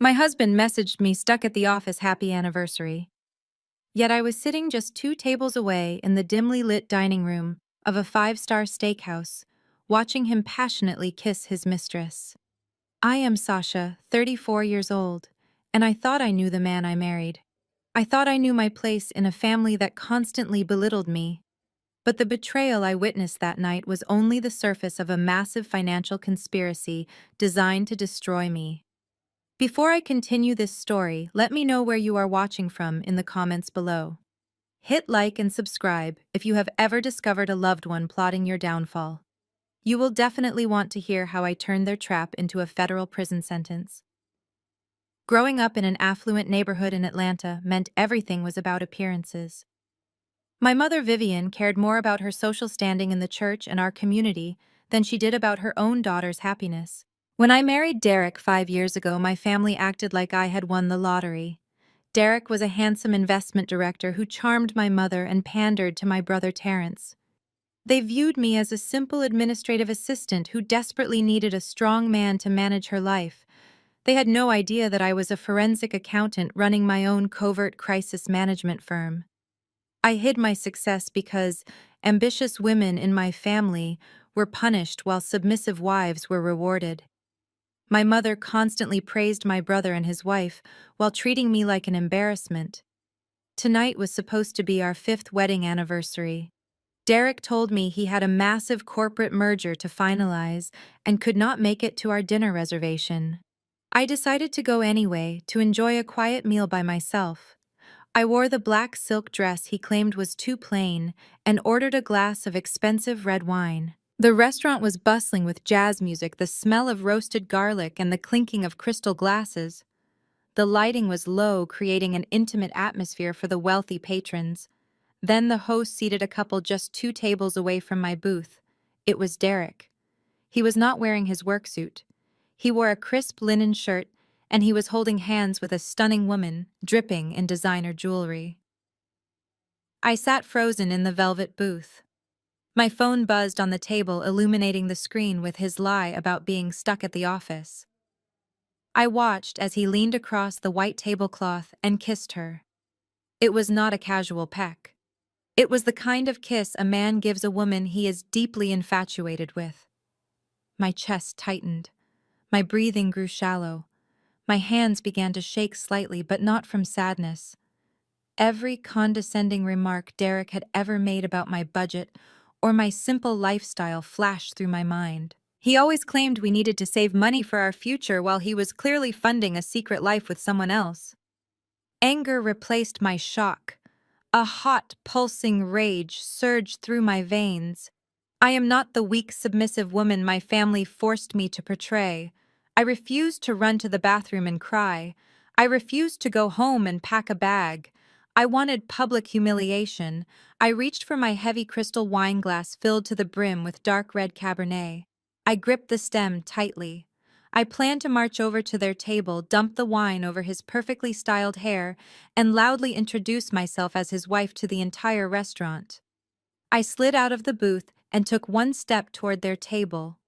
My husband messaged me stuck at the office happy anniversary. Yet I was sitting just 2 tables away in the dimly lit dining room of a five-star steakhouse, watching him passionately kiss his mistress. I am Sasha, 34 years old, and I thought I knew the man I married. I thought I knew my place in a family that constantly belittled me. But the betrayal I witnessed that night was only the surface of a massive financial conspiracy designed to destroy me. Before I continue this story, let me know where you are watching from in the comments below. Hit like and subscribe if you have ever discovered a loved one plotting your downfall. You will definitely want to hear how I turned their trap into a federal prison sentence. Growing up in an affluent neighborhood in Atlanta meant everything was about appearances. My mother, Vivian, cared more about her social standing in the church and our community than she did about her own daughter's happiness. When I married Derek 5 years ago, my family acted like I had won the lottery. Derek was a handsome investment director who charmed my mother and pandered to my brother Terrence. They viewed me as a simple administrative assistant who desperately needed a strong man to manage her life. They had no idea that I was a forensic accountant running my own covert crisis management firm. I hid my success because ambitious women in my family were punished while submissive wives were rewarded. My mother constantly praised my brother and his wife while treating me like an embarrassment. Tonight was supposed to be our 5th wedding anniversary. Derek told me he had a massive corporate merger to finalize and could not make it to our dinner reservation. I decided to go anyway to enjoy a quiet meal by myself. I wore the black silk dress he claimed was too plain and ordered a glass of expensive red wine. The restaurant was bustling with jazz music, the smell of roasted garlic and the clinking of crystal glasses. The lighting was low, creating an intimate atmosphere for the wealthy patrons. Then the host seated a couple just 2 tables away from my booth. It was Derek. He was not wearing his work suit. He wore a crisp linen shirt, and he was holding hands with a stunning woman, dripping in designer jewelry. I sat frozen in the velvet booth. My phone buzzed on the table, illuminating the screen with his lie about being stuck at the office. I watched as he leaned across the white tablecloth and kissed her. It was not a casual peck. It was the kind of kiss a man gives a woman he is deeply infatuated with. My chest tightened. My breathing grew shallow. My hands began to shake slightly, but not from sadness. Every condescending remark Derek had ever made about my budget or my simple lifestyle flashed through my mind. He always claimed we needed to save money for our future while he was clearly funding a secret life with someone else. Anger replaced my shock. A hot, pulsing rage surged through my veins. I am not the weak, submissive woman my family forced me to portray. I refused to run to the bathroom and cry. I refused to go home and pack a bag. I wanted public humiliation. I reached for my heavy crystal wine glass filled to the brim with dark red Cabernet. I gripped the stem tightly. I planned to march over to their table, dump the wine over his perfectly styled hair, and loudly introduce myself as his wife to the entire restaurant. I slid out of the booth and took one step toward their table.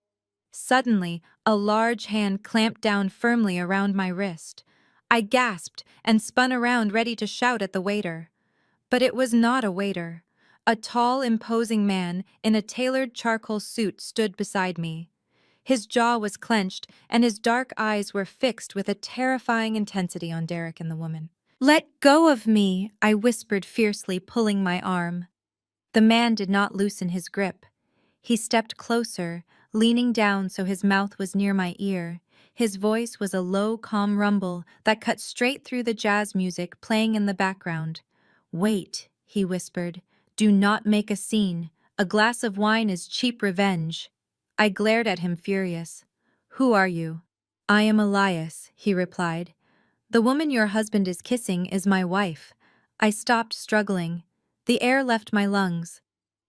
Suddenly, a large hand clamped down firmly around my wrist. I gasped and spun around, ready to shout at the waiter. But it was not a waiter. A tall, imposing man in a tailored charcoal suit stood beside me. His jaw was clenched, and his dark eyes were fixed with a terrifying intensity on Derek and the woman. "Let go of me," I whispered fiercely, pulling my arm. The man did not loosen his grip. He stepped closer, leaning down so his mouth was near my ear. His voice was a low, calm rumble that cut straight through the jazz music playing in the background. "Wait," he whispered. "Do not make a scene. A glass of wine is cheap revenge." I glared at him, furious. "Who are you?" "I am Elias," he replied. "The woman your husband is kissing is my wife." I stopped, struggling. The air left my lungs.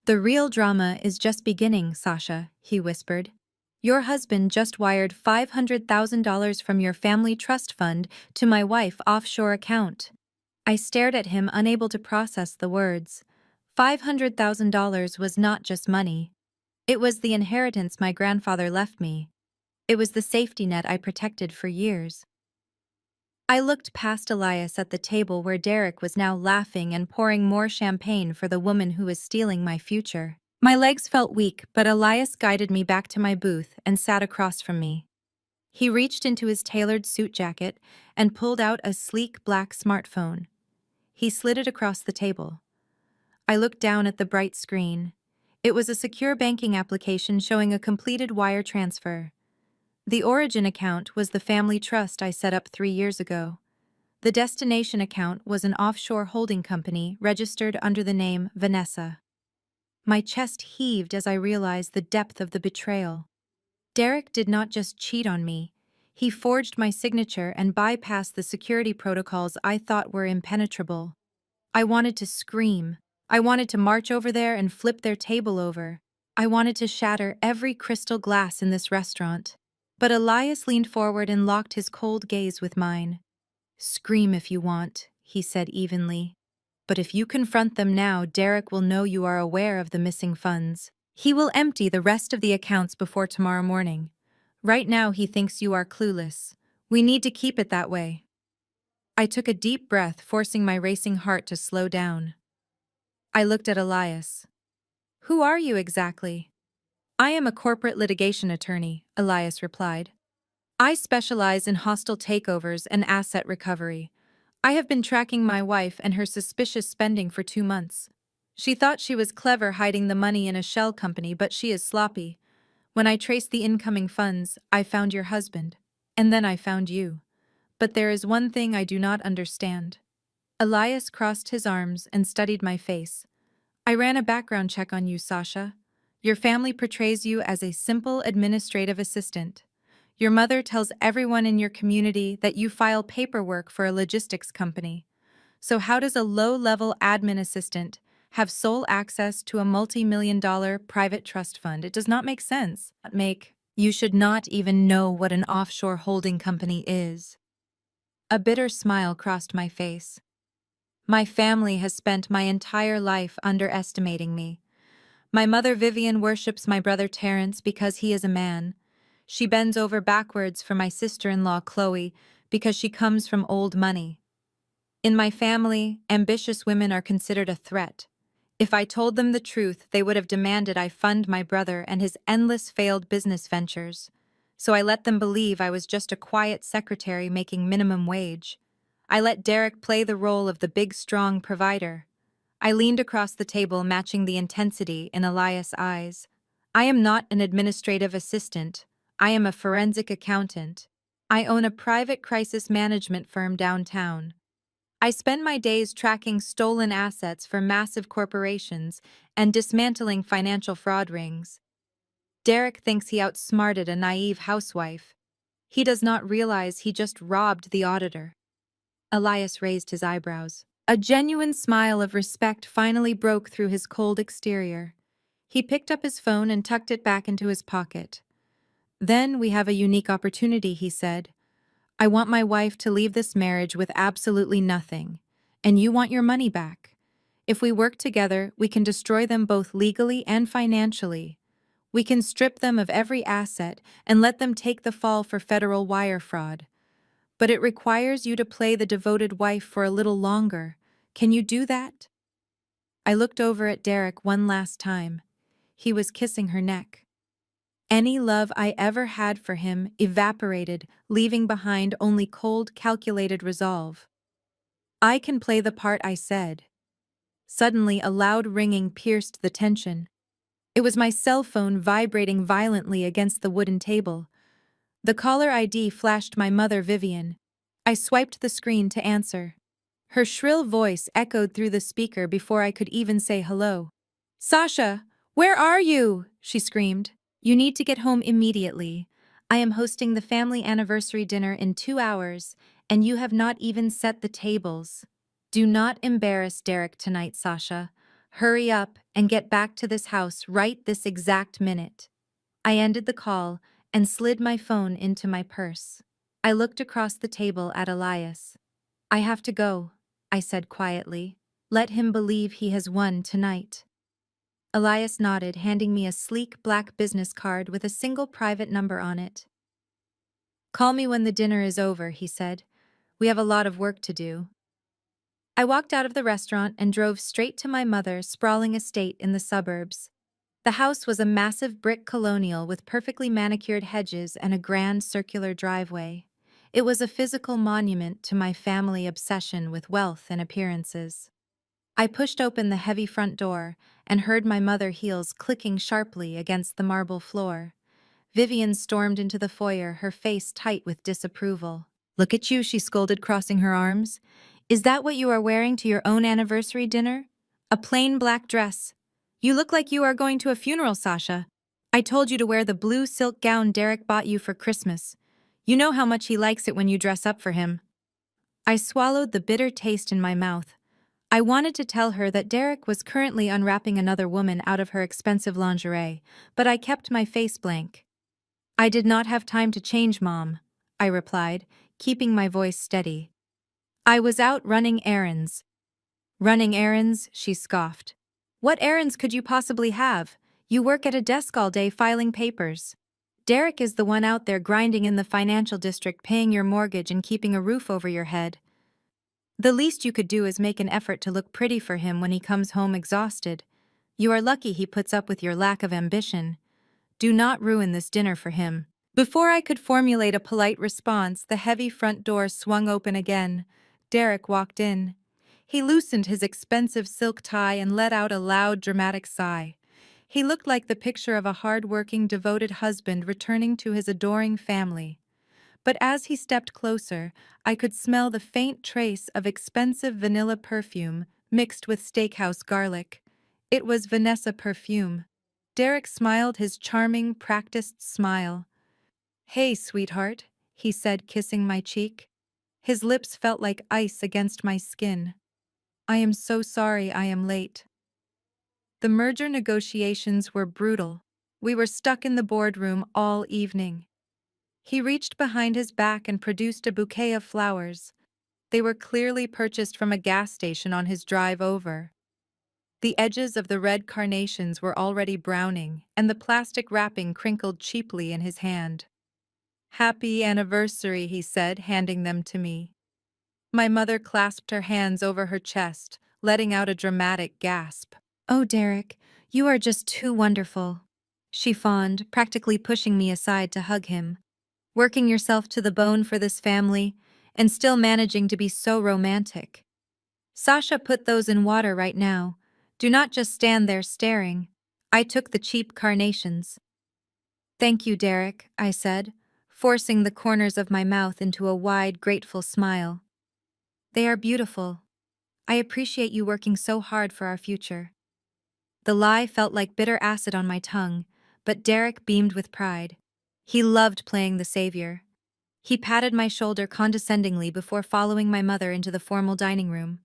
"The real drama is just beginning, Sasha," he whispered. "Your husband just wired $500,000 from your family trust fund to my wife's offshore account." I stared at him, unable to process the words. $500,000 was not just money. It was the inheritance my grandfather left me. It was the safety net I protected for years. I looked past Elias at the table where Derek was now laughing and pouring more champagne for the woman who was stealing my future. My legs felt weak, but Elias guided me back to my booth and sat across from me. He reached into his tailored suit jacket and pulled out a sleek black smartphone. He slid it across the table. I looked down at the bright screen. It was a secure banking application showing a completed wire transfer. The origin account was the family trust I set up 3 years ago. The destination account was an offshore holding company registered under the name Vanessa. My chest heaved as I realized the depth of the betrayal. Derek did not just cheat on me. He forged my signature and bypassed the security protocols I thought were impenetrable. I wanted to scream. I wanted to march over there and flip their table over. I wanted to shatter every crystal glass in this restaurant. But Elias leaned forward and locked his cold gaze with mine. "Scream if you want," he said evenly. "But if you confront them now, Derek will know you are aware of the missing funds. He will empty the rest of the accounts before tomorrow morning. Right now he thinks you are clueless. We need to keep it that way." I took a deep breath, forcing my racing heart to slow down. I looked at Elias. "Who are you exactly?" "I am a corporate litigation attorney," Elias replied. "I specialize in hostile takeovers and asset recovery. I have been tracking my wife and her suspicious spending for 2 months. She thought she was clever hiding the money in a shell company, but she is sloppy. When I traced the incoming funds, I found your husband. And then I found you. But there is one thing I do not understand." Elias crossed his arms and studied my face. "I ran a background check on you, Sasha. Your family portrays you as a simple administrative assistant. Your mother tells everyone in your community that you file paperwork for a logistics company. So how does a low-level admin assistant have sole access to a multi-million-dollar private trust fund? It does not make sense. You should not even know what an offshore holding company is." A bitter smile crossed my face. "My family has spent my entire life underestimating me. My mother Vivian worships my brother Terence because he is a man. She bends over backwards for my sister-in-law Chloe because she comes from old money. In my family, ambitious women are considered a threat. If I told them the truth, they would have demanded I fund my brother and his endless failed business ventures. So I let them believe I was just a quiet secretary making minimum wage. I let Derek play the role of the big, strong provider." I leaned across the table, matching the intensity in Elias' eyes. "I am not an administrative assistant. I am a forensic accountant. I own a private crisis management firm downtown. I spend my days tracking stolen assets for massive corporations and dismantling financial fraud rings. Derek thinks he outsmarted a naive housewife. He does not realize he just robbed the auditor." Elias raised his eyebrows. A genuine smile of respect finally broke through his cold exterior. He picked up his phone and tucked it back into his pocket. "Then we have a unique opportunity," he said. "I want my wife to leave this marriage with absolutely nothing, and you want your money back. If we work together, we can destroy them both legally and financially. We can strip them of every asset and let them take the fall for federal wire fraud. But it requires you to play the devoted wife for a little longer. Can you do that?" I looked over at Derek one last time. He was kissing her neck. Any love I ever had for him evaporated, leaving behind only cold, calculated resolve. "I can play the part," I said. Suddenly, a loud ringing pierced the tension. It was my cell phone vibrating violently against the wooden table. The caller ID flashed my mother, Vivian. I swiped the screen to answer. Her shrill voice echoed through the speaker before I could even say hello. "Sasha, where are you?" she screamed. "You need to get home immediately. I am hosting the family anniversary dinner in 2 hours, and you have not even set the tables. Do not embarrass Derek tonight, Sasha. Hurry up and get back to this house right this exact minute." I ended the call and slid my phone into my purse. I looked across the table at Elias. "I have to go," I said quietly. "Let him believe he has won tonight." Elias nodded, handing me a sleek black business card with a single private number on it. "Call me when the dinner is over," he said. We have a lot of work to do. I walked out of the restaurant and drove straight to my mother's sprawling estate in the suburbs. The house was a massive brick colonial with perfectly manicured hedges and a grand circular driveway. It was a physical monument to my family obsession with wealth and appearances. I pushed open the heavy front door and heard my mother's heels clicking sharply against the marble floor. Vivian stormed into the foyer, her face tight with disapproval. "Look at you," she scolded, crossing her arms. "Is that what you are wearing to your own anniversary dinner? A plain black dress. You look like you are going to a funeral, Sasha. I told you to wear the blue silk gown Derek bought you for Christmas. You know how much he likes it when you dress up for him." I swallowed the bitter taste in my mouth. I wanted to tell her that Derek was currently unwrapping another woman out of her expensive lingerie, but I kept my face blank. "I did not have time to change, Mom," I replied, keeping my voice steady. "I was out running errands." "Running errands?" she scoffed. "What errands could you possibly have? You work at a desk all day filing papers. Derek is the one out there grinding in the financial district, paying your mortgage and keeping a roof over your head. The least you could do is make an effort to look pretty for him when he comes home exhausted. You are lucky he puts up with your lack of ambition. Do not ruin this dinner for him." Before I could formulate a polite response, the heavy front door swung open again. Derek walked in. He loosened his expensive silk tie and let out a loud, dramatic sigh. He looked like the picture of a hard-working, devoted husband returning to his adoring family. But as he stepped closer, I could smell the faint trace of expensive vanilla perfume mixed with steakhouse garlic. It was Vanessa perfume. Derek smiled his charming, practiced smile. "Hey, sweetheart," he said, kissing my cheek. His lips felt like ice against my skin. "I am so sorry I am late." The merger negotiations were brutal. We were stuck in the boardroom all evening. He reached behind his back and produced a bouquet of flowers. They were clearly purchased from a gas station on his drive over. The edges of the red carnations were already browning, and the plastic wrapping crinkled cheaply in his hand. "Happy anniversary," he said, handing them to me. My mother clasped her hands over her chest, letting out a dramatic gasp. "Oh, Derek, you are just too wonderful," she fawned, practically pushing me aside to hug him. "Working yourself to the bone for this family, and still managing to be so romantic. Sasha, put those in water right now. Do not just stand there staring." I took the cheap carnations. "Thank you, Derek," I said, forcing the corners of my mouth into a wide, grateful smile. "They are beautiful. I appreciate you working so hard for our future." The lie felt like bitter acid on my tongue, but Derek beamed with pride. He loved playing the savior. He patted my shoulder condescendingly before following my mother into the formal dining room.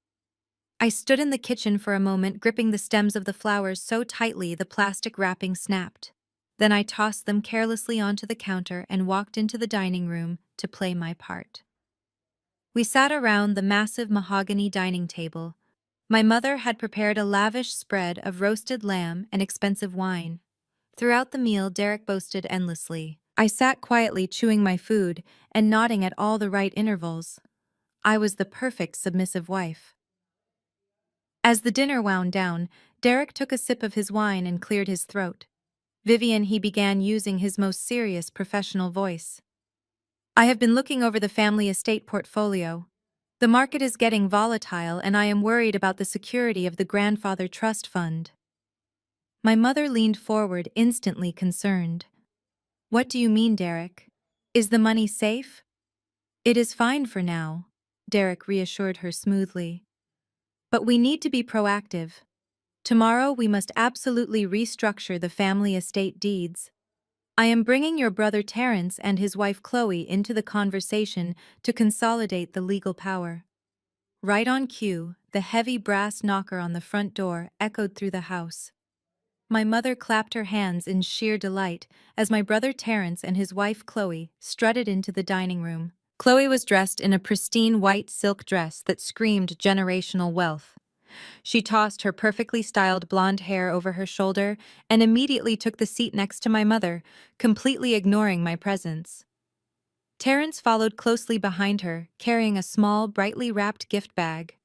I stood in the kitchen for a moment, gripping the stems of the flowers so tightly the plastic wrapping snapped. Then I tossed them carelessly onto the counter and walked into the dining room to play my part. We sat around the massive mahogany dining table. My mother had prepared a lavish spread of roasted lamb and expensive wine. Throughout the meal, Derek boasted endlessly. I sat quietly chewing my food and nodding at all the right intervals. I was the perfect submissive wife. As the dinner wound down, Derek took a sip of his wine and cleared his throat. "Vivian," he began, using his most serious professional voice. "I have been looking over the family estate portfolio. The market is getting volatile, and I am worried about the security of the grandfather trust fund." My mother leaned forward, instantly concerned. "What do you mean, Derek? Is the money safe?" "It is fine for now," Derek reassured her smoothly. "But we need to be proactive. Tomorrow we must absolutely restructure the family estate deeds. I am bringing your brother Terrence and his wife Chloe into the conversation to consolidate the legal power." Right on cue, the heavy brass knocker on the front door echoed through the house. My mother clapped her hands in sheer delight as my brother Terrence and his wife Chloe strutted into the dining room. Chloe was dressed in a pristine white silk dress that screamed generational wealth. She tossed her perfectly styled blonde hair over her shoulder and immediately took the seat next to my mother, completely ignoring my presence. Terrence followed closely behind her, carrying a small, brightly wrapped gift bag.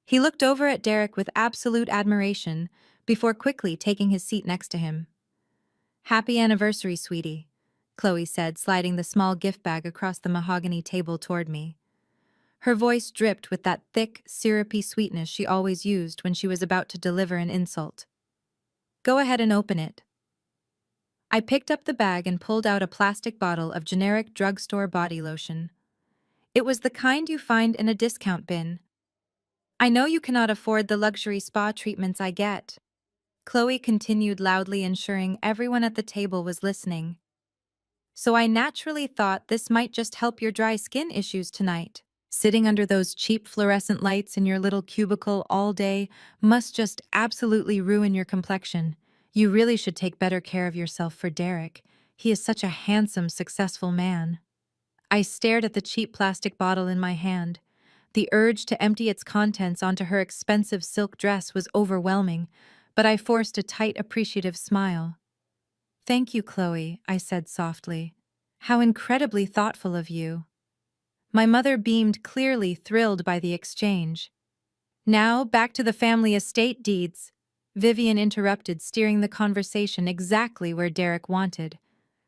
He looked over at Derek with absolute admiration, before quickly taking his seat next to him. "Happy anniversary, sweetie," Chloe said, sliding the small gift bag across the mahogany table toward me. Her voice dripped with that thick, syrupy sweetness she always used when she was about to deliver an insult. "Go ahead and open it." I picked up the bag and pulled out a plastic bottle of generic drugstore body lotion. It was the kind you find in a discount bin. "I know you cannot afford the luxury spa treatments I get," Chloe continued loudly, ensuring everyone at the table was listening. "So I naturally thought this might just help your dry skin issues tonight. Sitting under those cheap fluorescent lights in your little cubicle all day must just absolutely ruin your complexion. You really should take better care of yourself for Derek. He is such a handsome, successful man." I stared at the cheap plastic bottle in my hand. The urge to empty its contents onto her expensive silk dress was overwhelming, but I forced a tight, appreciative smile. "Thank you, Chloe," I said softly. "How incredibly thoughtful of you." My mother beamed, clearly thrilled by the exchange. "Now, back to the family estate deeds," Vivian interrupted, steering the conversation exactly where Derek wanted.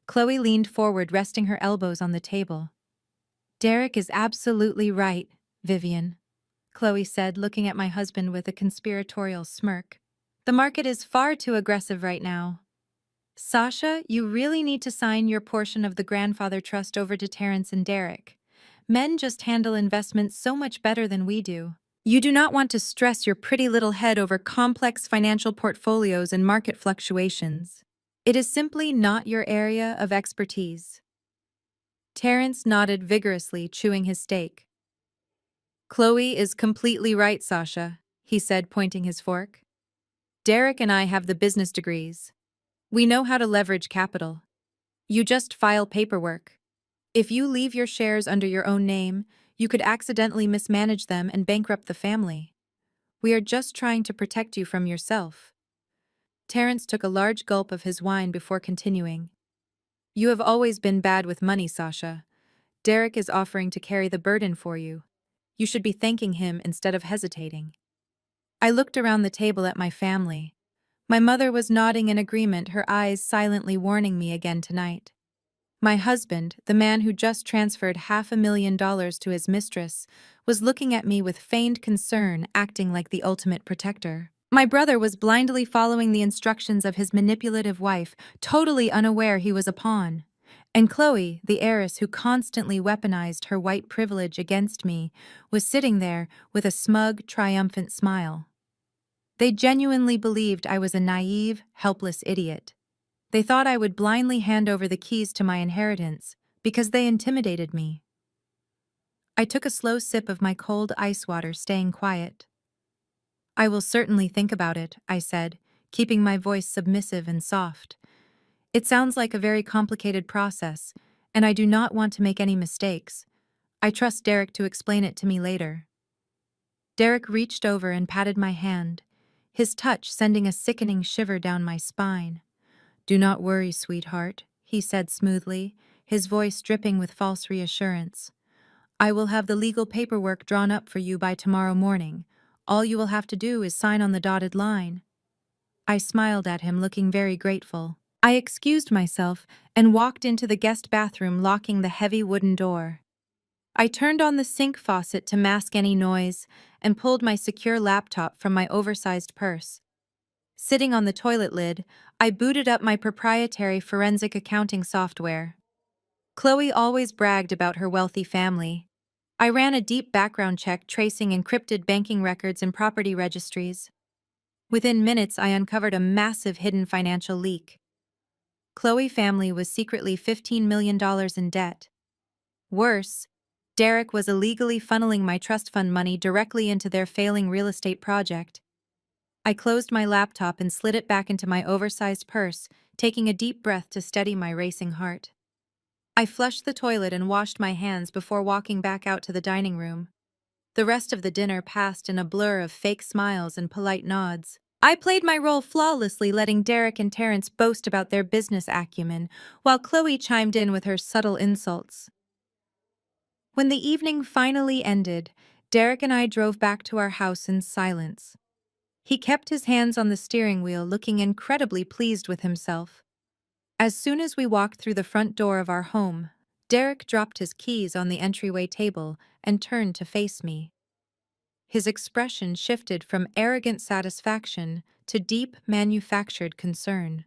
Chloe leaned forward, resting her elbows on the table. "Derek is absolutely right, Vivian," Chloe said, looking at my husband with a conspiratorial smirk. "The market is far too aggressive right now. Sasha, you really need to sign your portion of the grandfather trust over to Terrence and Derek. Men just handle investments so much better than we do. You do not want to stress your pretty little head over complex financial portfolios and market fluctuations. It is simply not your area of expertise." Terrence nodded vigorously, chewing his steak. "Chloe is completely right, Sasha," he said, pointing his fork. "Derek and I have the business degrees. We know how to leverage capital. You just file paperwork. If you leave your shares under your own name, you could accidentally mismanage them and bankrupt the family. We are just trying to protect you from yourself." Terrence took a large gulp of his wine before continuing. "You have always been bad with money, Sasha. Derek is offering to carry the burden for you. You should be thanking him instead of hesitating." I looked around the table at my family. My mother was nodding in agreement, her eyes silently warning me again tonight. My husband, the man who just transferred $500,000 to his mistress, was looking at me with feigned concern, acting like the ultimate protector. My brother was blindly following the instructions of his manipulative wife, totally unaware he was a pawn. And Chloe, the heiress who constantly weaponized her white privilege against me, was sitting there with a smug, triumphant smile. They genuinely believed I was a naive, helpless idiot. They thought I would blindly hand over the keys to my inheritance because they intimidated me. I took a slow sip of my cold ice water, staying quiet. "I will certainly think about it," I said, keeping my voice submissive and soft. "It sounds like a very complicated process, and I do not want to make any mistakes. I trust Derek to explain it to me later." Derek reached over and patted my hand, his touch sending a sickening shiver down my spine. "Do not worry, sweetheart," he said smoothly, his voice dripping with false reassurance. "I will have the legal paperwork drawn up for you by tomorrow morning. All you will have to do is sign on the dotted line." I smiled at him, looking very grateful. I excused myself and walked into the guest bathroom, locking the heavy wooden door. I turned on the sink faucet to mask any noise and pulled my secure laptop from my oversized purse. Sitting on the toilet lid, I booted up my proprietary forensic accounting software. Chloe always bragged about her wealthy family. I ran a deep background check, tracing encrypted banking records and property registries. Within minutes, I uncovered a massive hidden financial leak. Chloe family was secretly $15 million in debt. Worse, Derek was illegally funneling my trust fund money directly into their failing real estate project. I closed my laptop and slid it back into my oversized purse, taking a deep breath to steady my racing heart. I flushed the toilet and washed my hands before walking back out to the dining room. The rest of the dinner passed in a blur of fake smiles and polite nods. I played my role flawlessly, letting Derek and Terrence boast about their business acumen, while Chloe chimed in with her subtle insults. When the evening finally ended, Derek and I drove back to our house in silence. He kept his hands on the steering wheel, looking incredibly pleased with himself. As soon as we walked through the front door of our home, Derek dropped his keys on the entryway table and turned to face me. His expression shifted from arrogant satisfaction to deep manufactured concern.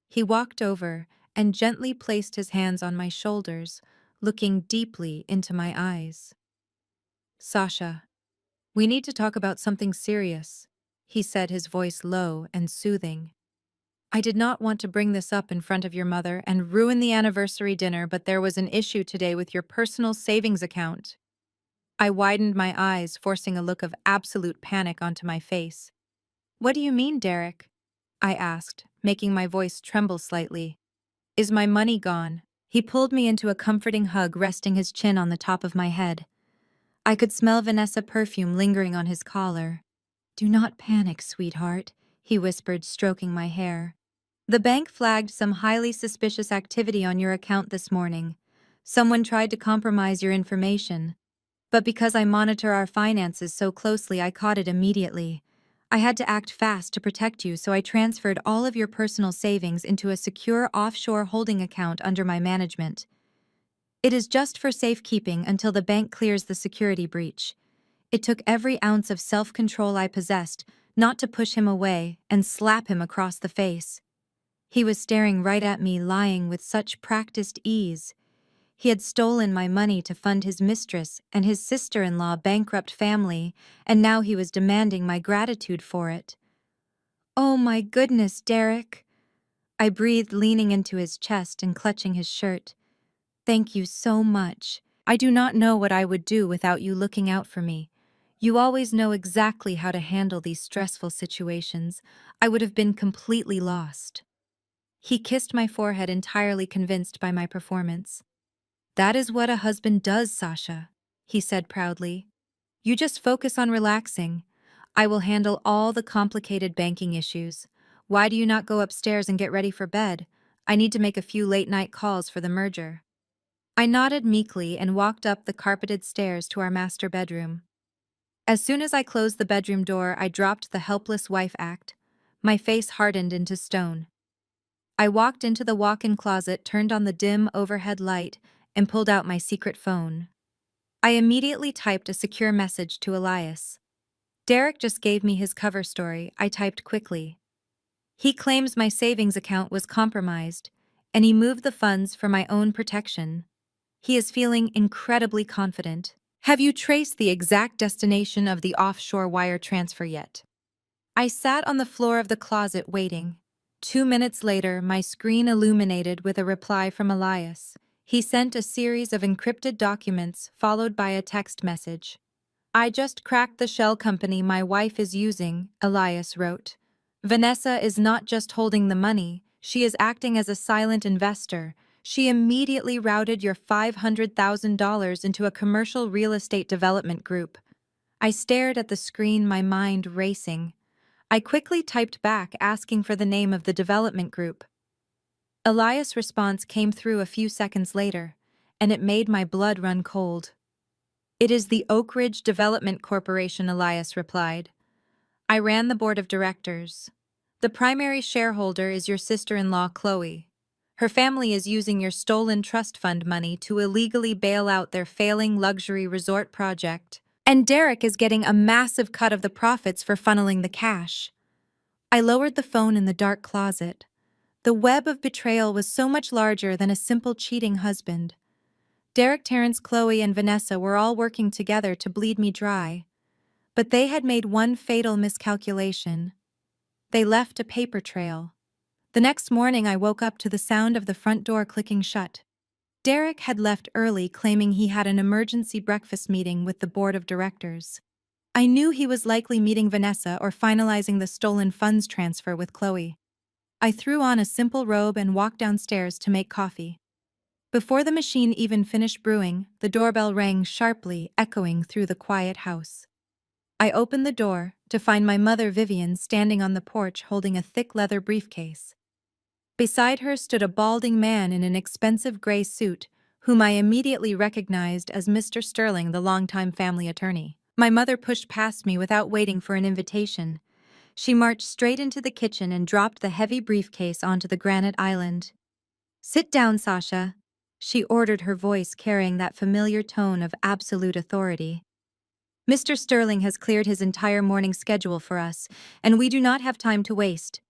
He walked over and gently placed his hands on my shoulders, looking deeply into my eyes. "Sasha, we need to talk about something serious," he said, his voice low and soothing. "I did not want to bring this up in front of your mother and ruin the anniversary dinner, but there was an issue today with your personal savings account." I widened my eyes, forcing a look of absolute panic onto my face. "What do you mean, Derek?" I asked, making my voice tremble slightly. "Is my money gone?" He pulled me into a comforting hug, resting his chin on the top of my head. I could smell Vanessa perfume lingering on his collar. "Do not panic, sweetheart," he whispered, stroking my hair. "The bank flagged some highly suspicious activity on your account this morning. Someone tried to compromise your information. But because I monitor our finances so closely, I caught it immediately. I had to act fast to protect you, so I transferred all of your personal savings into a secure offshore holding account under my management. It is just for safekeeping until the bank clears the security breach. It took every ounce of self-control I possessed not to push him away and slap him across the face. He was staring right at me, lying with such practiced ease. He had stolen my money to fund his mistress and his sister-in-law bankrupt family, and now he was demanding my gratitude for it. "Oh my goodness, Derek," I breathed, leaning into his chest and clutching his shirt. "Thank you so much. I do not know what I would do without you looking out for me. You always know exactly how to handle these stressful situations. I would have been completely lost." He kissed my forehead, entirely convinced by my performance. "That is what a husband does, Sasha," he said proudly. "You just focus on relaxing. I will handle all the complicated banking issues. Why do you not go upstairs and get ready for bed? I need to make a few late-night calls for the merger." I nodded meekly and walked up the carpeted stairs to our master bedroom. As soon as I closed the bedroom door, I dropped the helpless wife act. My face hardened into stone. I walked into the walk-in closet, turned on the dim overhead light, and pulled out my secret phone. I immediately typed a secure message to Elias. "Derek just gave me his cover story," I typed quickly. "He claims my savings account was compromised, and he moved the funds for my own protection. He is feeling incredibly confident. Have you traced the exact destination of the offshore wire transfer yet?" I sat on the floor of the closet waiting. 2 minutes later, my screen illuminated with a reply from Elias. He sent a series of encrypted documents followed by a text message. "I just cracked the shell company my wife is using," Elias wrote. "Vanessa is not just holding the money, she is acting as a silent investor. She immediately routed your $500,000 into a commercial real estate development group." I stared at the screen, my mind racing. I quickly typed back, asking for the name of the development group. Elias' response came through a few seconds later, and it made my blood run cold. "It is the Oak Ridge Development Corporation," Elias replied. "I ran the board of directors. The primary shareholder is your sister-in-law, Chloe. Her family is using your stolen trust fund money to illegally bail out their failing luxury resort project. And Derek is getting a massive cut of the profits for funneling the cash." I lowered the phone in the dark closet. The web of betrayal was so much larger than a simple cheating husband. Derek, Terrence, Chloe, and Vanessa were all working together to bleed me dry. But they had made one fatal miscalculation. They left a paper trail. The next morning, I woke up to the sound of the front door clicking shut. Derek had left early, claiming he had an emergency breakfast meeting with the board of directors. I knew he was likely meeting Vanessa or finalizing the stolen funds transfer with Chloe. I threw on a simple robe and walked downstairs to make coffee. Before the machine even finished brewing, the doorbell rang sharply, echoing through the quiet house. I opened the door to find my mother, Vivian, standing on the porch holding a thick leather briefcase. Beside her stood a balding man in an expensive gray suit whom I immediately recognized as Mr. Sterling, the longtime family attorney. My mother pushed past me without waiting for an invitation. She marched straight into the kitchen and dropped the heavy briefcase onto the granite island. "Sit down, Sasha," she ordered, her voice carrying that familiar tone of absolute authority. "Mr. Sterling has cleared his entire morning schedule for us, and we do not have time to waste."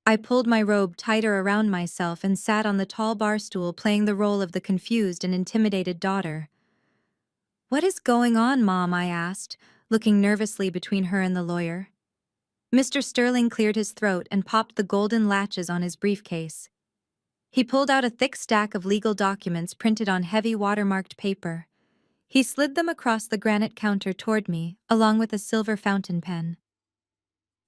I pulled my robe tighter around myself and sat on the tall bar stool, playing the role of the confused and intimidated daughter. "What is going on, Mom?" I asked, looking nervously between her and the lawyer. Mr. Sterling cleared his throat and popped the golden latches on his briefcase. He pulled out a thick stack of legal documents printed on heavy watermarked paper. He slid them across the granite counter toward me, along with a silver fountain pen.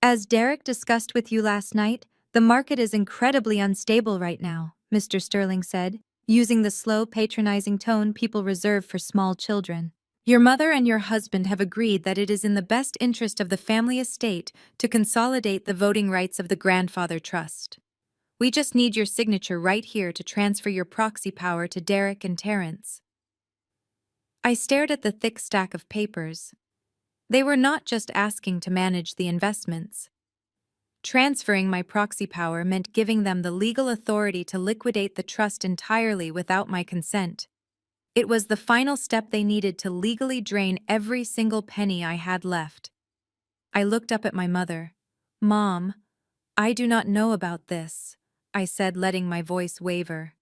"As Derek discussed with you last night, the market is incredibly unstable right now," Mr. Sterling said, using the slow, patronizing tone people reserve for small children. "Your mother and your husband have agreed that it is in the best interest of the family estate to consolidate the voting rights of the grandfather trust. We just need your signature right here to transfer your proxy power to Derek and Terrence." I stared at the thick stack of papers. They were not just asking to manage the investments. Transferring my proxy power meant giving them the legal authority to liquidate the trust entirely without my consent. It was the final step they needed to legally drain every single penny I had left. I looked up at my mother. "Mom, I do not know about this," I said, letting my voice waver.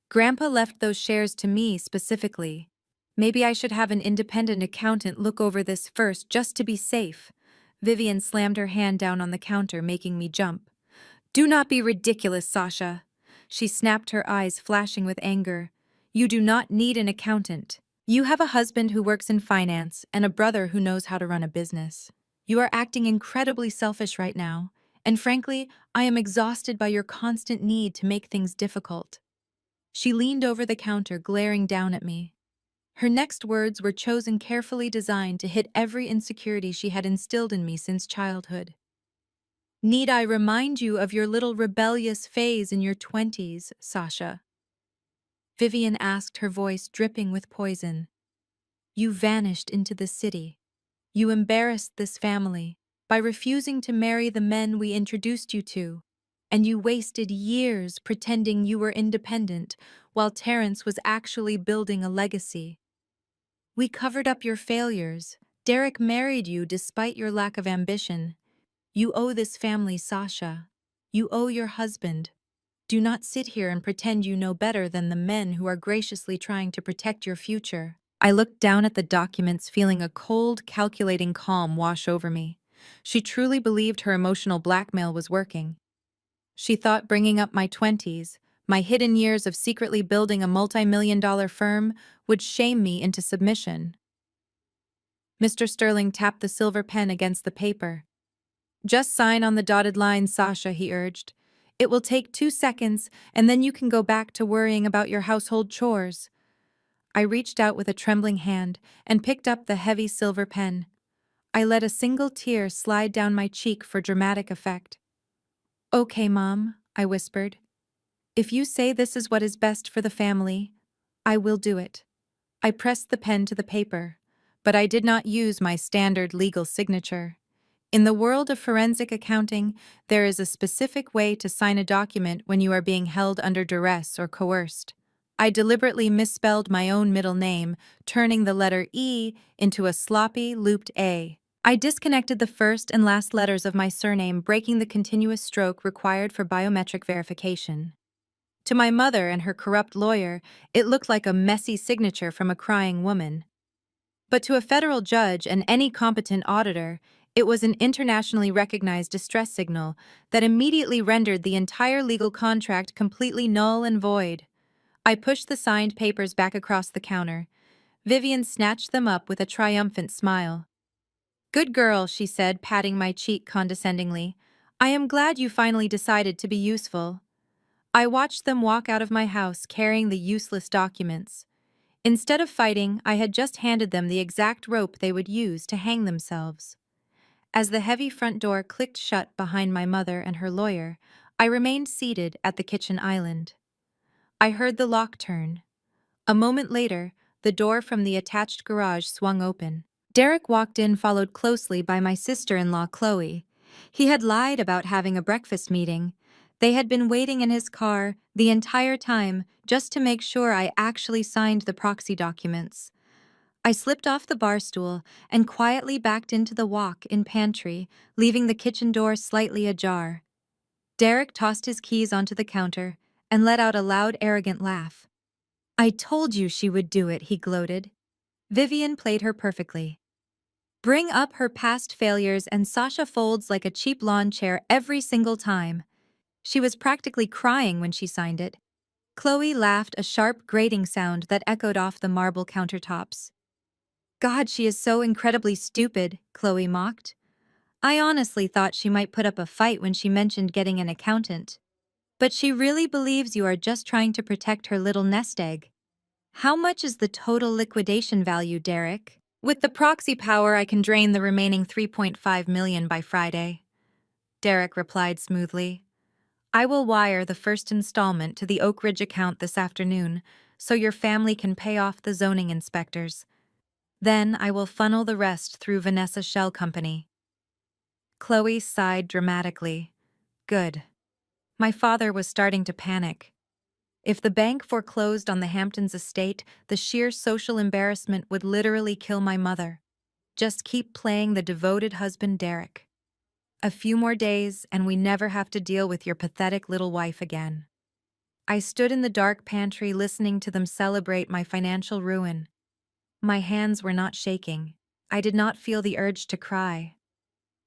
"Grandpa left those shares to me specifically. Maybe I should have an independent accountant look over this first, just to be safe." Vivian slammed her hand down on the counter, making me jump. "Do not be ridiculous, Sasha." She snapped, her eyes flashing with anger. "You do not need an accountant. You have a husband who works in finance and a brother who knows how to run a business. You are acting incredibly selfish right now, and frankly, I am exhausted by your constant need to make things difficult." She leaned over the counter, glaring down at me. Her next words were chosen carefully, designed to hit every insecurity she had instilled in me since childhood. "Need I remind you of your little rebellious phase in your 20s, Sasha?" Vivian asked, her voice dripping with poison. "You vanished into the city. You embarrassed this family by refusing to marry the men we introduced you to, and you wasted years pretending you were independent while Terrence was actually building a legacy. We covered up your failures. Derek married you despite your lack of ambition. You owe this family, Sasha. You owe your husband. Do not sit here and pretend you know better than the men who are graciously trying to protect your future." I looked down at the documents, feeling a cold, calculating calm wash over me. She truly believed her emotional blackmail was working. She thought bringing up my 20s, my hidden years of secretly building a multi-million-dollar firm, would shame me into submission. Mr. Sterling tapped the silver pen against the paper. "Just sign on the dotted line, Sasha," he urged. "It will take 2 seconds, and then you can go back to worrying about your household chores." I reached out with a trembling hand and picked up the heavy silver pen. I let a single tear slide down my cheek for dramatic effect. "Okay, Mom," I whispered. "If you say this is what is best for the family, I will do it." I pressed the pen to the paper, but I did not use my standard legal signature. In the world of forensic accounting, there is a specific way to sign a document when you are being held under duress or coerced. I deliberately misspelled my own middle name, turning the letter E into a sloppy, looped A. I disconnected the first and last letters of my surname, breaking the continuous stroke required for biometric verification. To my mother and her corrupt lawyer, it looked like a messy signature from a crying woman. But to a federal judge and any competent auditor, it was an internationally recognized distress signal that immediately rendered the entire legal contract completely null and void. I pushed the signed papers back across the counter. Vivian snatched them up with a triumphant smile. "Good girl," she said, patting my cheek condescendingly. "I am glad you finally decided to be useful." I watched them walk out of my house carrying the useless documents. Instead of fighting, I had just handed them the exact rope they would use to hang themselves. As the heavy front door clicked shut behind my mother and her lawyer, I remained seated at the kitchen island. I heard the lock turn. A moment later, the door from the attached garage swung open. Derek walked in, followed closely by my sister-in-law, Chloe. He had lied about having a breakfast meeting. They had been waiting in his car the entire time just to make sure I actually signed the proxy documents. I slipped off the bar stool and quietly backed into the walk-in pantry, leaving the kitchen door slightly ajar. Derek tossed his keys onto the counter and let out a loud, arrogant laugh. "I told you she would do it," he gloated. Vivian played her perfectly. Bring up her past failures and Sasha folds like a cheap lawn chair every single time. She was practically crying when she signed it. Chloe laughed, a sharp, grating sound that echoed off the marble countertops. "God, she is so incredibly stupid," Chloe mocked. "I honestly thought she might put up a fight when she mentioned getting an accountant. But she really believes you are just trying to protect her little nest egg." "How much is the total liquidation value, Derek?" "With the proxy power, I can drain the remaining 3.5 million by Friday," Derek replied smoothly. "I will wire the first installment to the Oak Ridge account this afternoon, so your family can pay off the zoning inspectors. Then I will funnel the rest through Vanessa Shell Company." Chloe sighed dramatically. Good. My father was starting to panic. If the bank foreclosed on the Hamptons estate, the sheer social embarrassment would literally kill my mother. Just keep playing the devoted husband, Derek. A few more days, and we never have to deal with your pathetic little wife again. I stood in the dark pantry listening to them celebrate my financial ruin. My hands were not shaking. I did not feel the urge to cry.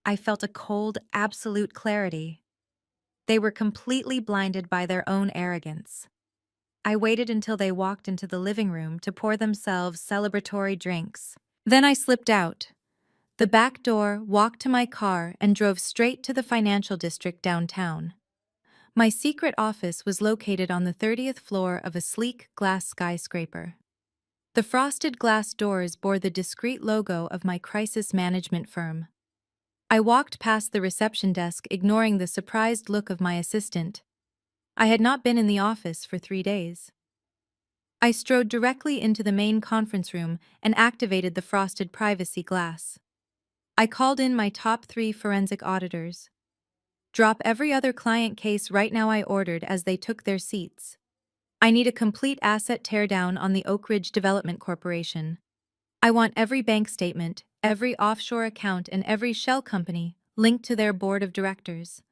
I felt a cold, absolute clarity. They were completely blinded by their own arrogance. I waited until they walked into the living room to pour themselves celebratory drinks. Then I slipped out the back door, walked to my car, and drove straight to the financial district downtown. My secret office was located on the 30th floor of a sleek glass skyscraper. The frosted glass doors bore the discreet logo of my crisis management firm. I walked past the reception desk, ignoring the surprised look of my assistant. I had not been in the office for 3 days. I strode directly into the main conference room and activated the frosted privacy glass. I called in my top 3 forensic auditors. "Drop every other client case right now," I ordered as they took their seats. "I need a complete asset teardown on the Oak Ridge Development Corporation. I want every bank statement, every offshore account, and every shell company linked to their board of directors.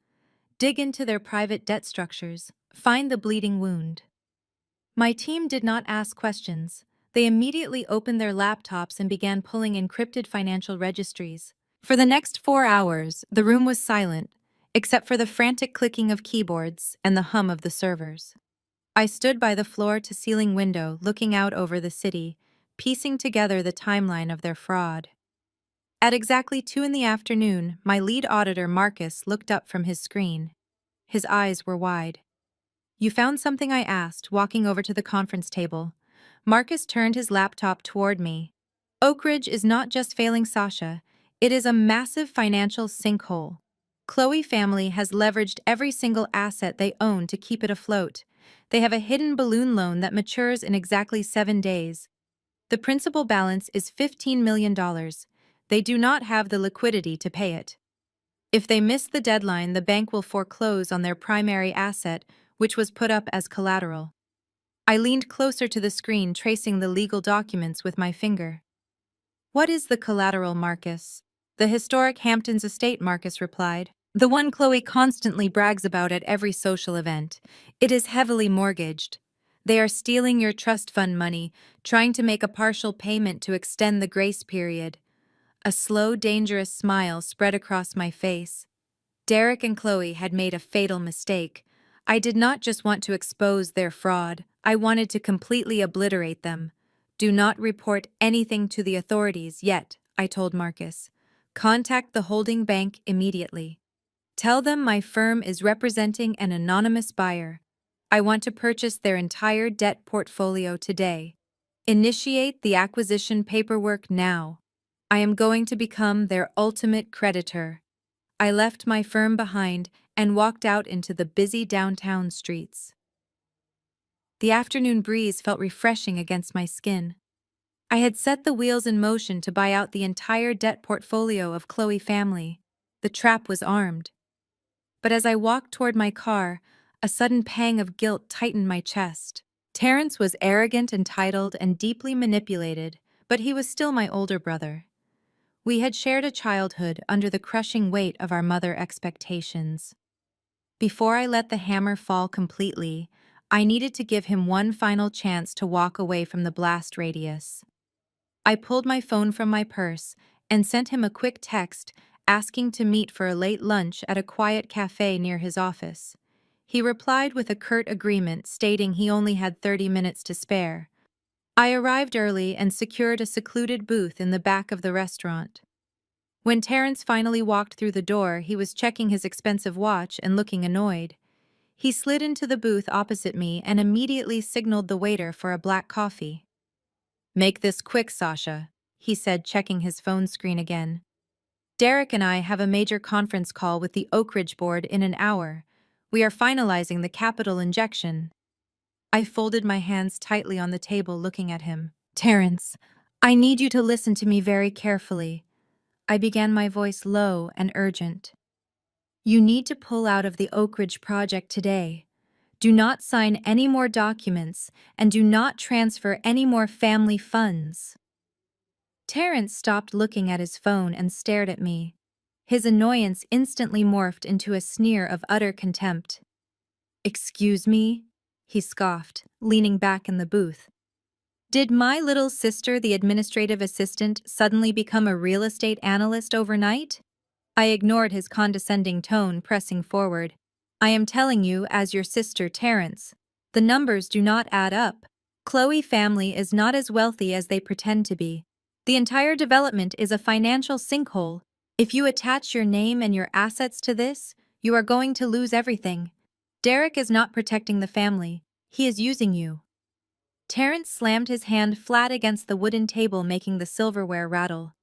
Dig into their private debt structures, find the bleeding wound." My team did not ask questions. They immediately opened their laptops and began pulling encrypted financial registries. For the next 4 hours, the room was silent, except for the frantic clicking of keyboards and the hum of the servers. I stood by the floor-to-ceiling window, looking out over the city, piecing together the timeline of their fraud. At exactly 2 in the afternoon, my lead auditor, Marcus, looked up from his screen. His eyes were wide. "You found something?" I asked, walking over to the conference table. Marcus turned his laptop toward me. "Oak Ridge is not just failing Sasha, it is a massive financial sinkhole. Chloe family has leveraged every single asset they own to keep it afloat. They have a hidden balloon loan that matures in exactly 7 days. The principal balance is $15 million. They do not have the liquidity to pay it. If they miss the deadline, the bank will foreclose on their primary asset, which was put up as collateral." I leaned closer to the screen, tracing the legal documents with my finger. "What is the collateral, Marcus?" "The historic Hamptons estate," Marcus replied. "The one Chloe constantly brags about at every social event. It is heavily mortgaged. They are stealing your trust fund money, trying to make a partial payment to extend the grace period." A slow, dangerous smile spread across my face. Derek and Chloe had made a fatal mistake. I did not just want to expose their fraud, I wanted to completely obliterate them. "Do not report anything to the authorities yet," I told Marcus. "Contact the holding bank immediately. Tell them my firm is representing an anonymous buyer. I want to purchase their entire debt portfolio today. Initiate the acquisition paperwork now. I am going to become their ultimate creditor." I left my firm behind and walked out into the busy downtown streets. The afternoon breeze felt refreshing against my skin. I had set the wheels in motion to buy out the entire debt portfolio of Chloe family. The trap was armed. But as I walked toward my car, a sudden pang of guilt tightened my chest. Terrence was arrogant, entitled, and deeply manipulated, but he was still my older brother. We had shared a childhood under the crushing weight of our mother expectations. Before I let the hammer fall completely, I needed to give him one final chance to walk away from the blast radius. I pulled my phone from my purse and sent him a quick text asking to meet for a late lunch at a quiet cafe near his office. He replied with a curt agreement stating he only had 30 minutes to spare. I arrived early and secured a secluded booth in the back of the restaurant. When Terrence finally walked through the door, he was checking his expensive watch and looking annoyed. He slid into the booth opposite me and immediately signaled the waiter for a black coffee. "Make this quick, Sasha," he said, checking his phone screen again. "Derek and I have a major conference call with the Oak Ridge board in an hour. We are finalizing the capital injection." I folded my hands tightly on the table, looking at him. "Terrence, I need you to listen to me very carefully." I began, my voice low and urgent. "You need to pull out of the Oak Ridge project today. Do not sign any more documents, and do not transfer any more family funds." Terrence stopped looking at his phone and stared at me. His annoyance instantly morphed into a sneer of utter contempt. "Excuse me?" he scoffed, leaning back in the booth. "Did my little sister, the administrative assistant, suddenly become a real estate analyst overnight?" I ignored his condescending tone, pressing forward. "I am telling you, as your sister, Terrence, the numbers do not add up. Chloe family is not as wealthy as they pretend to be. The entire development is a financial sinkhole. If you attach your name and your assets to this, you are going to lose everything. Derek is not protecting the family. He is using you." Terrence slammed his hand flat against the wooden table, making the silverware rattle.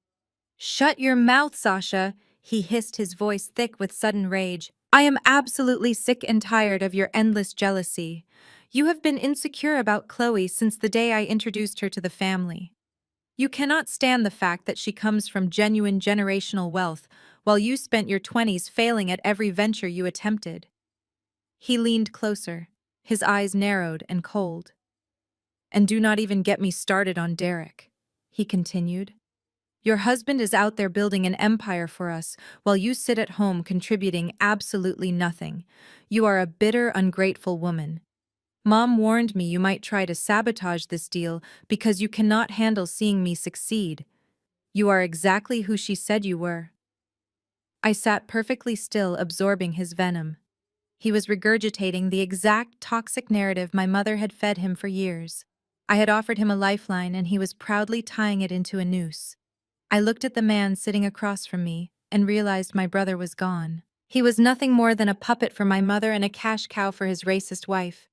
"Shut your mouth, Sasha," he hissed, his voice thick with sudden rage. "I am absolutely sick and tired of your endless jealousy. You have been insecure about Chloe since the day I introduced her to the family. You cannot stand the fact that she comes from genuine generational wealth, while you spent your 20s failing at every venture you attempted." He leaned closer, his eyes narrowed and cold. "And do not even get me started on Derek," he continued. "Your husband is out there building an empire for us, while you sit at home contributing absolutely nothing. You are a bitter, ungrateful woman. Mom warned me you might try to sabotage this deal because you cannot handle seeing me succeed. You are exactly who she said you were." I sat perfectly still, absorbing his venom. He was regurgitating the exact toxic narrative my mother had fed him for years. I had offered him a lifeline, and he was proudly tying it into a noose. I looked at the man sitting across from me and realized my brother was gone. He was nothing more than a puppet for my mother and a cash cow for his racist wife.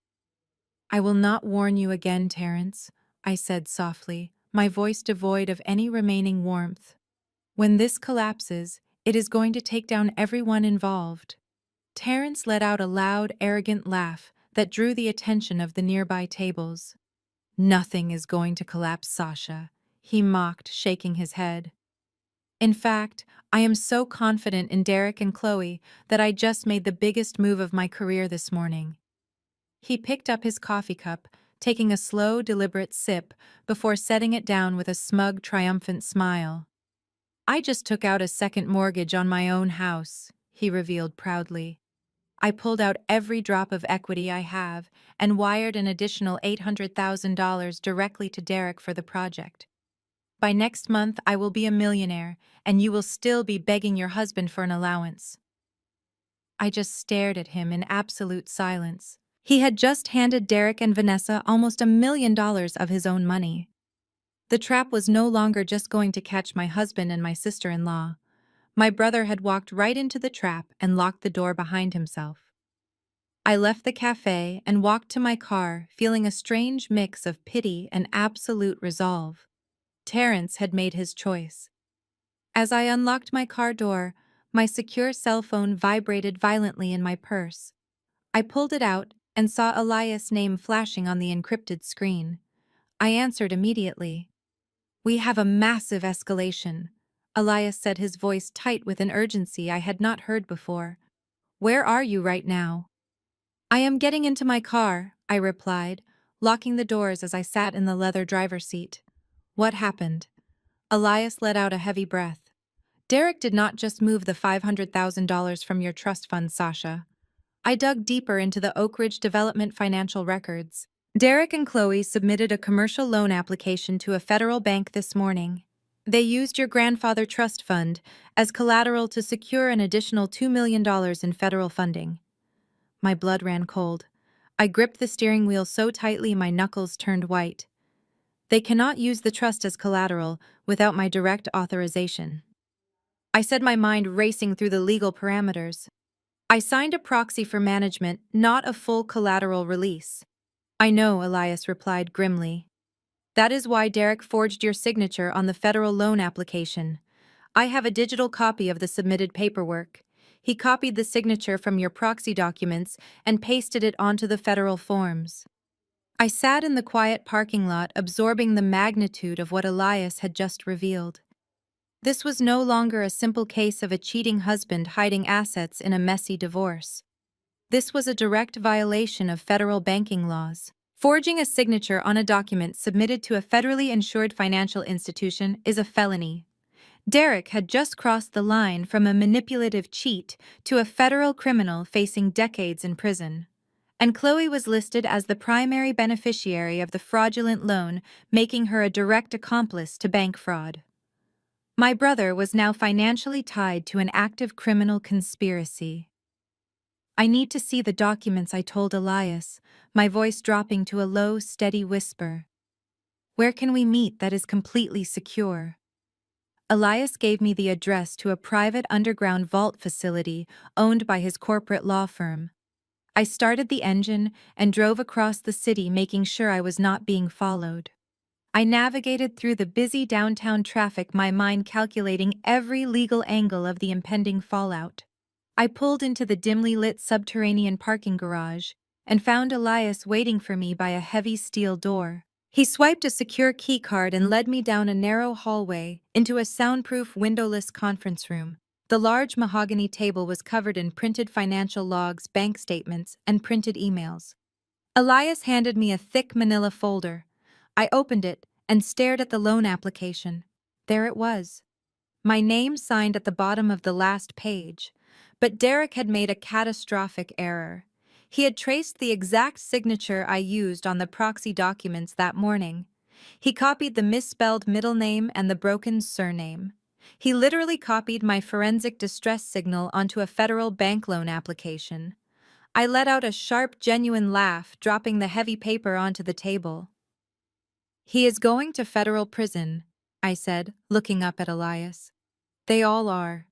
"I will not warn you again, Terrence," I said softly, my voice devoid of any remaining warmth. "When this collapses, it is going to take down everyone involved." Terrence let out a loud, arrogant laugh that drew the attention of the nearby tables. "Nothing is going to collapse, Sasha," he mocked, shaking his head. "In fact, I am so confident in Derek and Chloe that I just made the biggest move of my career this morning." He picked up his coffee cup, taking a slow, deliberate sip before setting it down with a smug, triumphant smile. "I just took out a second mortgage on my own house," he revealed proudly. "I pulled out every drop of equity I have and wired an additional $800,000 directly to Derek for the project. By next month, I will be a millionaire, and you will still be begging your husband for an allowance." I just stared at him in absolute silence. He had just handed Derek and Vanessa almost $1 million of his own money. The trap was no longer just going to catch my husband and my sister-in-law. My brother had walked right into the trap and locked the door behind himself. I left the cafe and walked to my car, feeling a strange mix of pity and absolute resolve. Terrence had made his choice. As I unlocked my car door, my secure cell phone vibrated violently in my purse. I pulled it out and saw Elias' name flashing on the encrypted screen. I answered immediately. "We have a massive escalation," Elias said, his voice tight with an urgency I had not heard before. "Where are you right now?" "I am getting into my car," I replied, locking the doors as I sat in the leather driver's seat. "What happened?" Elias let out a heavy breath. "Derek did not just move the $500,000 from your trust fund, Sasha." I dug deeper into the Oak Ridge Development financial records. Derek and Chloe submitted a commercial loan application to a federal bank this morning. They used your grandfather trust fund as collateral to secure an additional $2 million in federal funding. My blood ran cold. I gripped the steering wheel so tightly my knuckles turned white. They cannot use the trust as collateral without my direct authorization. I said, my mind racing through the legal parameters. "I signed a proxy for management, not a full collateral release." "I know," Elias replied grimly. "That is why Derek forged your signature on the federal loan application. I have a digital copy of the submitted paperwork. He copied the signature from your proxy documents and pasted it onto the federal forms." I sat in the quiet parking lot, absorbing the magnitude of what Elias had just revealed. This was no longer a simple case of a cheating husband hiding assets in a messy divorce. This was a direct violation of federal banking laws. Forging a signature on a document submitted to a federally insured financial institution is a felony. Derek had just crossed the line from a manipulative cheat to a federal criminal facing decades in prison. And Chloe was listed as the primary beneficiary of the fraudulent loan, making her a direct accomplice to bank fraud. My brother was now financially tied to an active criminal conspiracy. "I need to see the documents," I told Elias, my voice dropping to a low, steady whisper. "Where can we meet that is completely secure?" Elias gave me the address to a private underground vault facility owned by his corporate law firm. I started the engine and drove across the city, making sure I was not being followed. I navigated through the busy downtown traffic, my mind calculating every legal angle of the impending fallout. I pulled into the dimly lit subterranean parking garage and found Elias waiting for me by a heavy steel door. He swiped a secure key card and led me down a narrow hallway into a soundproof, windowless conference room. The large mahogany table was covered in printed financial logs, bank statements, and printed emails. Elias handed me a thick manila folder. I opened it and stared at the loan application. There it was. My name signed at the bottom of the last page. But Derek had made a catastrophic error. He had traced the exact signature I used on the proxy documents that morning. He copied the misspelled middle name and the broken surname. He literally copied my forensic distress signal onto a federal bank loan application. I let out a sharp, genuine laugh, dropping the heavy paper onto the table. "He is going to federal prison," I said, looking up at Elias. "They all are.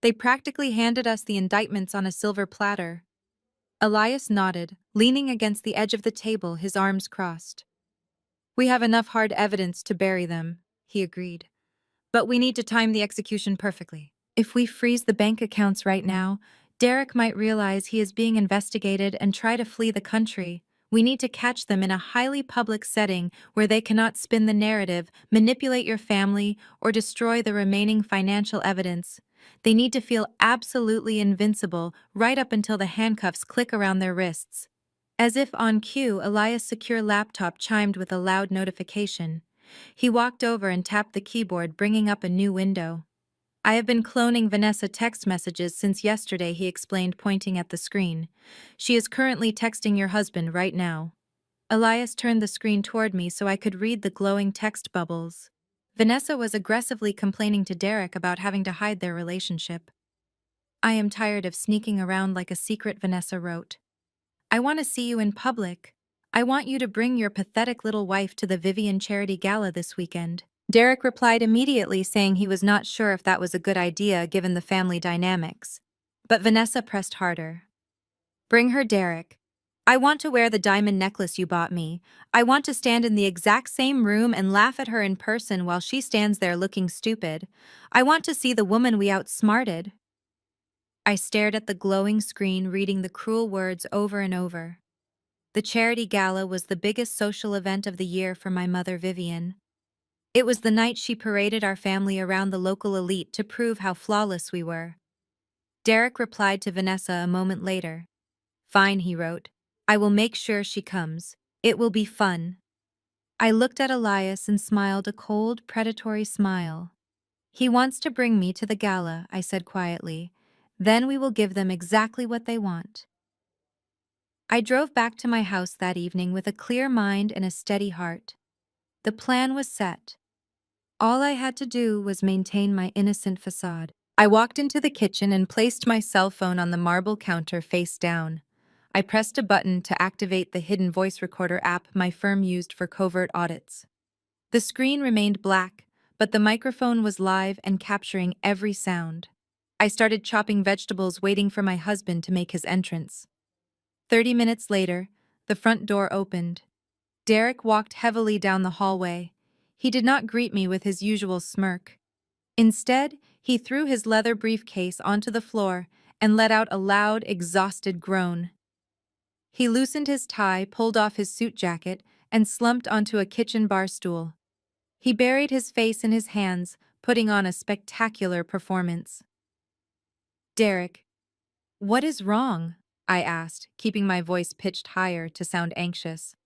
They practically handed us the indictments on a silver platter." Elias nodded, leaning against the edge of the table, his arms crossed. "We have enough hard evidence to bury them," he agreed. "But we need to time the execution perfectly. If we freeze the bank accounts right now, Derek might realize he is being investigated and try to flee the country. We need to catch them in a highly public setting where they cannot spin the narrative, manipulate your family, or destroy the remaining financial evidence. They need to feel absolutely invincible right up until the handcuffs click around their wrists." As if on cue, Elias' secure laptop chimed with a loud notification. He walked over and tapped the keyboard, bringing up a new window. "I have been cloning Vanessa text messages since yesterday," he explained, pointing at the screen. "She is currently texting your husband right now." Elias turned the screen toward me so I could read the glowing text bubbles. Vanessa was aggressively complaining to Derek about having to hide their relationship. "I am tired of sneaking around like a secret," Vanessa wrote. "I want to see you in public. I want you to bring your pathetic little wife to the Vivian Charity Gala this weekend." Derek replied immediately, saying he was not sure if that was a good idea given the family dynamics. But Vanessa pressed harder. "Bring her, Derek. I want to wear the diamond necklace you bought me. I want to stand in the exact same room and laugh at her in person while she stands there looking stupid. I want to see the woman we outsmarted." I stared at the glowing screen, reading the cruel words over and over. The charity gala was the biggest social event of the year for my mother, Vivian. It was the night she paraded our family around the local elite to prove how flawless we were. Derek replied to Vanessa a moment later. Fine, he wrote. I will make sure she comes. It will be fun. I looked at Elias and smiled a cold, predatory smile. He wants to bring me to the gala, I said quietly. Then we will give them exactly what they want. I drove back to my house that evening with a clear mind and a steady heart. The plan was set. All I had to do was maintain my innocent facade. I walked into the kitchen and placed my cell phone on the marble counter face down. I pressed a button to activate the hidden voice recorder app my firm used for covert audits. The screen remained black, but the microphone was live and capturing every sound. I started chopping vegetables, waiting for my husband to make his entrance. 30 minutes later, the front door opened. Derek walked heavily down the hallway. He did not greet me with his usual smirk. Instead, he threw his leather briefcase onto the floor and let out a loud, exhausted groan. He loosened his tie, pulled off his suit jacket, and slumped onto a kitchen bar stool. He buried his face in his hands, putting on a spectacular performance. Derek, what is wrong? I asked, keeping my voice pitched higher to sound anxious.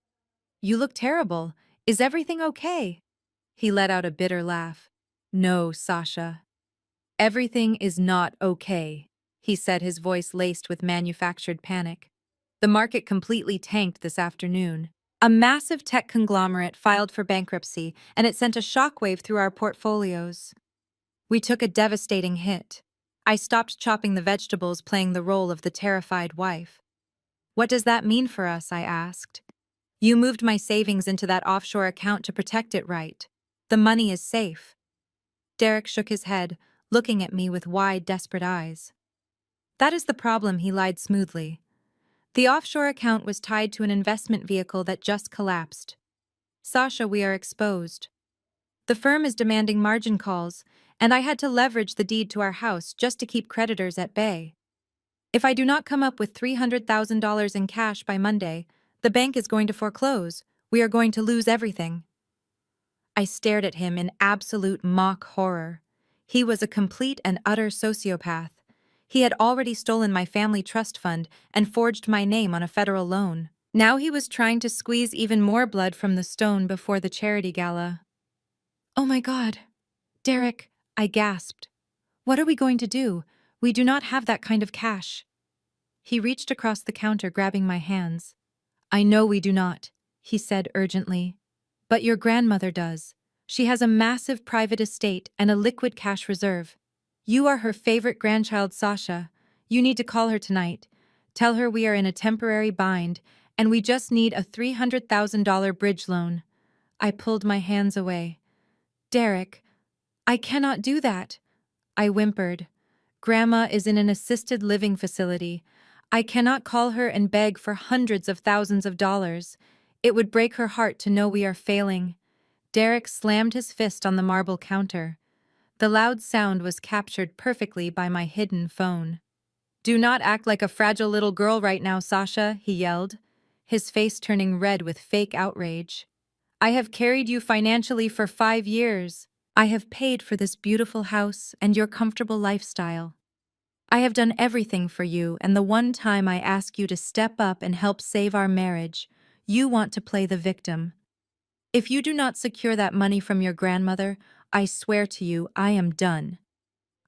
You look terrible. Is everything okay? He let out a bitter laugh. No, Sasha. Everything is not okay, he said, his voice laced with manufactured panic. The market completely tanked this afternoon. A massive tech conglomerate filed for bankruptcy, and it sent a shockwave through our portfolios. We took a devastating hit. I stopped chopping the vegetables, playing the role of the terrified wife. What does that mean for us? I asked. You moved my savings into that offshore account to protect it, right? The money is safe. Derek shook his head, looking at me with wide, desperate eyes. That is the problem, he lied smoothly. The offshore account was tied to an investment vehicle that just collapsed. Sasha, we are exposed. The firm is demanding margin calls, and I had to leverage the deed to our house just to keep creditors at bay. If I do not come up with $300,000 in cash by Monday, the bank is going to foreclose. We are going to lose everything. I stared at him in absolute mock horror. He was a complete and utter sociopath. He had already stolen my family trust fund and forged my name on a federal loan. Now he was trying to squeeze even more blood from the stone before the charity gala. Oh my God. Derek, I gasped. What are we going to do? We do not have that kind of cash. He reached across the counter, grabbing my hands. I know we do not, he said urgently. But your grandmother does. She has a massive private estate and a liquid cash reserve. You are her favorite grandchild, Sasha. You need to call her tonight. Tell her we are in a temporary bind, and we just need a $300,000 bridge loan. I pulled my hands away. Derek, I cannot do that. I whimpered. Grandma is in an assisted living facility. I cannot call her and beg for hundreds of thousands of dollars. It would break her heart to know we are failing. Derek slammed his fist on the marble counter. The loud sound was captured perfectly by my hidden phone. Do not act like a fragile little girl right now, Sasha, he yelled, his face turning red with fake outrage. I have carried you financially for 5 years. I have paid for this beautiful house and your comfortable lifestyle. I have done everything for you, and the one time I ask you to step up and help save our marriage, you want to play the victim. If you do not secure that money from your grandmother, I swear to you, I am done.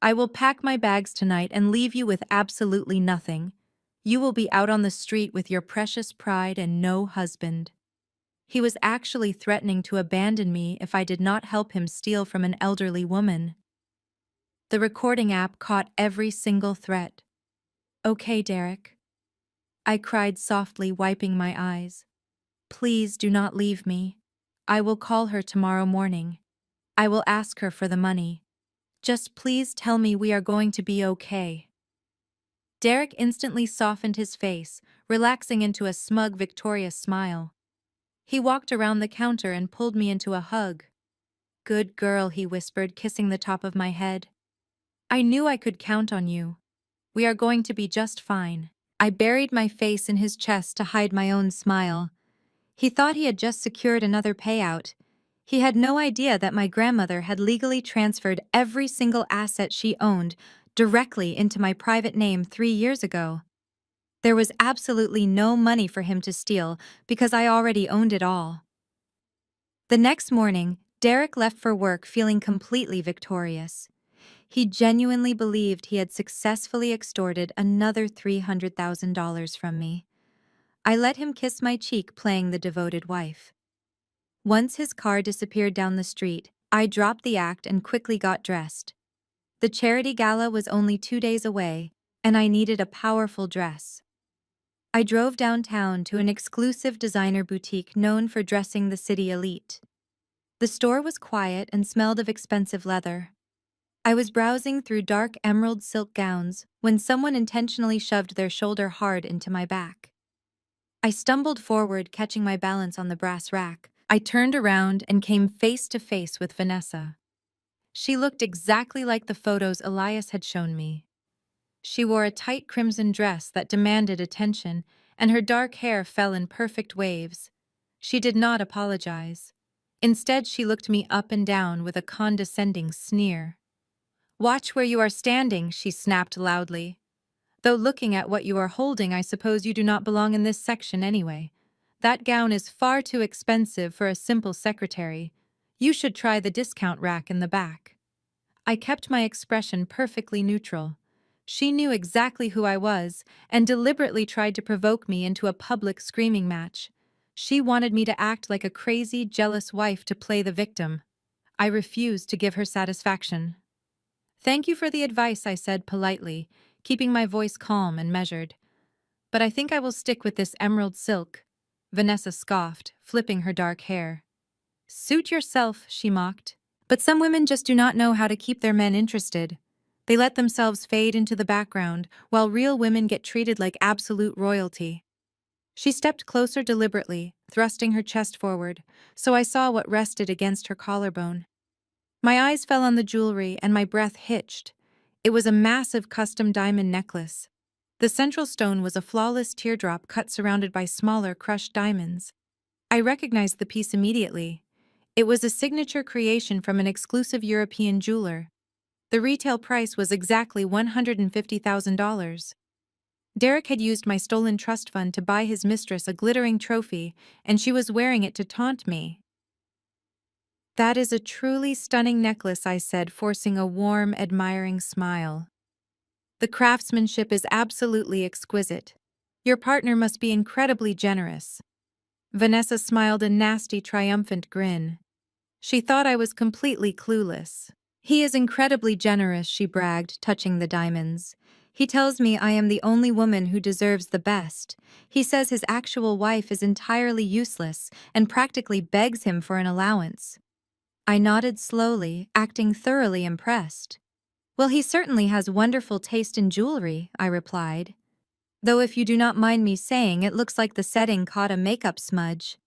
I will pack my bags tonight and leave you with absolutely nothing. You will be out on the street with your precious pride and no husband. He was actually threatening to abandon me if I did not help him steal from an elderly woman. The recording app caught every single threat. Okay, Derek. I cried softly, wiping my eyes. Please do not leave me. I will call her tomorrow morning. I will ask her for the money. Just please tell me we are going to be okay. Derek instantly softened his face, relaxing into a smug, victorious smile. He walked around the counter and pulled me into a hug. Good girl, he whispered, kissing the top of my head. I knew I could count on you. We are going to be just fine. I buried my face in his chest to hide my own smile. He thought he had just secured another payout. He had no idea that my grandmother had legally transferred every single asset she owned directly into my private name 3 years ago. There was absolutely no money for him to steal because I already owned it all. The next morning, Derek left for work feeling completely victorious. He genuinely believed he had successfully extorted another $300,000 from me. I let him kiss my cheek, playing the devoted wife. Once his car disappeared down the street, I dropped the act and quickly got dressed. The charity gala was only 2 days away, and I needed a powerful dress. I drove downtown to an exclusive designer boutique known for dressing the city elite. The store was quiet and smelled of expensive leather. I was browsing through dark emerald silk gowns when someone intentionally shoved their shoulder hard into my back. I stumbled forward, catching my balance on the brass rack. I turned around and came face to face with Vanessa. She looked exactly like the photos Elias had shown me. She wore a tight crimson dress that demanded attention, and her dark hair fell in perfect waves. She did not apologize. Instead, she looked me up and down with a condescending sneer. "Watch where you are standing," she snapped loudly. "Though looking at what you are holding, I suppose you do not belong in this section anyway. That gown is far too expensive for a simple secretary. You should try the discount rack in the back." I kept my expression perfectly neutral. She knew exactly who I was and deliberately tried to provoke me into a public screaming match. She wanted me to act like a crazy, jealous wife to play the victim. I refused to give her satisfaction. "Thank you for the advice," I said politely, keeping my voice calm and measured. "But I think I will stick with this emerald silk." Vanessa scoffed, flipping her dark hair. "Suit yourself," she mocked. But some women just do not know how to keep their men interested. They let themselves fade into the background, while real women get treated like absolute royalty. She stepped closer deliberately, thrusting her chest forward, so I saw what rested against her collarbone. My eyes fell on the jewelry and my breath hitched. It was a massive custom diamond necklace. The central stone was a flawless teardrop cut surrounded by smaller crushed diamonds. I recognized the piece immediately. It was a signature creation from an exclusive European jeweler. The retail price was exactly $150,000. Derek had used my stolen trust fund to buy his mistress a glittering trophy, and she was wearing it to taunt me. "That is a truly stunning necklace," I said, forcing a warm, admiring smile. "The craftsmanship is absolutely exquisite. Your partner must be incredibly generous." Vanessa smiled a nasty, triumphant grin. She thought I was completely clueless. "He is incredibly generous," she bragged, touching the diamonds. "He tells me I am the only woman who deserves the best. He says his actual wife is entirely useless and practically begs him for an allowance." I nodded slowly, acting thoroughly impressed. "Well, he certainly has wonderful taste in jewelry," I replied. "Though if you do not mind me saying, it looks like the setting caught a makeup smudge.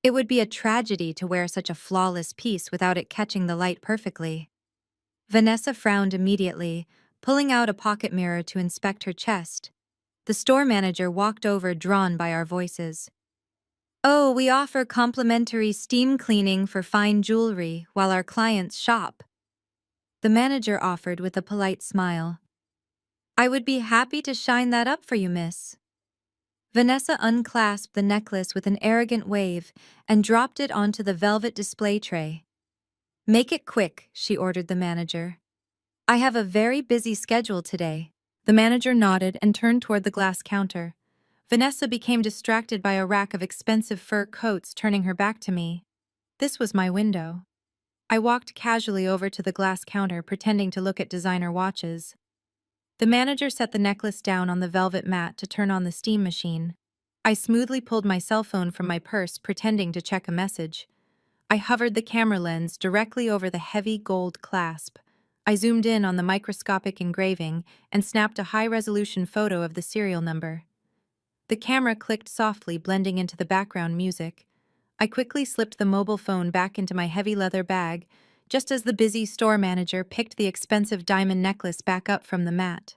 It would be a tragedy to wear such a flawless piece without it catching the light perfectly." Vanessa frowned immediately, pulling out a pocket mirror to inspect her chest. The store manager walked over, drawn by our voices. "Oh, we offer complimentary steam cleaning for fine jewelry while our clients shop," the manager offered with a polite smile. "I would be happy to shine that up for you, miss." Vanessa unclasped the necklace with an arrogant wave and dropped it onto the velvet display tray. "Make it quick," she ordered the manager. "I have a very busy schedule today." The manager nodded and turned toward the glass counter. Vanessa became distracted by a rack of expensive fur coats, turning her back to me. This was my window. I walked casually over to the glass counter, pretending to look at designer watches. The manager set the necklace down on the velvet mat to turn on the steam machine. I smoothly pulled my cell phone from my purse, pretending to check a message. I hovered the camera lens directly over the heavy gold clasp. I zoomed in on the microscopic engraving and snapped a high-resolution photo of the serial number. The camera clicked softly, blending into the background music. I quickly slipped the mobile phone back into my heavy leather bag, just as the busy store manager picked the expensive diamond necklace back up from the mat.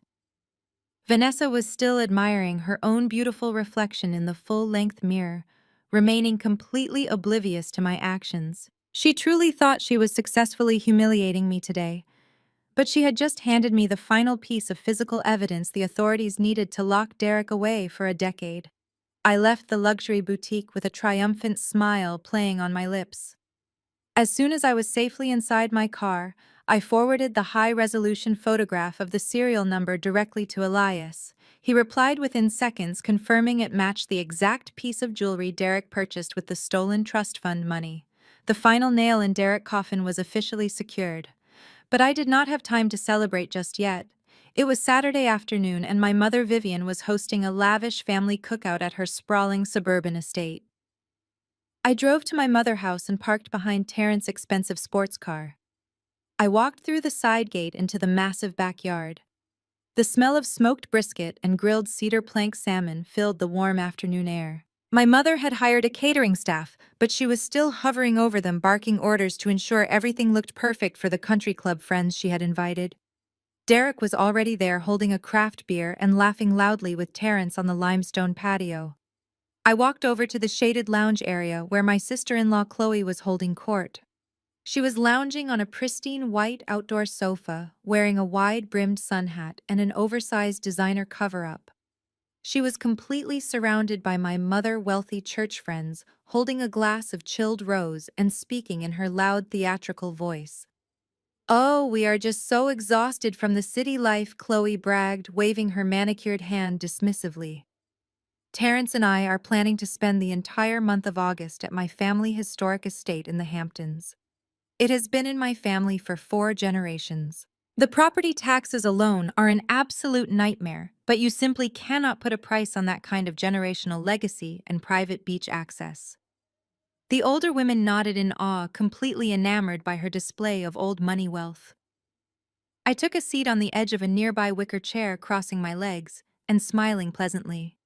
Vanessa was still admiring her own beautiful reflection in the full-length mirror, remaining completely oblivious to my actions. She truly thought she was successfully humiliating me today, but she had just handed me the final piece of physical evidence the authorities needed to lock Derek away for a decade. I left the luxury boutique with a triumphant smile playing on my lips. As soon as I was safely inside my car, I forwarded the high-resolution photograph of the serial number directly to Elias. He replied within seconds, confirming it matched the exact piece of jewelry Derek purchased with the stolen trust fund money. The final nail in Derek's coffin was officially secured. But I did not have time to celebrate just yet. It was Saturday afternoon, and my mother Vivian was hosting a lavish family cookout at her sprawling suburban estate. I drove to my mother's house and parked behind Terrence's expensive sports car. I walked through the side gate into the massive backyard. The smell of smoked brisket and grilled cedar plank salmon filled the warm afternoon air. My mother had hired a catering staff, but she was still hovering over them, barking orders to ensure everything looked perfect for the country club friends she had invited. Derek was already there, holding a craft beer and laughing loudly with Terrence on the limestone patio. I walked over to the shaded lounge area where my sister-in-law Chloe was holding court. She was lounging on a pristine white outdoor sofa, wearing a wide-brimmed sun hat and an oversized designer cover-up. She was completely surrounded by my wealthy church friends, holding a glass of chilled rose and speaking in her loud theatrical voice. "Oh, we are just so exhausted from the city life," Chloe bragged, waving her manicured hand dismissively. "Terrence and I are planning to spend the entire month of August at my family historic estate in the Hamptons. It has been in my family for 4 generations. The property taxes alone are an absolute nightmare, but you simply cannot put a price on that kind of generational legacy and private beach access." The older women nodded in awe, completely enamored by her display of old money wealth. I took a seat on the edge of a nearby wicker chair, crossing my legs and smiling pleasantly.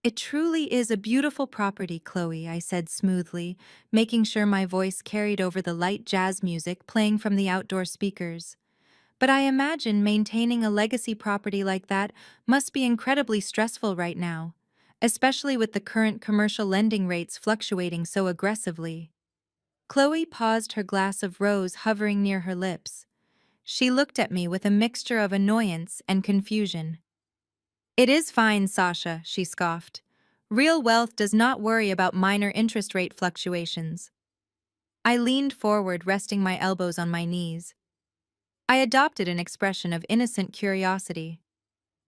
"It truly is a beautiful property, Chloe," I said smoothly, making sure my voice carried over the light jazz music playing from the outdoor speakers. "But I imagine maintaining a legacy property like that must be incredibly stressful right now, especially with the current commercial lending rates fluctuating so aggressively." Chloe paused, her glass of rose hovering near her lips. She looked at me with a mixture of annoyance and confusion. "It is fine, Sasha," she scoffed. "Real wealth does not worry about minor interest rate fluctuations." I leaned forward, resting my elbows on my knees. I adopted an expression of innocent curiosity.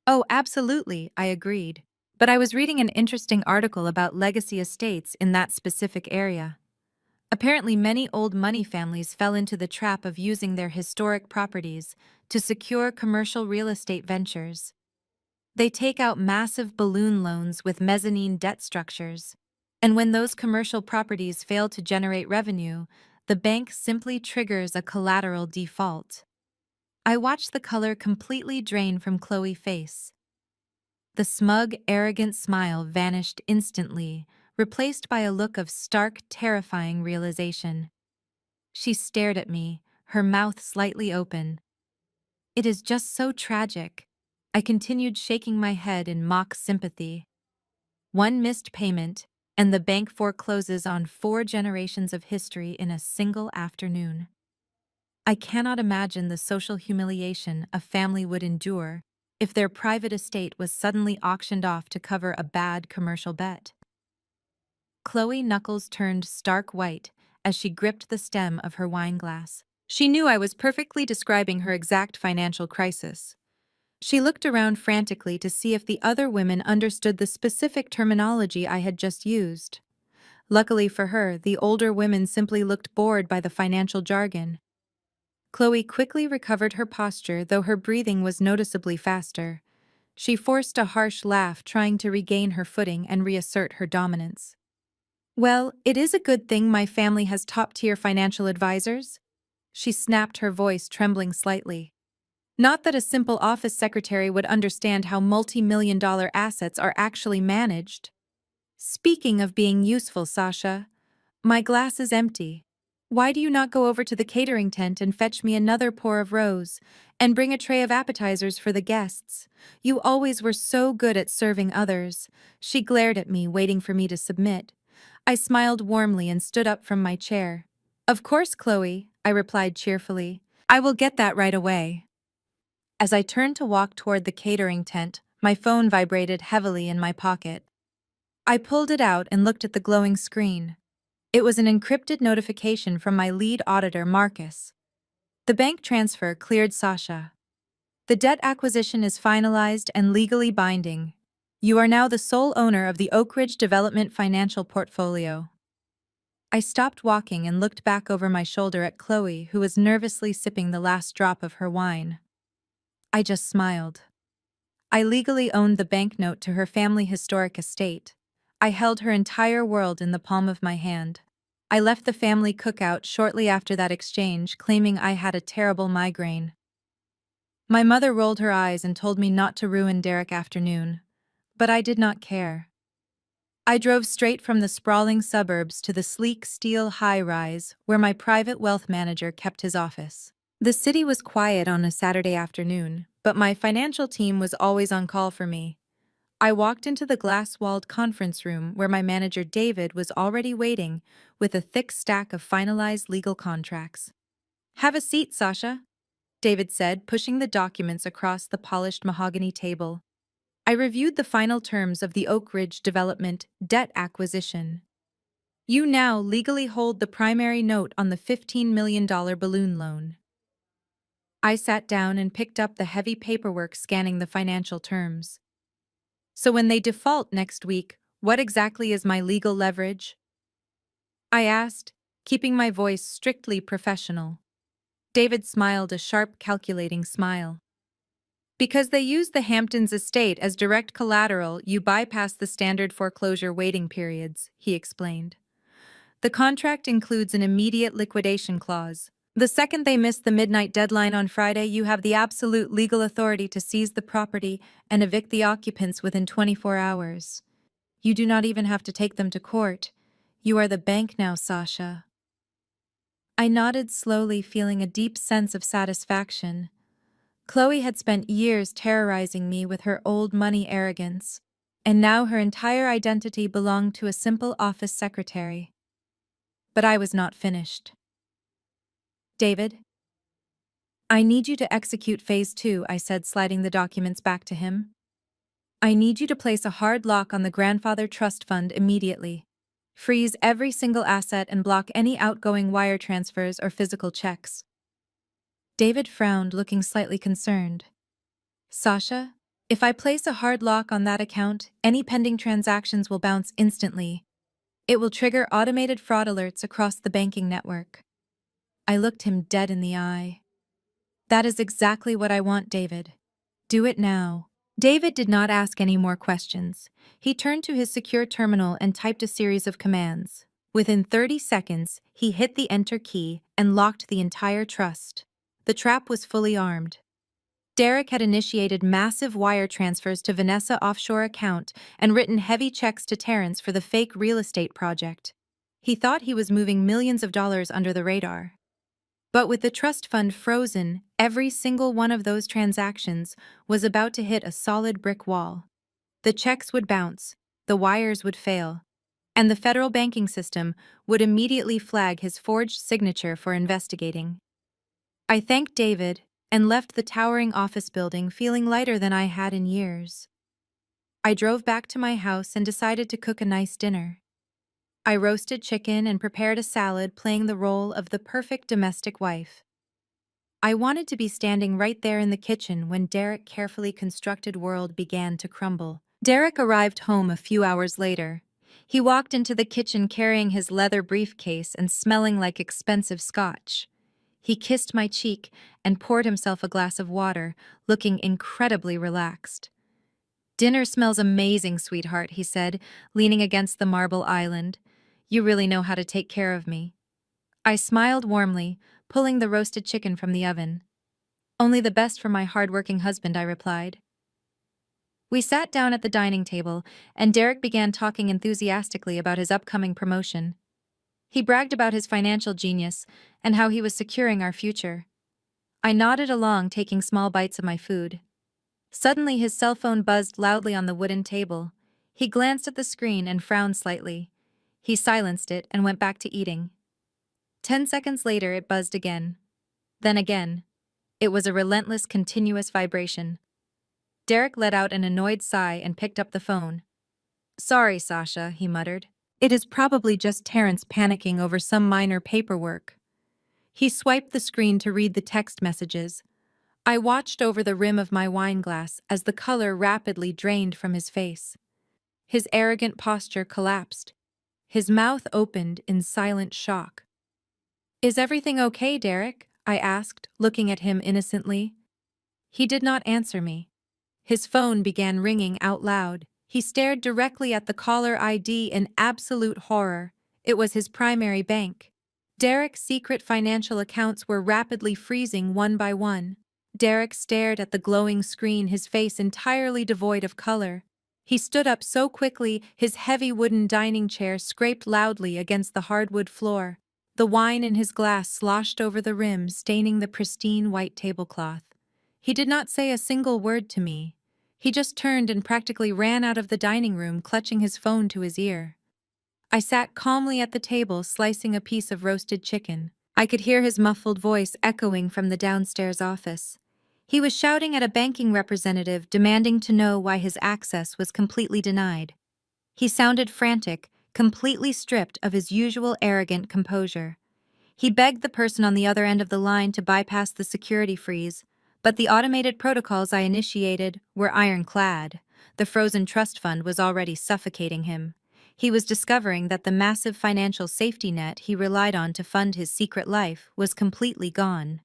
"Oh, absolutely," I agreed. "But I was reading an interesting article about legacy estates in that specific area. Apparently, many old money families fell into the trap of using their historic properties to secure commercial real estate ventures. They take out massive balloon loans with mezzanine debt structures. And when those commercial properties fail to generate revenue, the bank simply triggers a collateral default." I watched the color completely drain from Chloe's face. The smug, arrogant smile vanished instantly, replaced by a look of stark, terrifying realization. She stared at me, her mouth slightly open. "It is just so tragic." I continued, shaking my head in mock sympathy. "One missed payment, and the bank forecloses on 4 generations of history in a single afternoon. I cannot imagine the social humiliation a family would endure if their private estate was suddenly auctioned off to cover a bad commercial bet." Chloe's knuckles turned stark white as she gripped the stem of her wine glass. She knew I was perfectly describing her exact financial crisis. She looked around frantically to see if the other women understood the specific terminology I had just used. Luckily for her, the older women simply looked bored by the financial jargon. Chloe quickly recovered her posture, though her breathing was noticeably faster. She forced a harsh laugh, trying to regain her footing and reassert her dominance. "Well, it is a good thing my family has top-tier financial advisors," she snapped, her voice trembling slightly. "Not that a simple office secretary would understand how multi-million-dollar assets are actually managed." "Speaking of being useful, Sasha, my glass is empty." Why do you not go over to the catering tent and fetch me another pour of rose, and bring a tray of appetizers for the guests? You always were so good at serving others. She glared at me, waiting for me to submit. I smiled warmly and stood up from my chair. Of course, Chloe, I replied cheerfully. I will get that right away. As I turned to walk toward the catering tent, my phone vibrated heavily in my pocket. I pulled it out and looked at the glowing screen. It was an encrypted notification from my lead auditor, Marcus. The bank transfer cleared Sasha. The debt acquisition is finalized and legally binding. You are now the sole owner of the Oak Ridge Development financial portfolio. I stopped walking and looked back over my shoulder at Chloe, who was nervously sipping the last drop of her wine. I just smiled. I legally owned the banknote to her family historic estate. I held her entire world in the palm of my hand. I left the family cookout shortly after that exchange, claiming I had a terrible migraine. My mother rolled her eyes and told me not to ruin Derek's afternoon, but I did not care. I drove straight from the sprawling suburbs to the sleek steel high-rise where my private wealth manager kept his office. The city was quiet on a Saturday afternoon, but my financial team was always on call for me. I walked into the glass-walled conference room where my manager David was already waiting with a thick stack of finalized legal contracts. "Have a seat, Sasha," David said, pushing the documents across the polished mahogany table. I reviewed the final terms of the Oak Ridge Development debt acquisition. You now legally hold the primary note on the $15 million balloon loan. I sat down and picked up the heavy paperwork scanning the financial terms. So when they default next week, what exactly is my legal leverage? I asked, keeping my voice strictly professional. David smiled a sharp, calculating smile. Because they use the Hamptons estate as direct collateral, you bypass the standard foreclosure waiting periods, he explained. The contract includes an immediate liquidation clause. The second they miss the midnight deadline on Friday, you have the absolute legal authority to seize the property and evict the occupants within 24 hours. You do not even have to take them to court. You are the bank now, Sasha. I nodded slowly, feeling a deep sense of satisfaction. Chloe had spent years terrorizing me with her old money arrogance, and now her entire identity belonged to a simple office secretary. But I was not finished. David, I need you to execute Phase 2, I said, sliding the documents back to him. I need you to place a hard lock on the grandfather trust fund immediately. Freeze every single asset and block any outgoing wire transfers or physical checks. David frowned, looking slightly concerned. Sasha, if I place a hard lock on that account, any pending transactions will bounce instantly. It will trigger automated fraud alerts across the banking network. I looked him dead in the eye. That is exactly what I want, David. Do it now. David did not ask any more questions. He turned to his secure terminal and typed a series of commands. Within 30 seconds, he hit the enter key and locked the entire trust. The trap was fully armed. Derek had initiated massive wire transfers to Vanessa's offshore account and written heavy checks to Terrence for the fake real estate project. He thought he was moving millions of dollars under the radar. But with the trust fund frozen, every single one of those transactions was about to hit a solid brick wall. The checks would bounce, the wires would fail, and the federal banking system would immediately flag his forged signature for investigating. I thanked David and left the towering office building feeling lighter than I had in years. I drove back to my house and decided to cook a nice dinner. I roasted chicken and prepared a salad, playing the role of the perfect domestic wife. I wanted to be standing right there in the kitchen when Derek's carefully constructed world began to crumble. Derek arrived home a few hours later. He walked into the kitchen carrying his leather briefcase and smelling like expensive scotch. He kissed my cheek and poured himself a glass of water, looking incredibly relaxed. "Dinner smells amazing, sweetheart," he said, leaning against the marble island. "You really know how to take care of me." I smiled warmly, pulling the roasted chicken from the oven. "Only the best for my hard-working husband," I replied. We sat down at the dining table, and Derek began talking enthusiastically about his upcoming promotion. He bragged about his financial genius and how he was securing our future. I nodded along, taking small bites of my food. Suddenly, his cell phone buzzed loudly on the wooden table. He glanced at the screen and frowned slightly. He silenced it and went back to eating. 10 seconds later, it buzzed again. Then again. It was a relentless, continuous vibration. Derek let out an annoyed sigh and picked up the phone. "Sorry, Sasha," he muttered. "It is probably just Terrence panicking over some minor paperwork." He swiped the screen to read the text messages. I watched over the rim of my wine glass as the color rapidly drained from his face. His arrogant posture collapsed. His mouth opened in silent shock. "Is everything okay, Derek?" I asked, looking at him innocently. He did not answer me. His phone began ringing out loud. He stared directly at the caller ID in absolute horror. It was his primary bank. Derek's secret financial accounts were rapidly freezing one by one. Derek stared at the glowing screen, his face entirely devoid of color. He stood up so quickly, his heavy wooden dining chair scraped loudly against the hardwood floor. The wine in his glass sloshed over the rim, staining the pristine white tablecloth. He did not say a single word to me. He just turned and practically ran out of the dining room, clutching his phone to his ear. I sat calmly at the table, slicing a piece of roasted chicken. I could hear his muffled voice echoing from the downstairs office. He was shouting at a banking representative, demanding to know why his access was completely denied. He sounded frantic, completely stripped of his usual arrogant composure. He begged the person on the other end of the line to bypass the security freeze, but the automated protocols I initiated were ironclad. The frozen trust fund was already suffocating him. He was discovering that the massive financial safety net he relied on to fund his secret life was completely gone.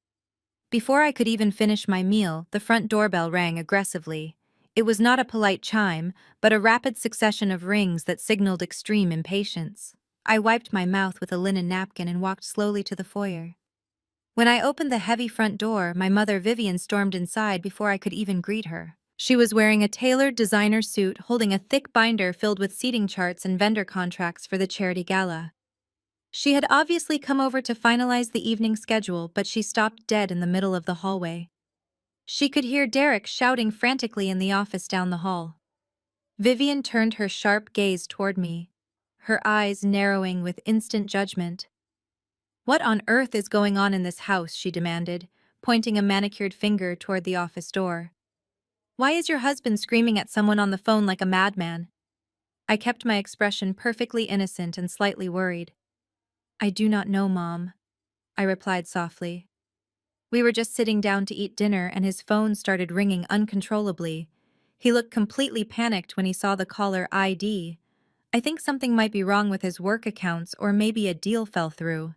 Before I could even finish my meal, the front doorbell rang aggressively. It was not a polite chime, but a rapid succession of rings that signaled extreme impatience. I wiped my mouth with a linen napkin and walked slowly to the foyer. When I opened the heavy front door, my mother Vivian stormed inside before I could even greet her. She was wearing a tailored designer suit, holding a thick binder filled with seating charts and vendor contracts for the charity gala. She had obviously come over to finalize the evening schedule, but she stopped dead in the middle of the hallway. She could hear Derek shouting frantically in the office down the hall. Vivian turned her sharp gaze toward me, her eyes narrowing with instant judgment. "What on earth is going on in this house?" she demanded, pointing a manicured finger toward the office door. "Why is your husband screaming at someone on the phone like a madman?" I kept my expression perfectly innocent and slightly worried. "I do not know, Mom," I replied softly. We were just sitting down to eat dinner and his phone started ringing uncontrollably. He looked completely panicked when he saw the caller ID. I think something might be wrong with his work accounts, or maybe a deal fell through.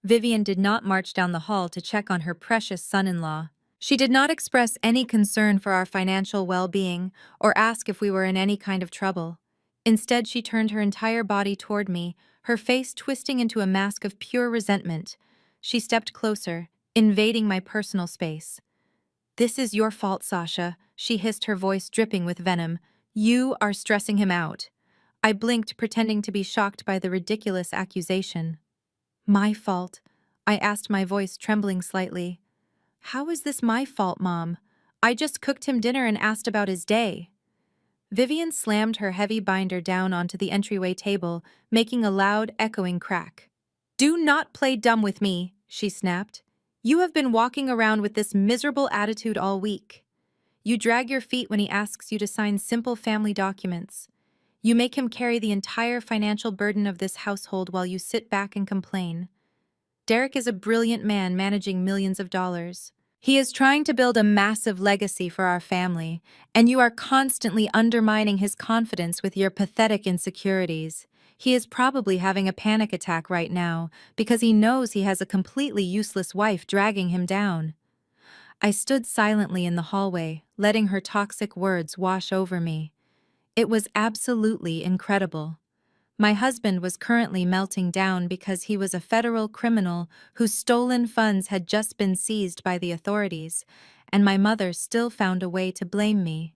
Vivian did not march down the hall to check on her precious son-in-law. She did not express any concern for our financial well-being or ask if we were in any kind of trouble. Instead, she turned her entire body toward me, her face twisting into a mask of pure resentment. She stepped closer, invading my personal space. "This is your fault, Sasha," she hissed, her voice dripping with venom. "You are stressing him out." I blinked, pretending to be shocked by the ridiculous accusation. "My fault?" I asked, my voice trembling slightly. "How is this my fault, Mom? I just cooked him dinner and asked about his day." Vivian slammed her heavy binder down onto the entryway table, making a loud, echoing crack. "Do not play dumb with me," she snapped. "You have been walking around with this miserable attitude all week. You drag your feet when he asks you to sign simple family documents. You make him carry the entire financial burden of this household while you sit back and complain. Derek is a brilliant man managing millions of dollars. He is trying to build a massive legacy for our family, and you are constantly undermining his confidence with your pathetic insecurities. He is probably having a panic attack right now because he knows he has a completely useless wife dragging him down." I stood silently in the hallway, letting her toxic words wash over me. It was absolutely incredible. My husband was currently melting down because he was a federal criminal whose stolen funds had just been seized by the authorities, and my mother still found a way to blame me.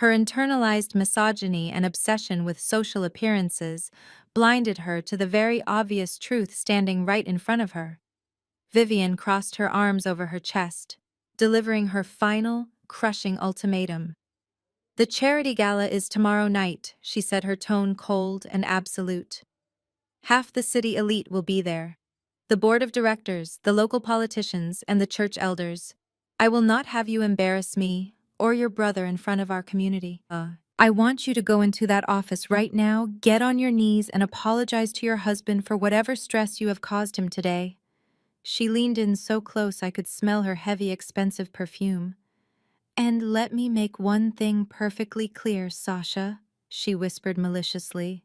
Her internalized misogyny and obsession with social appearances blinded her to the very obvious truth standing right in front of her. Vivian crossed her arms over her chest, delivering her final, crushing ultimatum. "The charity gala is tomorrow night," she said, her tone cold and absolute. "Half the city elite will be there. The board of directors, the local politicians, and the church elders. I will not have you embarrass me or your brother in front of our community. I want you to go into that office right now, get on your knees, and apologize to your husband for whatever stress you have caused him today." She leaned in so close I could smell her heavy, expensive perfume. "And let me make one thing perfectly clear, Sasha," she whispered maliciously.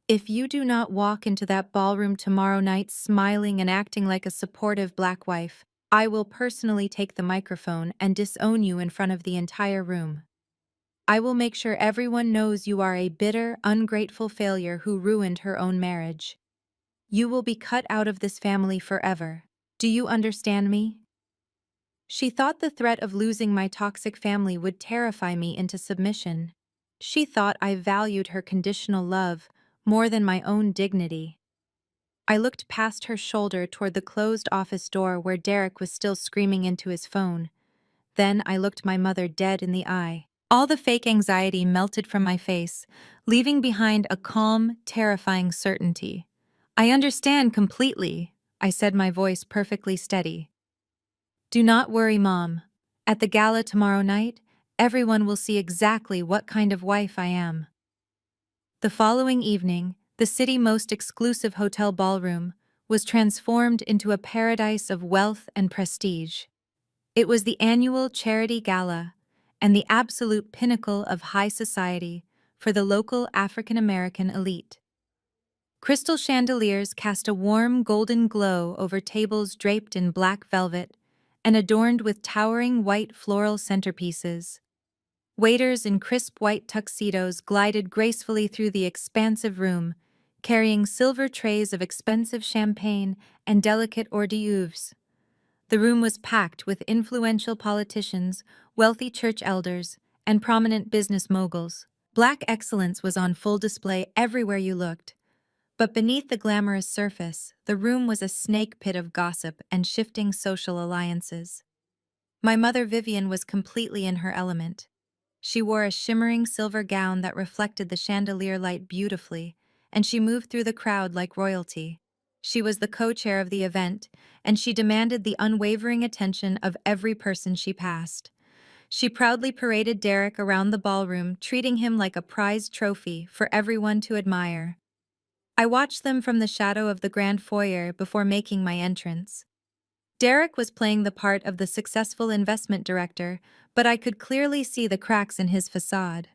"If you do not walk into that ballroom tomorrow night smiling and acting like a supportive black wife, I will personally take the microphone and disown you in front of the entire room. I will make sure everyone knows you are a bitter, ungrateful failure who ruined her own marriage. You will be cut out of this family forever. Do you understand me?" She thought the threat of losing my toxic family would terrify me into submission. She thought I valued her conditional love more than my own dignity. I looked past her shoulder toward the closed office door where Derek was still screaming into his phone. Then I looked my mother dead in the eye. All the fake anxiety melted from my face, leaving behind a calm, terrifying certainty. "I understand completely," I said, my voice perfectly steady. "Do not worry, Mom. At the gala tomorrow night, everyone will see exactly what kind of wife I am." The following evening, the city's most exclusive hotel ballroom was transformed into a paradise of wealth and prestige. It was the annual charity gala and the absolute pinnacle of high society for the local African American elite. Crystal chandeliers cast a warm golden glow over tables draped in black velvet and adorned with towering white floral centerpieces. Waiters in crisp white tuxedos glided gracefully through the expansive room, carrying silver trays of expensive champagne and delicate hors d'oeuvres. The room was packed with influential politicians, wealthy church elders, and prominent business moguls. Black excellence was on full display everywhere you looked. But beneath the glamorous surface, the room was a snake pit of gossip and shifting social alliances. My mother Vivian was completely in her element. She wore a shimmering silver gown that reflected the chandelier light beautifully, and she moved through the crowd like royalty. She was the co-chair of the event, and she demanded the unwavering attention of every person she passed. She proudly paraded Derek around the ballroom, treating him like a prized trophy for everyone to admire. I watched them from the shadow of the grand foyer before making my entrance. Derek was playing the part of the successful investment director, but I could clearly see the cracks in his facade.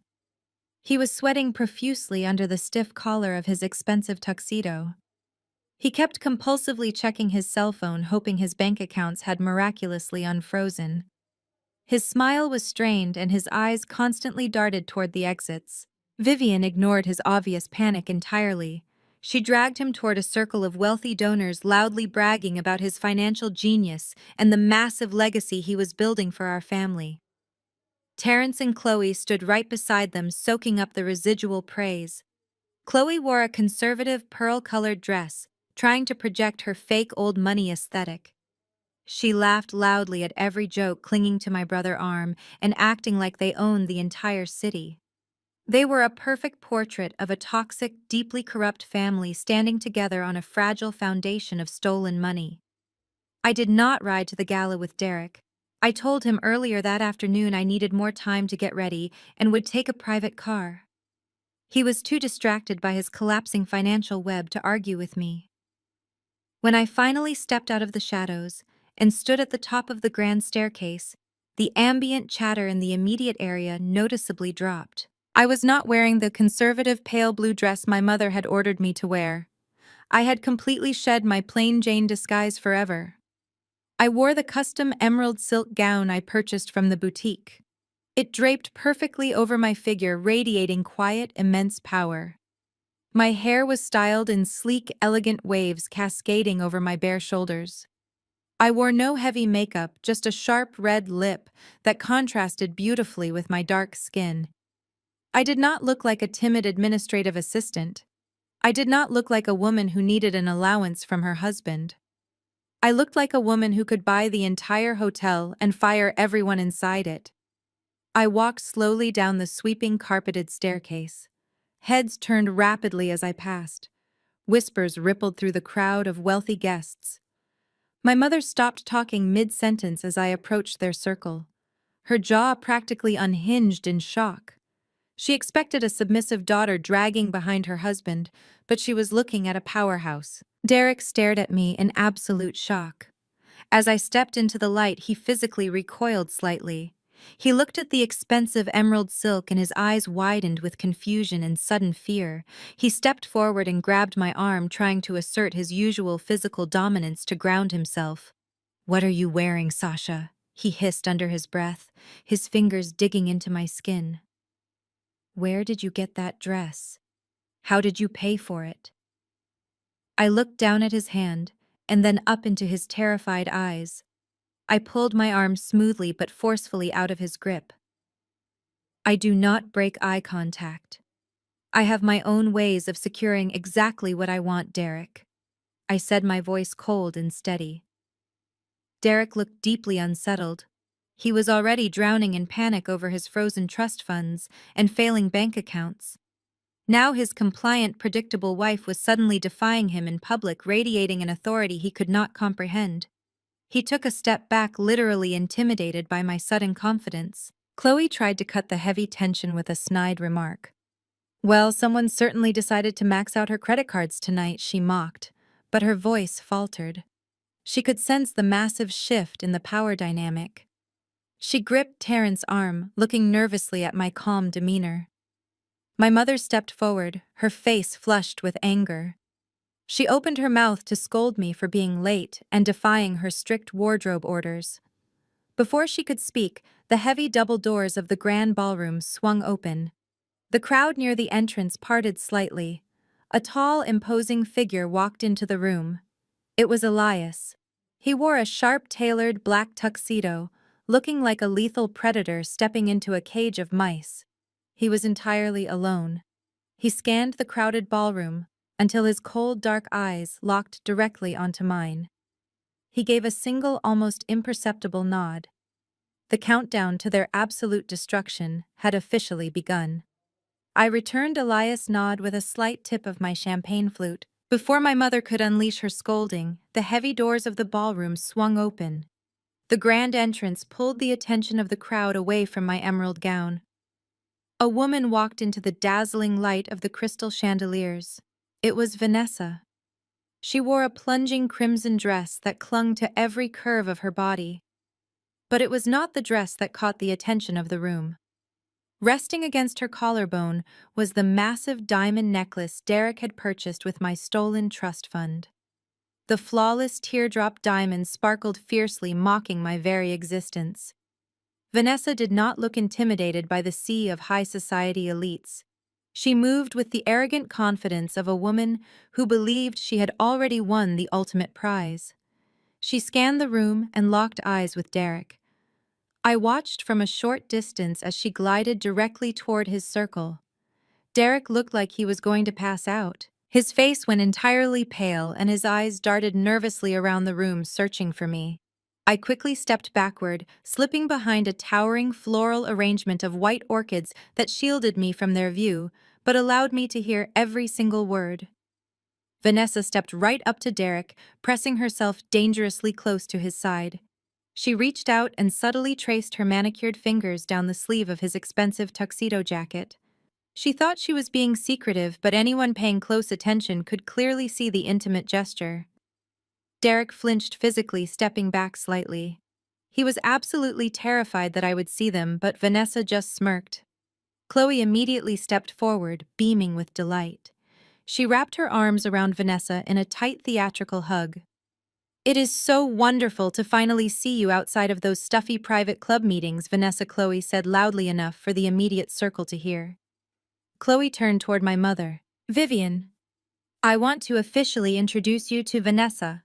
He was sweating profusely under the stiff collar of his expensive tuxedo. He kept compulsively checking his cell phone, hoping his bank accounts had miraculously unfrozen. His smile was strained and his eyes constantly darted toward the exits. Vivian ignored his obvious panic entirely. She dragged him toward a circle of wealthy donors loudly bragging about his financial genius and the massive legacy he was building for our family. Terrence and Chloe stood right beside them, soaking up the residual praise. Chloe wore a conservative pearl-colored dress, trying to project her fake old money aesthetic. She laughed loudly at every joke, clinging to my brother's arm and acting like they owned the entire city. They were a perfect portrait of a toxic, deeply corrupt family standing together on a fragile foundation of stolen money. I did not ride to the gala with Derek. I told him earlier that afternoon I needed more time to get ready and would take a private car. He was too distracted by his collapsing financial web to argue with me. When I finally stepped out of the shadows and stood at the top of the grand staircase, the ambient chatter in the immediate area noticeably dropped. I was not wearing the conservative pale blue dress my mother had ordered me to wear. I had completely shed my plain Jane disguise forever. I wore the custom emerald silk gown I purchased from the boutique. It draped perfectly over my figure, radiating quiet, immense power. My hair was styled in sleek, elegant waves cascading over my bare shoulders. I wore no heavy makeup, just a sharp red lip that contrasted beautifully with my dark skin. I did not look like a timid administrative assistant. I did not look like a woman who needed an allowance from her husband. I looked like a woman who could buy the entire hotel and fire everyone inside it. I walked slowly down the sweeping carpeted staircase. Heads turned rapidly as I passed. Whispers rippled through the crowd of wealthy guests. My mother stopped talking mid-sentence as I approached their circle. Her jaw practically unhinged in shock. She expected a submissive daughter dragging behind her husband, but she was looking at a powerhouse. Derek stared at me in absolute shock. As I stepped into the light, he physically recoiled slightly. He looked at the expensive emerald silk and his eyes widened with confusion and sudden fear. He stepped forward and grabbed my arm, trying to assert his usual physical dominance to ground himself. "What are you wearing, Sasha?" he hissed under his breath, his fingers digging into my skin. "Where did you get that dress? How did you pay for it?" I looked down at his hand, and then up into his terrified eyes. I pulled my arm smoothly but forcefully out of his grip. "I do not break eye contact. I have my own ways of securing exactly what I want, Derek," I said, my voice cold and steady. Derek looked deeply unsettled. He was already drowning in panic over his frozen trust funds and failing bank accounts. Now his compliant, predictable wife was suddenly defying him in public, radiating an authority he could not comprehend. He took a step back, literally intimidated by my sudden confidence. Chloe tried to cut the heavy tension with a snide remark. "Well, someone certainly decided to max out her credit cards tonight," she mocked, but her voice faltered. She could sense the massive shift in the power dynamic. She gripped Terrence's arm, looking nervously at my calm demeanor. My mother stepped forward, her face flushed with anger. She opened her mouth to scold me for being late and defying her strict wardrobe orders. Before she could speak, the heavy double doors of the grand ballroom swung open. The crowd near the entrance parted slightly. A tall, imposing figure walked into the room. It was Elias. He wore a sharp-tailored black tuxedo, looking like a lethal predator stepping into a cage of mice. He was entirely alone. He scanned the crowded ballroom until his cold, dark eyes locked directly onto mine. He gave a single, almost imperceptible nod. The countdown to their absolute destruction had officially begun. I returned Elias' nod with a slight tip of my champagne flute. Before my mother could unleash her scolding, the heavy doors of the ballroom swung open. The grand entrance pulled the attention of the crowd away from my emerald gown. A woman walked into the dazzling light of the crystal chandeliers. It was Vanessa. She wore a plunging crimson dress that clung to every curve of her body. But it was not the dress that caught the attention of the room. Resting against her collarbone was the massive diamond necklace Derek had purchased with my stolen trust fund. The flawless teardrop diamonds sparkled fiercely, mocking my very existence. Vanessa did not look intimidated by the sea of high society elites. She moved with the arrogant confidence of a woman who believed she had already won the ultimate prize. She scanned the room and locked eyes with Derek. I watched from a short distance as she glided directly toward his circle. Derek looked like he was going to pass out. His face went entirely pale and his eyes darted nervously around the room, searching for me. I quickly stepped backward, slipping behind a towering floral arrangement of white orchids that shielded me from their view, but allowed me to hear every single word. Vanessa stepped right up to Derek, pressing herself dangerously close to his side. She reached out and subtly traced her manicured fingers down the sleeve of his expensive tuxedo jacket. She thought she was being secretive, but anyone paying close attention could clearly see the intimate gesture. Derek flinched physically, stepping back slightly. He was absolutely terrified that I would see them, but Vanessa just smirked. Chloe immediately stepped forward, beaming with delight. She wrapped her arms around Vanessa in a tight theatrical hug. "It is so wonderful to finally see you outside of those stuffy private club meetings," Chloe said loudly enough for the immediate circle to hear. Chloe turned toward my mother. "Vivian, I want to officially introduce you to Vanessa,"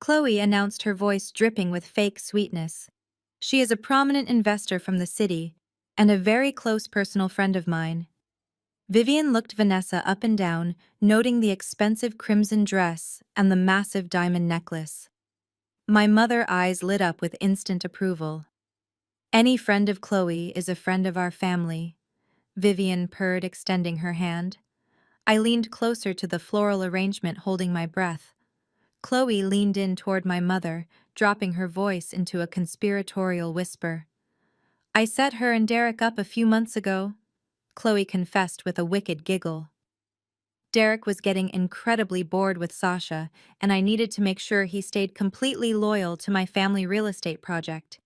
Chloe announced, her voice dripping with fake sweetness. "She is a prominent investor from the city, and a very close personal friend of mine. Vivian looked Vanessa up and down, noting the expensive crimson dress and the massive diamond necklace. My mother's eyes lit up with instant approval. Any friend of Chloe is a friend of our family, Vivian purred, extending her hand. I leaned closer to the floral arrangement, holding my breath. Chloe leaned in toward my mother, dropping her voice into a conspiratorial whisper. I set her and Derek up a few months ago, Chloe confessed with a wicked giggle. Derek was getting incredibly bored with Sasha, and I needed to make sure he stayed completely loyal to my family real estate project.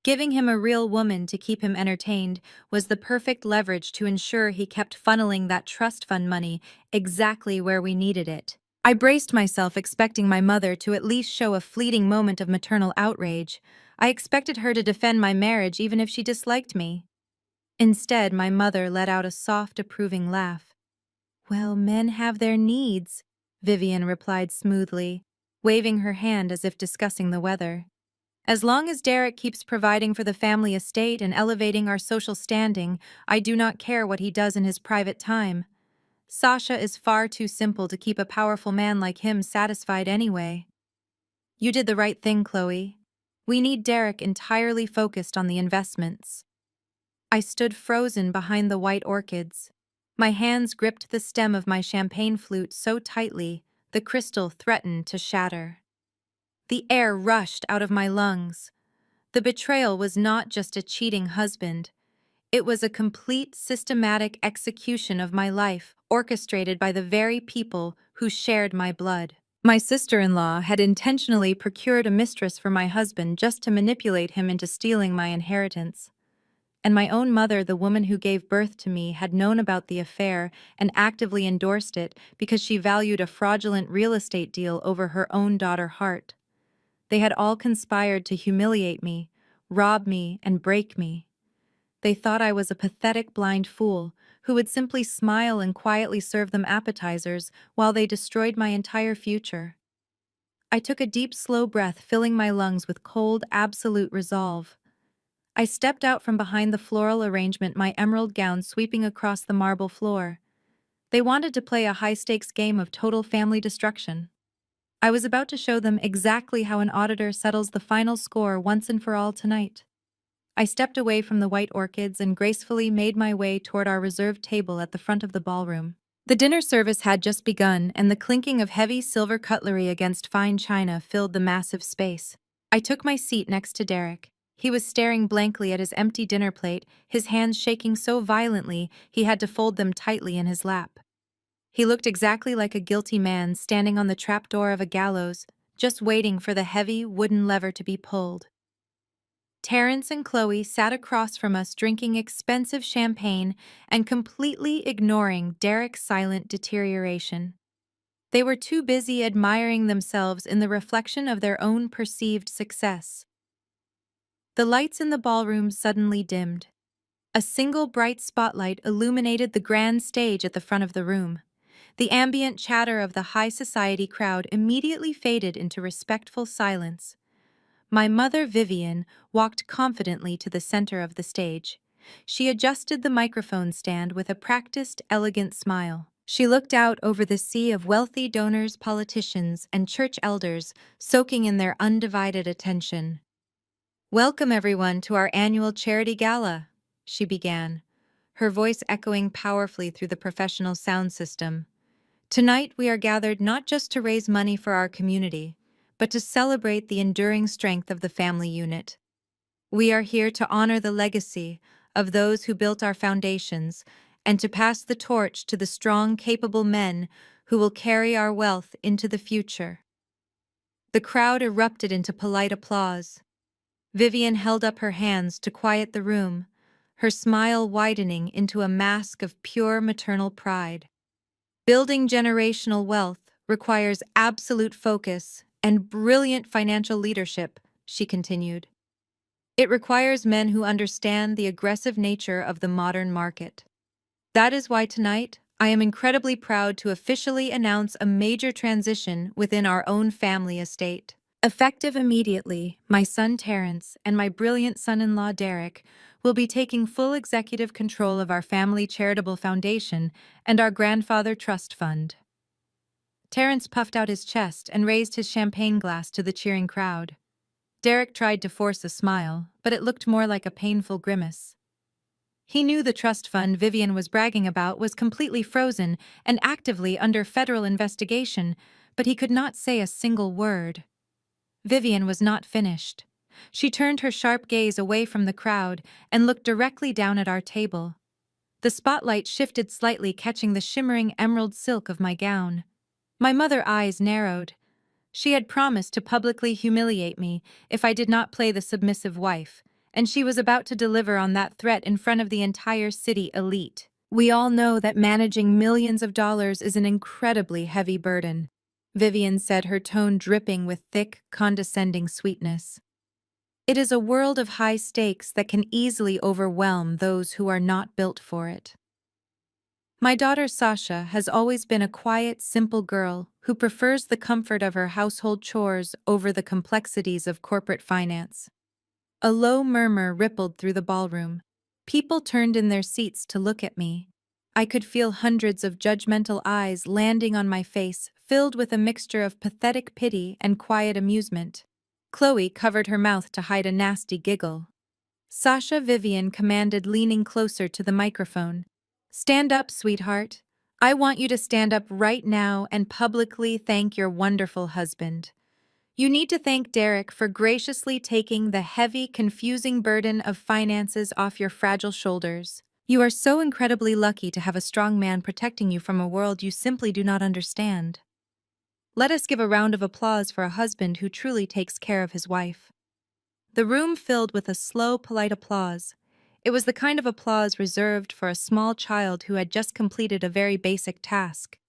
Giving him a real woman to keep him entertained was the perfect leverage to ensure he kept funneling that trust fund money exactly where we needed it. I braced myself, expecting my mother to at least show a fleeting moment of maternal outrage. I expected her to defend my marriage even if she disliked me. Instead, my mother let out a soft, approving laugh. Well, men have their needs, Vivian replied smoothly, waving her hand as if discussing the weather. As long as Derek keeps providing for the family estate and elevating our social standing, I do not care what he does in his private time. Sasha is far too simple to keep a powerful man like him satisfied anyway. You did the right thing, Chloe. We need Derek entirely focused on the investments. I stood frozen behind the white orchids. My hands gripped the stem of my champagne flute so tightly, the crystal threatened to shatter. The air rushed out of my lungs. The betrayal was not just a cheating husband. It was a complete systematic execution of my life, orchestrated by the very people who shared my blood. My sister-in-law had intentionally procured a mistress for my husband just to manipulate him into stealing my inheritance. And my own mother, the woman who gave birth to me, had known about the affair and actively endorsed it because she valued a fraudulent real estate deal over her own daughter's heart. They had all conspired to humiliate me, rob me, and break me. They thought I was a pathetic blind fool who would simply smile and quietly serve them appetizers while they destroyed my entire future. I took a deep, slow breath, filling my lungs with cold, absolute resolve. I stepped out from behind the floral arrangement, my emerald gown sweeping across the marble floor. They wanted to play a high-stakes game of total family destruction. I was about to show them exactly how an auditor settles the final score once and for all tonight. I stepped away from the white orchids and gracefully made my way toward our reserved table at the front of the ballroom. The dinner service had just begun, and the clinking of heavy silver cutlery against fine china filled the massive space. I took my seat next to Derek. He was staring blankly at his empty dinner plate, his hands shaking so violently he had to fold them tightly in his lap. He looked exactly like a guilty man standing on the trapdoor of a gallows, just waiting for the heavy wooden lever to be pulled. Terrence and Chloe sat across from us drinking expensive champagne and completely ignoring Derek's silent deterioration. They were too busy admiring themselves in the reflection of their own perceived success. The lights in the ballroom suddenly dimmed. A single bright spotlight illuminated the grand stage at the front of the room. The ambient chatter of the high society crowd immediately faded into respectful silence. My mother, Vivian, walked confidently to the center of the stage. She adjusted the microphone stand with a practiced, elegant smile. She looked out over the sea of wealthy donors, politicians, and church elders, soaking in their undivided attention. "Welcome, everyone, to our annual charity gala," she began, her voice echoing powerfully through the professional sound system. "Tonight we are gathered not just to raise money for our community, but to celebrate the enduring strength of the family unit. We are here to honor the legacy of those who built our foundations and to pass the torch to the strong, capable men who will carry our wealth into the future." The crowd erupted into polite applause. Vivian held up her hands to quiet the room, her smile widening into a mask of pure maternal pride. "Building generational wealth requires absolute focus and brilliant financial leadership," she continued. "It requires men who understand the aggressive nature of the modern market. That is why tonight I am incredibly proud to officially announce a major transition within our own family estate. Effective immediately, my son Terrence and my brilliant son-in-law Derek will be taking full executive control of our family charitable foundation and our grandfather trust fund. Terrence puffed out his chest and raised his champagne glass to the cheering crowd. Derek tried to force a smile, but it looked more like a painful grimace. He knew the trust fund Vivian was bragging about was completely frozen and actively under federal investigation, but he could not say a single word. Vivian was not finished. She turned her sharp gaze away from the crowd and looked directly down at our table. The spotlight shifted slightly, catching the shimmering emerald silk of my gown. My mother's eyes narrowed. She had promised to publicly humiliate me if I did not play the submissive wife, and she was about to deliver on that threat in front of the entire city elite. We all know that managing millions of dollars is an incredibly heavy burden, Vivian said, her tone dripping with thick, condescending sweetness. It is a world of high stakes that can easily overwhelm those who are not built for it. My daughter Sasha has always been a quiet, simple girl who prefers the comfort of her household chores over the complexities of corporate finance. A low murmur rippled through the ballroom. People turned in their seats to look at me. I could feel hundreds of judgmental eyes landing on my face, filled with a mixture of pathetic pity and quiet amusement. Chloe covered her mouth to hide a nasty giggle. Sasha Vivian commanded, leaning closer to the microphone. "Stand up, sweetheart. I want you to stand up right now and publicly thank your wonderful husband. You need to thank Derek for graciously taking the heavy, confusing burden of finances off your fragile shoulders. You are so incredibly lucky to have a strong man protecting you from a world you simply do not understand. Let us give a round of applause for a husband who truly takes care of his wife." The room filled with a slow, polite applause. It was the kind of applause reserved for a small child who had just completed a very basic task.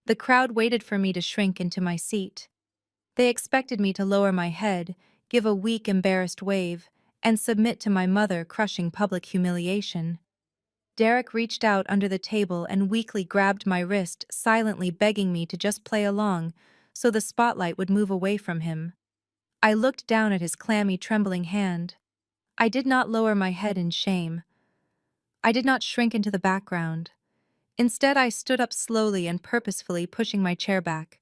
The crowd waited for me to shrink into my seat. They expected me to lower my head, give a weak, embarrassed wave, and submit to my mother crushing public humiliation. Derek reached out under the table and weakly grabbed my wrist, silently begging me to just play along, so the spotlight would move away from him. I looked down at his clammy, trembling hand. I did not lower my head in shame. I did not shrink into the background. Instead, I stood up slowly and purposefully, pushing my chair back.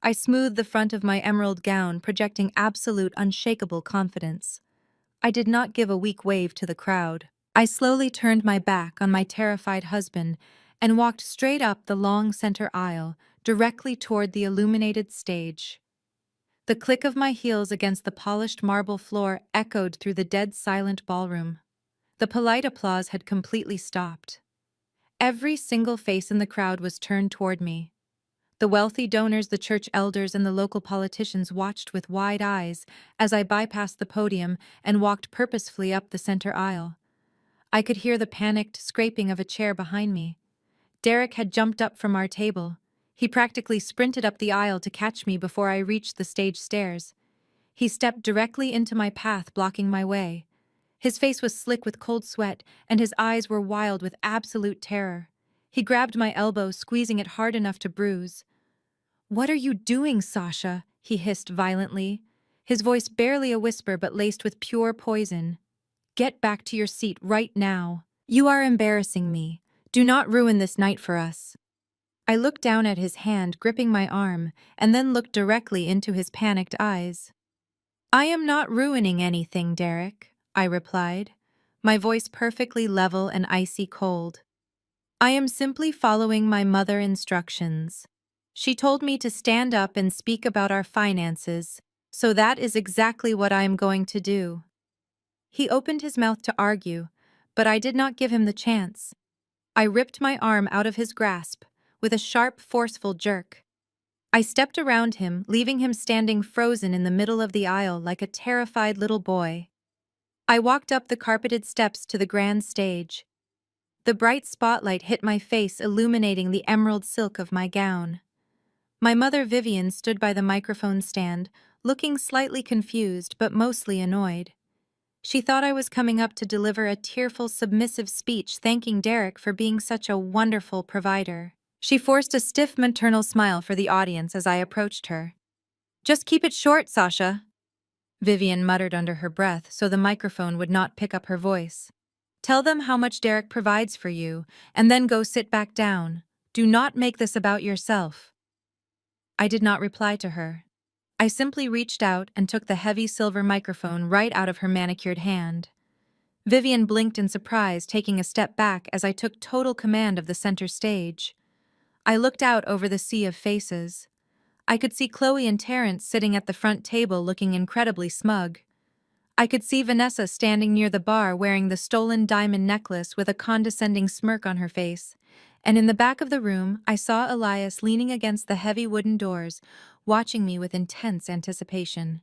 I smoothed the front of my emerald gown, projecting absolute, unshakable confidence. I did not give a weak wave to the crowd. I slowly turned my back on my terrified husband and walked straight up the long center aisle, directly toward the illuminated stage. The click of my heels against the polished marble floor echoed through the dead silent ballroom. The polite applause had completely stopped. Every single face in the crowd was turned toward me. The wealthy donors, the church elders, and the local politicians watched with wide eyes as I bypassed the podium and walked purposefully up the center aisle. I could hear the panicked scraping of a chair behind me. Derek had jumped up from our table. He practically sprinted up the aisle to catch me before I reached the stage stairs. He stepped directly into my path, blocking my way. His face was slick with cold sweat, and his eyes were wild with absolute terror. He grabbed my elbow, squeezing it hard enough to bruise. "What are you doing, Sasha?" he hissed violently, his voice barely a whisper but laced with pure poison. "Get back to your seat right now. You are embarrassing me. Do not ruin this night for us." I looked down at his hand gripping my arm and then looked directly into his panicked eyes. "I am not ruining anything, Derek," I replied, my voice perfectly level and icy cold. "I am simply following my mother's instructions. She told me to stand up and speak about our finances, so that is exactly what I am going to do." He opened his mouth to argue, but I did not give him the chance. I ripped my arm out of his grasp with a sharp, forceful jerk. I stepped around him, leaving him standing frozen in the middle of the aisle like a terrified little boy. I walked up the carpeted steps to the grand stage. The bright spotlight hit my face, illuminating the emerald silk of my gown. My mother Vivian stood by the microphone stand, looking slightly confused but mostly annoyed. She thought I was coming up to deliver a tearful, submissive speech thanking Derek for being such a wonderful provider. She forced a stiff maternal smile for the audience as I approached her. "Just keep it short, Sasha," Vivian muttered under her breath so the microphone would not pick up her voice. Tell them how much Derek provides for you, and then go sit back down. Do not make this about yourself. I did not reply to her. I simply reached out and took the heavy silver microphone right out of her manicured hand. Vivian blinked in surprise, taking a step back as I took total command of the center stage. I looked out over the sea of faces. I could see Chloe and Terrence sitting at the front table looking incredibly smug. I could see Vanessa standing near the bar wearing the stolen diamond necklace with a condescending smirk on her face. And in the back of the room, I saw Elias leaning against the heavy wooden doors, watching me with intense anticipation.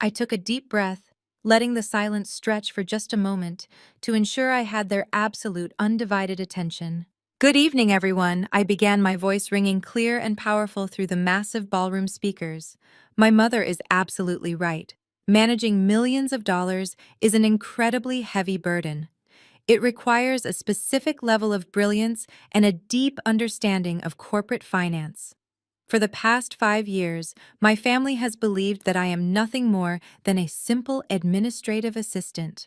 I took a deep breath, letting the silence stretch for just a moment to ensure I had their absolute undivided attention. Good evening, everyone, I began, my voice ringing clear and powerful through the massive ballroom speakers. My mother is absolutely right. Managing millions of dollars is an incredibly heavy burden. It requires a specific level of brilliance and a deep understanding of corporate finance. For the past 5 years, my family has believed that I am nothing more than a simple administrative assistant.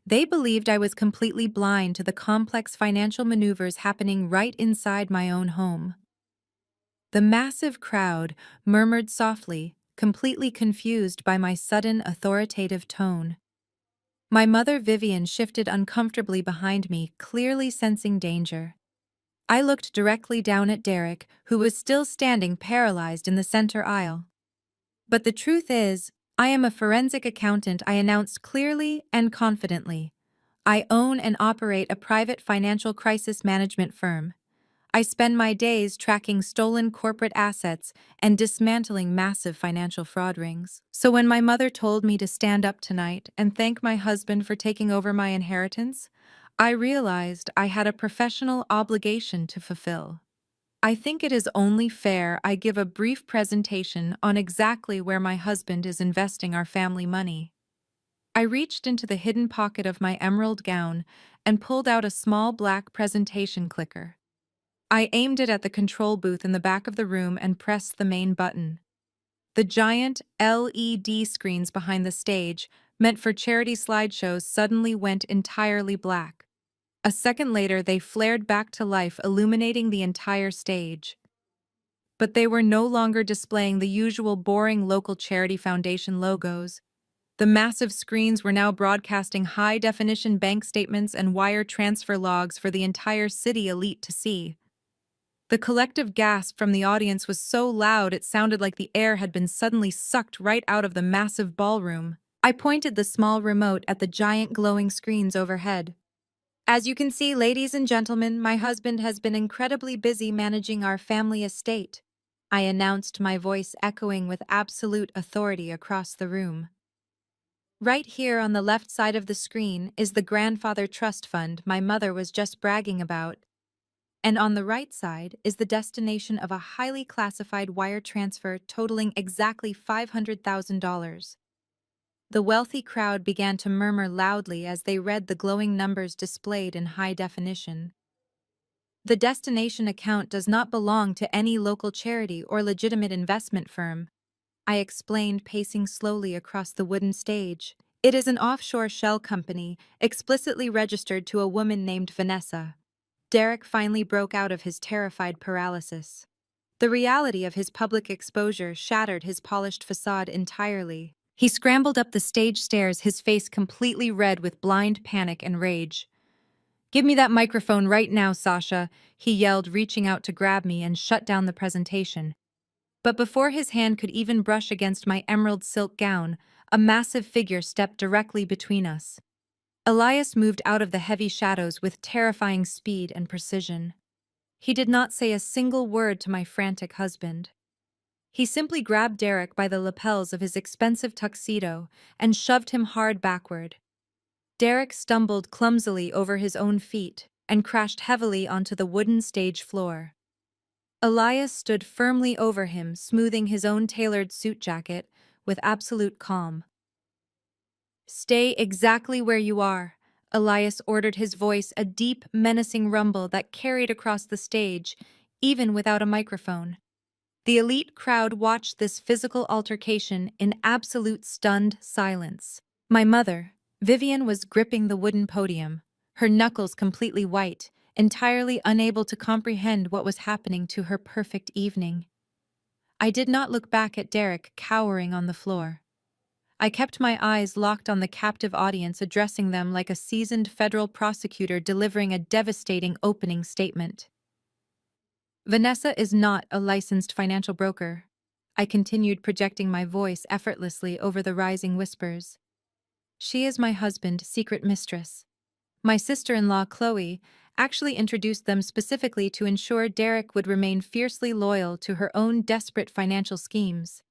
They believed I was completely blind to the complex financial maneuvers happening right inside my own home. The massive crowd murmured softly, completely confused by my sudden authoritative tone. My mother Vivian shifted uncomfortably behind me, clearly sensing danger. I looked directly down at Derek, who was still standing paralyzed in the center aisle. But the truth is, I am a forensic accountant, I announced clearly and confidently. I own and operate a private financial crisis management firm. I spend my days tracking stolen corporate assets and dismantling massive financial fraud rings. So when my mother told me to stand up tonight and thank my husband for taking over my inheritance, I realized I had a professional obligation to fulfill. I think it is only fair I give a brief presentation on exactly where my husband is investing our family money. I reached into the hidden pocket of my emerald gown and pulled out a small black presentation clicker. I aimed it at the control booth in the back of the room and pressed the main button. The giant LED screens behind the stage, meant for charity slideshows, suddenly went entirely black. A second later, they flared back to life, illuminating the entire stage. But they were no longer displaying the usual boring local charity foundation logos. The massive screens were now broadcasting high-definition bank statements and wire transfer logs for the entire city elite to see. The collective gasp from the audience was so loud it sounded like the air had been suddenly sucked right out of the massive ballroom. I pointed the small remote at the giant glowing screens overhead. As you can see, ladies and gentlemen, my husband has been incredibly busy managing our family estate, I announced, my voice echoing with absolute authority across the room. Right here on the left side of the screen is the grandfather trust fund my mother was just bragging about. And on the right side is the destination of a highly classified wire transfer totaling exactly $500,000. The wealthy crowd began to murmur loudly as they read the glowing numbers displayed in high definition. The destination account does not belong to any local charity or legitimate investment firm, I explained, pacing slowly across the wooden stage. It is an offshore shell company, explicitly registered to a woman named Vanessa. Derek finally broke out of his terrified paralysis. The reality of his public exposure shattered his polished facade entirely. He scrambled up the stage stairs, his face completely red with blind panic and rage. "Give me that microphone right now, Sasha," he yelled, reaching out to grab me and shut down the presentation. But before his hand could even brush against my emerald silk gown, a massive figure stepped directly between us. Elias moved out of the heavy shadows with terrifying speed and precision. He did not say a single word to my frantic husband. He simply grabbed Derek by the lapels of his expensive tuxedo and shoved him hard backward. Derek stumbled clumsily over his own feet and crashed heavily onto the wooden stage floor. Elias stood firmly over him, smoothing his own tailored suit jacket with absolute calm. "Stay exactly where you are," Elias ordered, his voice a deep, menacing rumble that carried across the stage, even without a microphone. The elite crowd watched this physical altercation in absolute stunned silence. My mother, Vivian was gripping the wooden podium, her knuckles completely white, entirely unable to comprehend what was happening to her perfect evening. I did not look back at Derek cowering on the floor. I kept my eyes locked on the captive audience, addressing them like a seasoned federal prosecutor delivering a devastating opening statement. Vanessa is not a licensed financial broker. I continued, projecting my voice effortlessly over the rising whispers. She is my husband's secret mistress. My sister-in-law, Chloe, actually introduced them specifically to ensure Derek would remain fiercely loyal to her own desperate financial schemes.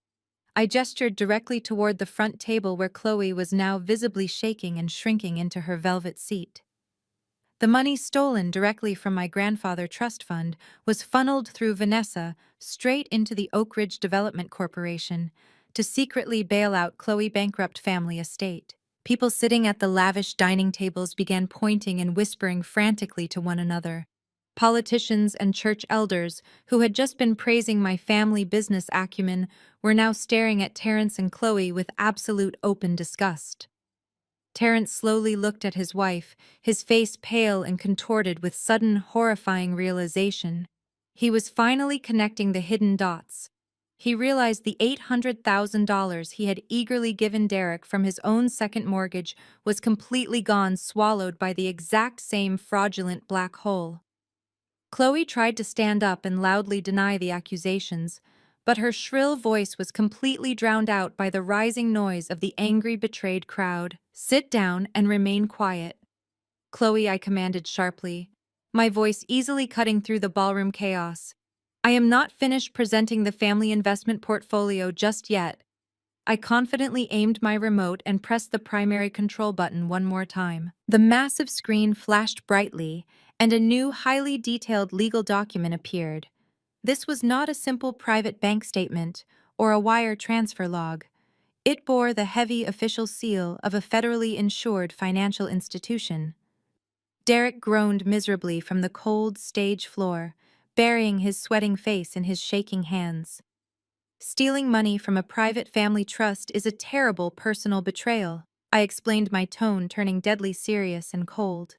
I gestured directly toward the front table where Chloe was now visibly shaking and shrinking into her velvet seat. The money stolen directly from my grandfather trust fund was funneled through Vanessa straight into the Oak Ridge Development Corporation to secretly bail out Chloe bankrupt family estate. People sitting at the lavish dining tables began pointing and whispering frantically to one another. Politicians and church elders, who had just been praising my family business acumen, were now staring at Terrence and Chloe with absolute open disgust. Terrence slowly looked at his wife, his face pale and contorted with sudden, horrifying realization. He was finally connecting the hidden dots. He realized the $800,000 he had eagerly given Derek from his own second mortgage was completely gone, swallowed by the exact same fraudulent black hole. Chloe tried to stand up and loudly deny the accusations, but her shrill voice was completely drowned out by the rising noise of the angry, betrayed crowd. "Sit down and remain quiet." "Chloe," I commanded sharply, my voice easily cutting through the ballroom chaos. "I am not finished presenting the family investment portfolio just yet." I confidently aimed my remote and pressed the primary control button one more time. The massive screen flashed brightly, and a new, highly detailed legal document appeared. This was not a simple private bank statement or a wire transfer log. It bore the heavy official seal of a federally insured financial institution. Derek groaned miserably from the cold stage floor, burying his sweating face in his shaking hands. "Stealing money from a private family trust is a terrible personal betrayal," I explained, my tone turning deadly serious and cold.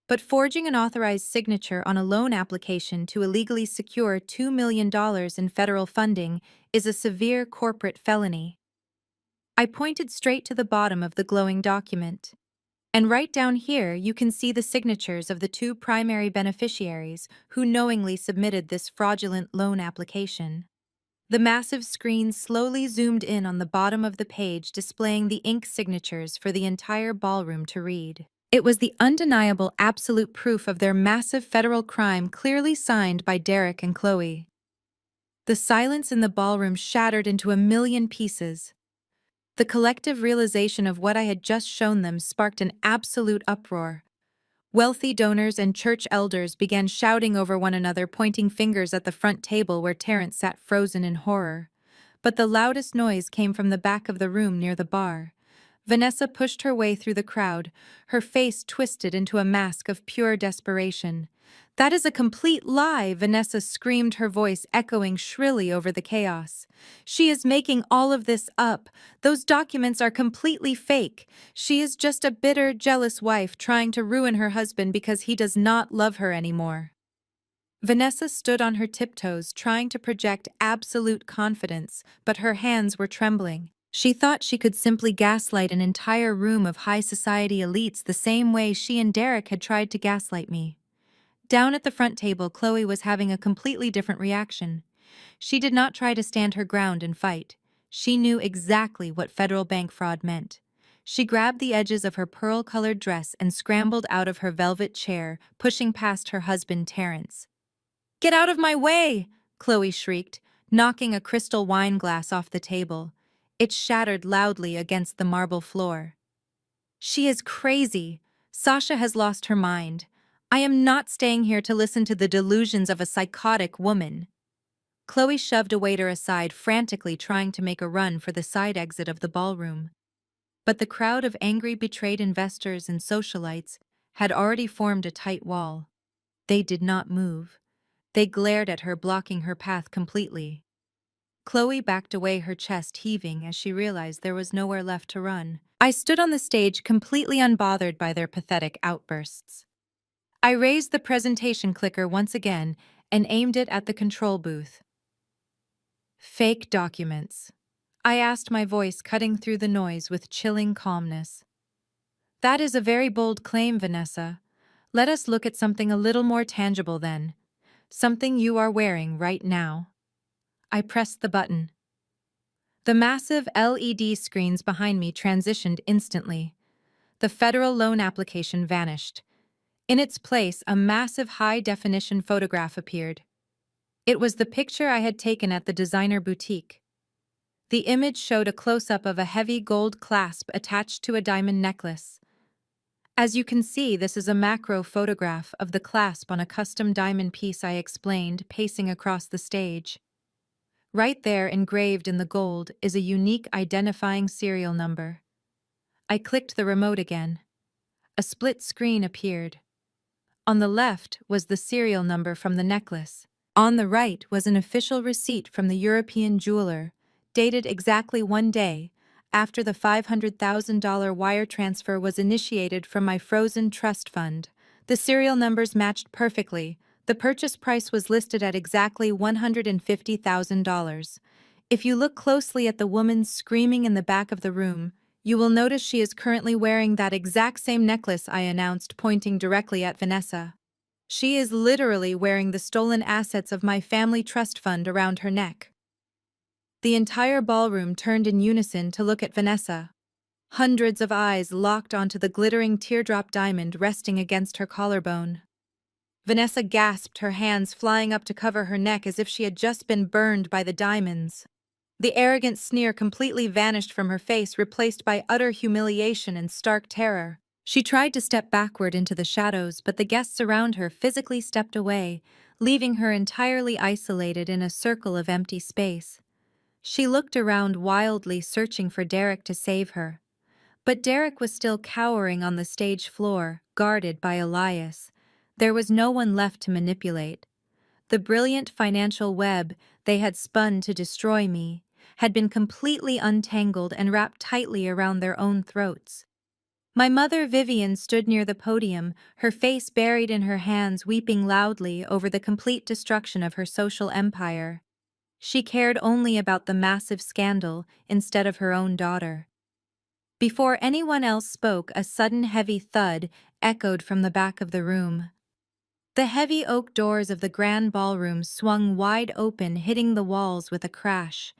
"But forging an authorized signature on a loan application to illegally secure $2 million in federal funding is a severe corporate felony." I pointed straight to the bottom of the glowing document. "And right down here, you can see the signatures of the two primary beneficiaries who knowingly submitted this fraudulent loan application." The massive screen slowly zoomed in on the bottom of the page, displaying the ink signatures for the entire ballroom to read. It was the undeniable absolute proof of their massive federal crime, clearly signed by Derek and Chloe. The silence in the ballroom shattered into a million pieces. The collective realization of what I had just shown them sparked an absolute uproar. Wealthy donors and church elders began shouting over one another, pointing fingers at the front table where Terrence sat frozen in horror. But the loudest noise came from the back of the room near the bar. Vanessa pushed her way through the crowd, her face twisted into a mask of pure desperation. "That is a complete lie," Vanessa screamed, her voice echoing shrilly over the chaos. "She is making all of this up. Those documents are completely fake. She is just a bitter, jealous wife trying to ruin her husband because he does not love her anymore." Vanessa stood on her tiptoes, trying to project absolute confidence, but her hands were trembling. She thought she could simply gaslight an entire room of high society elites the same way she and Derek had tried to gaslight me. Down at the front table, Chloe was having a completely different reaction. She did not try to stand her ground and fight. She knew exactly what federal bank fraud meant. She grabbed the edges of her pearl-colored dress and scrambled out of her velvet chair, pushing past her husband, Terrence. "Get out of my way!" Chloe shrieked, knocking a crystal wine glass off the table. It shattered loudly against the marble floor. "She is crazy. Sasha has lost her mind. I am not staying here to listen to the delusions of a psychotic woman." Chloe shoved a waiter aside, frantically trying to make a run for the side exit of the ballroom. But the crowd of angry, betrayed investors and socialites had already formed a tight wall. They did not move. They glared at her, blocking her path completely. Chloe backed away, her chest heaving as she realized there was nowhere left to run. I stood on the stage completely unbothered by their pathetic outbursts. I raised the presentation clicker once again and aimed it at the control booth. Fake documents. I asked, my voice cutting through the noise with chilling calmness. That is a very bold claim, Vanessa. Let us look at something a little more tangible then. Something you are wearing right now. I pressed the button. The massive LED screens behind me transitioned instantly. The federal loan application vanished. In its place, a massive high-definition photograph appeared. It was the picture I had taken at the designer boutique. The image showed a close-up of a heavy gold clasp attached to a diamond necklace. As you can see, this is a macro photograph of the clasp on a custom diamond piece, I explained, pacing across the stage. Right there, engraved in the gold, is a unique identifying serial number. I clicked the remote again. A split screen appeared. On the left was the serial number from the necklace. On the right was an official receipt from the European jeweler, dated exactly 1 day after the $500,000 wire transfer was initiated from my frozen trust fund. The serial numbers matched perfectly. The purchase price was listed at exactly $150,000. If you look closely at the woman screaming in the back of the room, you will notice she is currently wearing that exact same necklace, I announced, pointing directly at Vanessa. She is literally wearing the stolen assets of my family trust fund around her neck. The entire ballroom turned in unison to look at Vanessa. Hundreds of eyes locked onto the glittering teardrop diamond resting against her collarbone. Vanessa gasped, her hands flying up to cover her neck as if she had just been burned by the diamonds. The arrogant sneer completely vanished from her face, replaced by utter humiliation and stark terror. She tried to step backward into the shadows, but the guests around her physically stepped away, leaving her entirely isolated in a circle of empty space. She looked around wildly, searching for Derek to save her. But Derek was still cowering on the stage floor, guarded by Elias. There was no one left to manipulate. The brilliant financial web they had spun to destroy me had been completely untangled and wrapped tightly around their own throats. My mother Vivian stood near the podium, her face buried in her hands, weeping loudly over the complete destruction of her social empire. She cared only about the massive scandal instead of her own daughter. Before anyone else spoke, a sudden heavy thud echoed from the back of the room. The heavy oak doors of the grand ballroom swung wide open, hitting the walls with a crash.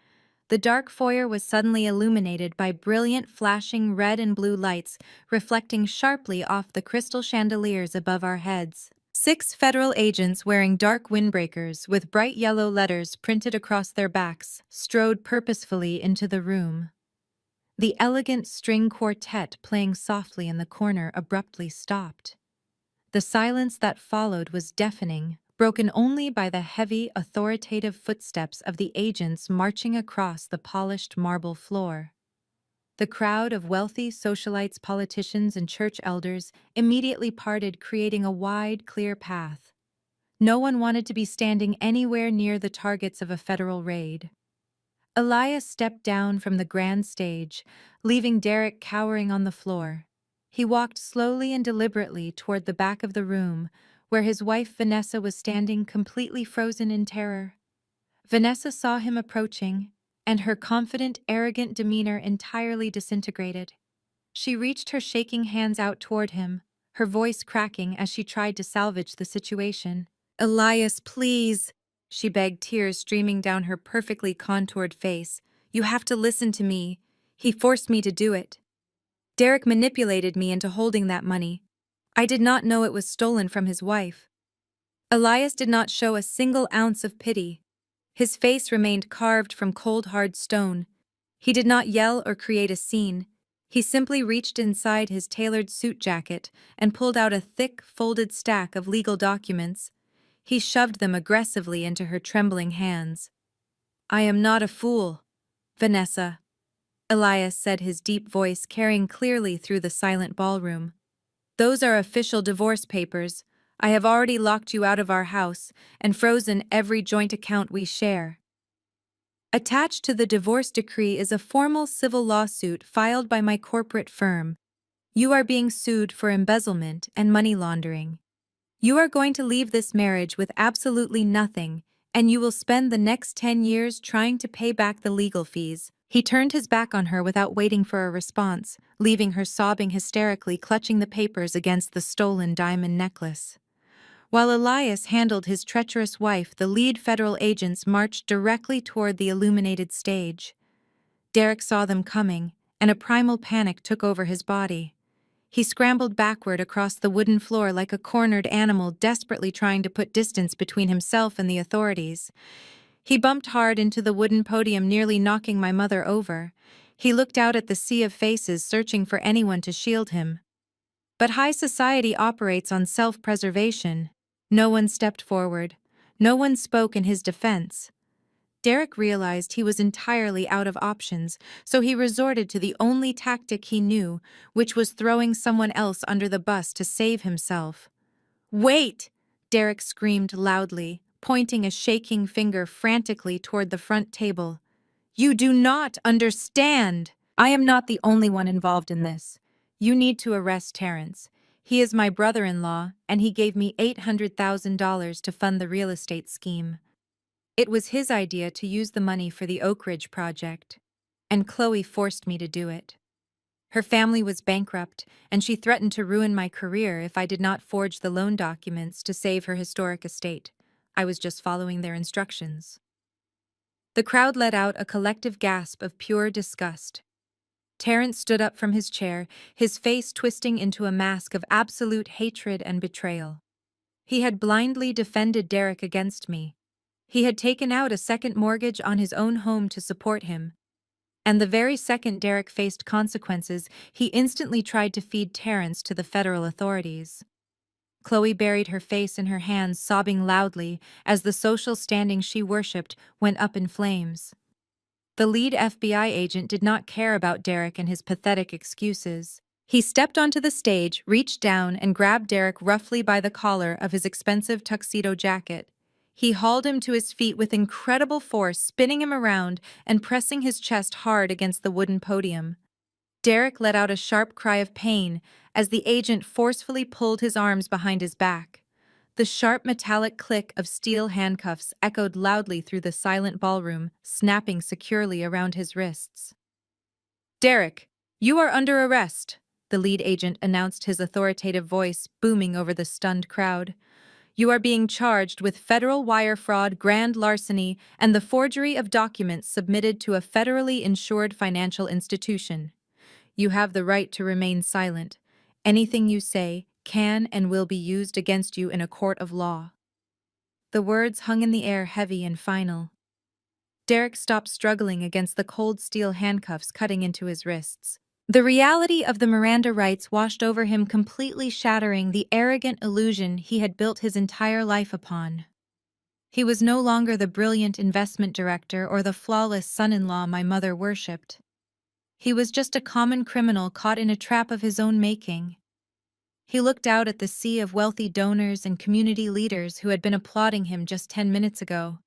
The dark foyer was suddenly illuminated by brilliant flashing red and blue lights reflecting sharply off the crystal chandeliers above our heads. 6 federal agents wearing dark windbreakers with bright yellow letters printed across their backs strode purposefully into the room. The elegant string quartet playing softly in the corner abruptly stopped. The silence that followed was deafening, broken only by the heavy, authoritative footsteps of the agents marching across the polished marble floor. The crowd of wealthy socialites, politicians, and church elders immediately parted, creating a wide, clear path. No one wanted to be standing anywhere near the targets of a federal raid. Elias stepped down from the grand stage, leaving Derek cowering on the floor. He walked slowly and deliberately toward the back of the room, where his wife Vanessa was standing completely frozen in terror. Vanessa saw him approaching, and her confident, arrogant demeanor entirely disintegrated. She reached her shaking hands out toward him, her voice cracking as she tried to salvage the situation. "Elias, please," she begged, tears streaming down her perfectly contoured face. "You have to listen to me. He forced me to do it. Derek manipulated me into holding that money. I did not know it was stolen from his wife." Elias did not show a single ounce of pity. His face remained carved from cold, hard stone. He did not yell or create a scene. He simply reached inside his tailored suit jacket and pulled out a thick, folded stack of legal documents. He shoved them aggressively into her trembling hands. "I am not a fool, Vanessa," Elias said, his deep voice carrying clearly through the silent ballroom. "Those are official divorce papers. I have already locked you out of our house and frozen every joint account we share." Attached to the divorce decree is a formal civil lawsuit filed by my corporate firm. You are being sued for embezzlement and money laundering. You are going to leave this marriage with absolutely nothing, and you will spend the next 10 years trying to pay back the legal fees. He turned his back on her without waiting for a response, leaving her sobbing hysterically, clutching the papers against the stolen diamond necklace. While Elias handled his treacherous wife, the lead federal agents marched directly toward the illuminated stage. Derek saw them coming, and a primal panic took over his body. He scrambled backward across the wooden floor like a cornered animal desperately trying to put distance between himself and the authorities. He bumped hard into the wooden podium, nearly knocking my mother over. He looked out at the sea of faces, searching for anyone to shield him. But high society operates on self-preservation. No one stepped forward. No one spoke in his defense. Derek realized he was entirely out of options, so he resorted to the only tactic he knew, which was throwing someone else under the bus to save himself. "Wait!" Derek screamed loudly, pointing a shaking finger frantically toward the front table. "You do not understand! I am not the only one involved in this. You need to arrest Terrence. He is my brother-in-law, and he gave me $800,000 to fund the real estate scheme. It was his idea to use the money for the Oak Ridge project, and Chloe forced me to do it. Her family was bankrupt, and she threatened to ruin my career if I did not forge the loan documents to save her historic estate. I was just following their instructions." The crowd let out a collective gasp of pure disgust. Terrence stood up from his chair, his face twisting into a mask of absolute hatred and betrayal. He had blindly defended Derek against me. He had taken out a second mortgage on his own home to support him. And the very second Derek faced consequences, he instantly tried to feed Terrence to the federal authorities. Chloe buried her face in her hands, sobbing loudly as the social standing she worshipped went up in flames. The lead FBI agent did not care about Derek and his pathetic excuses. He stepped onto the stage, reached down, and grabbed Derek roughly by the collar of his expensive tuxedo jacket. He hauled him to his feet with incredible force, spinning him around and pressing his chest hard against the wooden podium. Derek let out a sharp cry of pain as the agent forcefully pulled his arms behind his back. The sharp metallic click of steel handcuffs echoed loudly through the silent ballroom, snapping securely around his wrists. "Derek, you are under arrest," the lead agent announced, his authoritative voice booming over the stunned crowd. "You are being charged with federal wire fraud, grand larceny, and the forgery of documents submitted to a federally insured financial institution. You have the right to remain silent. Anything you say can and will be used against you in a court of law." The words hung in the air, heavy and final. Derek stopped struggling against the cold steel handcuffs cutting into his wrists. The reality of the Miranda rights washed over him, completely shattering the arrogant illusion he had built his entire life upon. He was no longer the brilliant investment director or the flawless son-in-law my mother worshipped. He was just a common criminal caught in a trap of his own making. He looked out at the sea of wealthy donors and community leaders who had been applauding him just 10 minutes ago.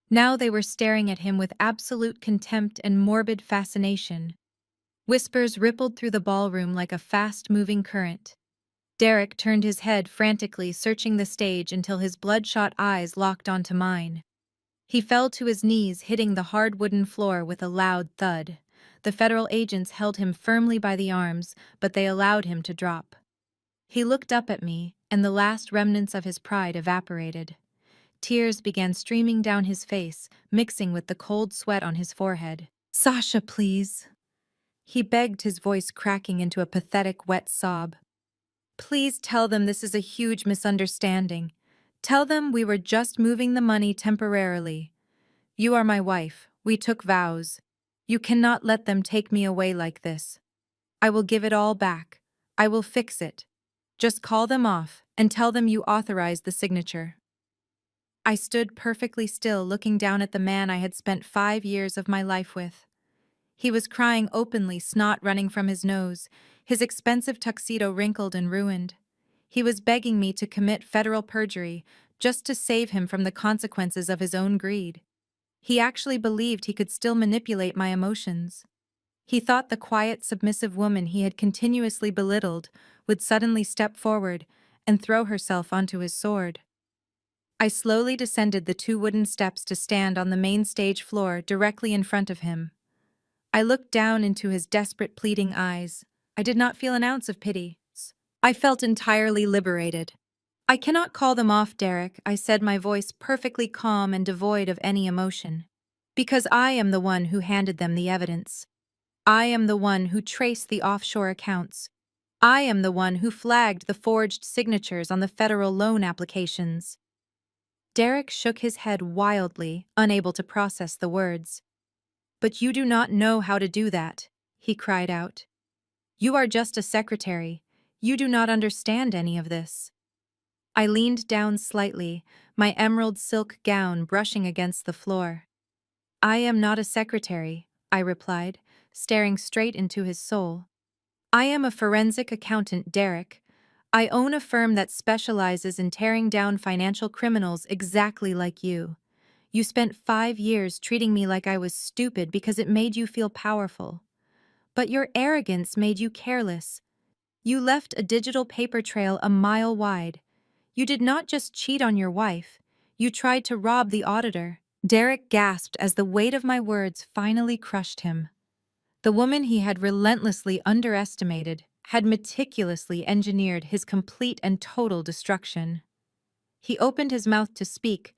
Now they were staring at him with absolute contempt and morbid fascination. Whispers rippled through the ballroom like a fast-moving current. Derek turned his head frantically, searching the stage until his bloodshot eyes locked onto mine. He fell to his knees, hitting the hard wooden floor with a loud thud. The federal agents held him firmly by the arms, but they allowed him to drop. He looked up at me, and the last remnants of his pride evaporated. Tears began streaming down his face, mixing with the cold sweat on his forehead. "Sasha, please," he begged, his voice cracking into a pathetic, wet sob. "Please tell them this is a huge misunderstanding. Tell them we were just moving the money temporarily. You are my wife. We took vows. You cannot let them take me away like this. I will give it all back. I will fix it. Just call them off and tell them you authorized the signature." I stood perfectly still, looking down at the man I had spent 5 years of my life with. He was crying openly, snot running from his nose, his expensive tuxedo wrinkled and ruined. He was begging me to commit federal perjury just to save him from the consequences of his own greed. He actually believed he could still manipulate my emotions. He thought the quiet, submissive woman he had continuously belittled would suddenly step forward and throw herself onto his sword. I slowly descended the 2 wooden steps to stand on the main stage floor directly in front of him. I looked down into his desperate, pleading eyes. I did not feel an ounce of pity. I felt entirely liberated. "I cannot call them off, Derek," I said, my voice perfectly calm and devoid of any emotion. "Because I am the one who handed them the evidence. I am the one who traced the offshore accounts. I am the one who flagged the forged signatures on the federal loan applications." Derek shook his head wildly, unable to process the words. "But you do not know how to do that," he cried out. "You are just a secretary. You do not understand any of this." I leaned down slightly, my emerald silk gown brushing against the floor. "I am not a secretary," I replied, staring straight into his soul. "I am a forensic accountant, Derek. I own a firm that specializes in tearing down financial criminals exactly like you. You spent 5 years treating me like I was stupid because it made you feel powerful. But your arrogance made you careless. You left a digital paper trail a mile wide. You did not just cheat on your wife, you tried to rob the auditor." Derek gasped as the weight of my words finally crushed him. The woman he had relentlessly underestimated had meticulously engineered his complete and total destruction. He opened his mouth to speak,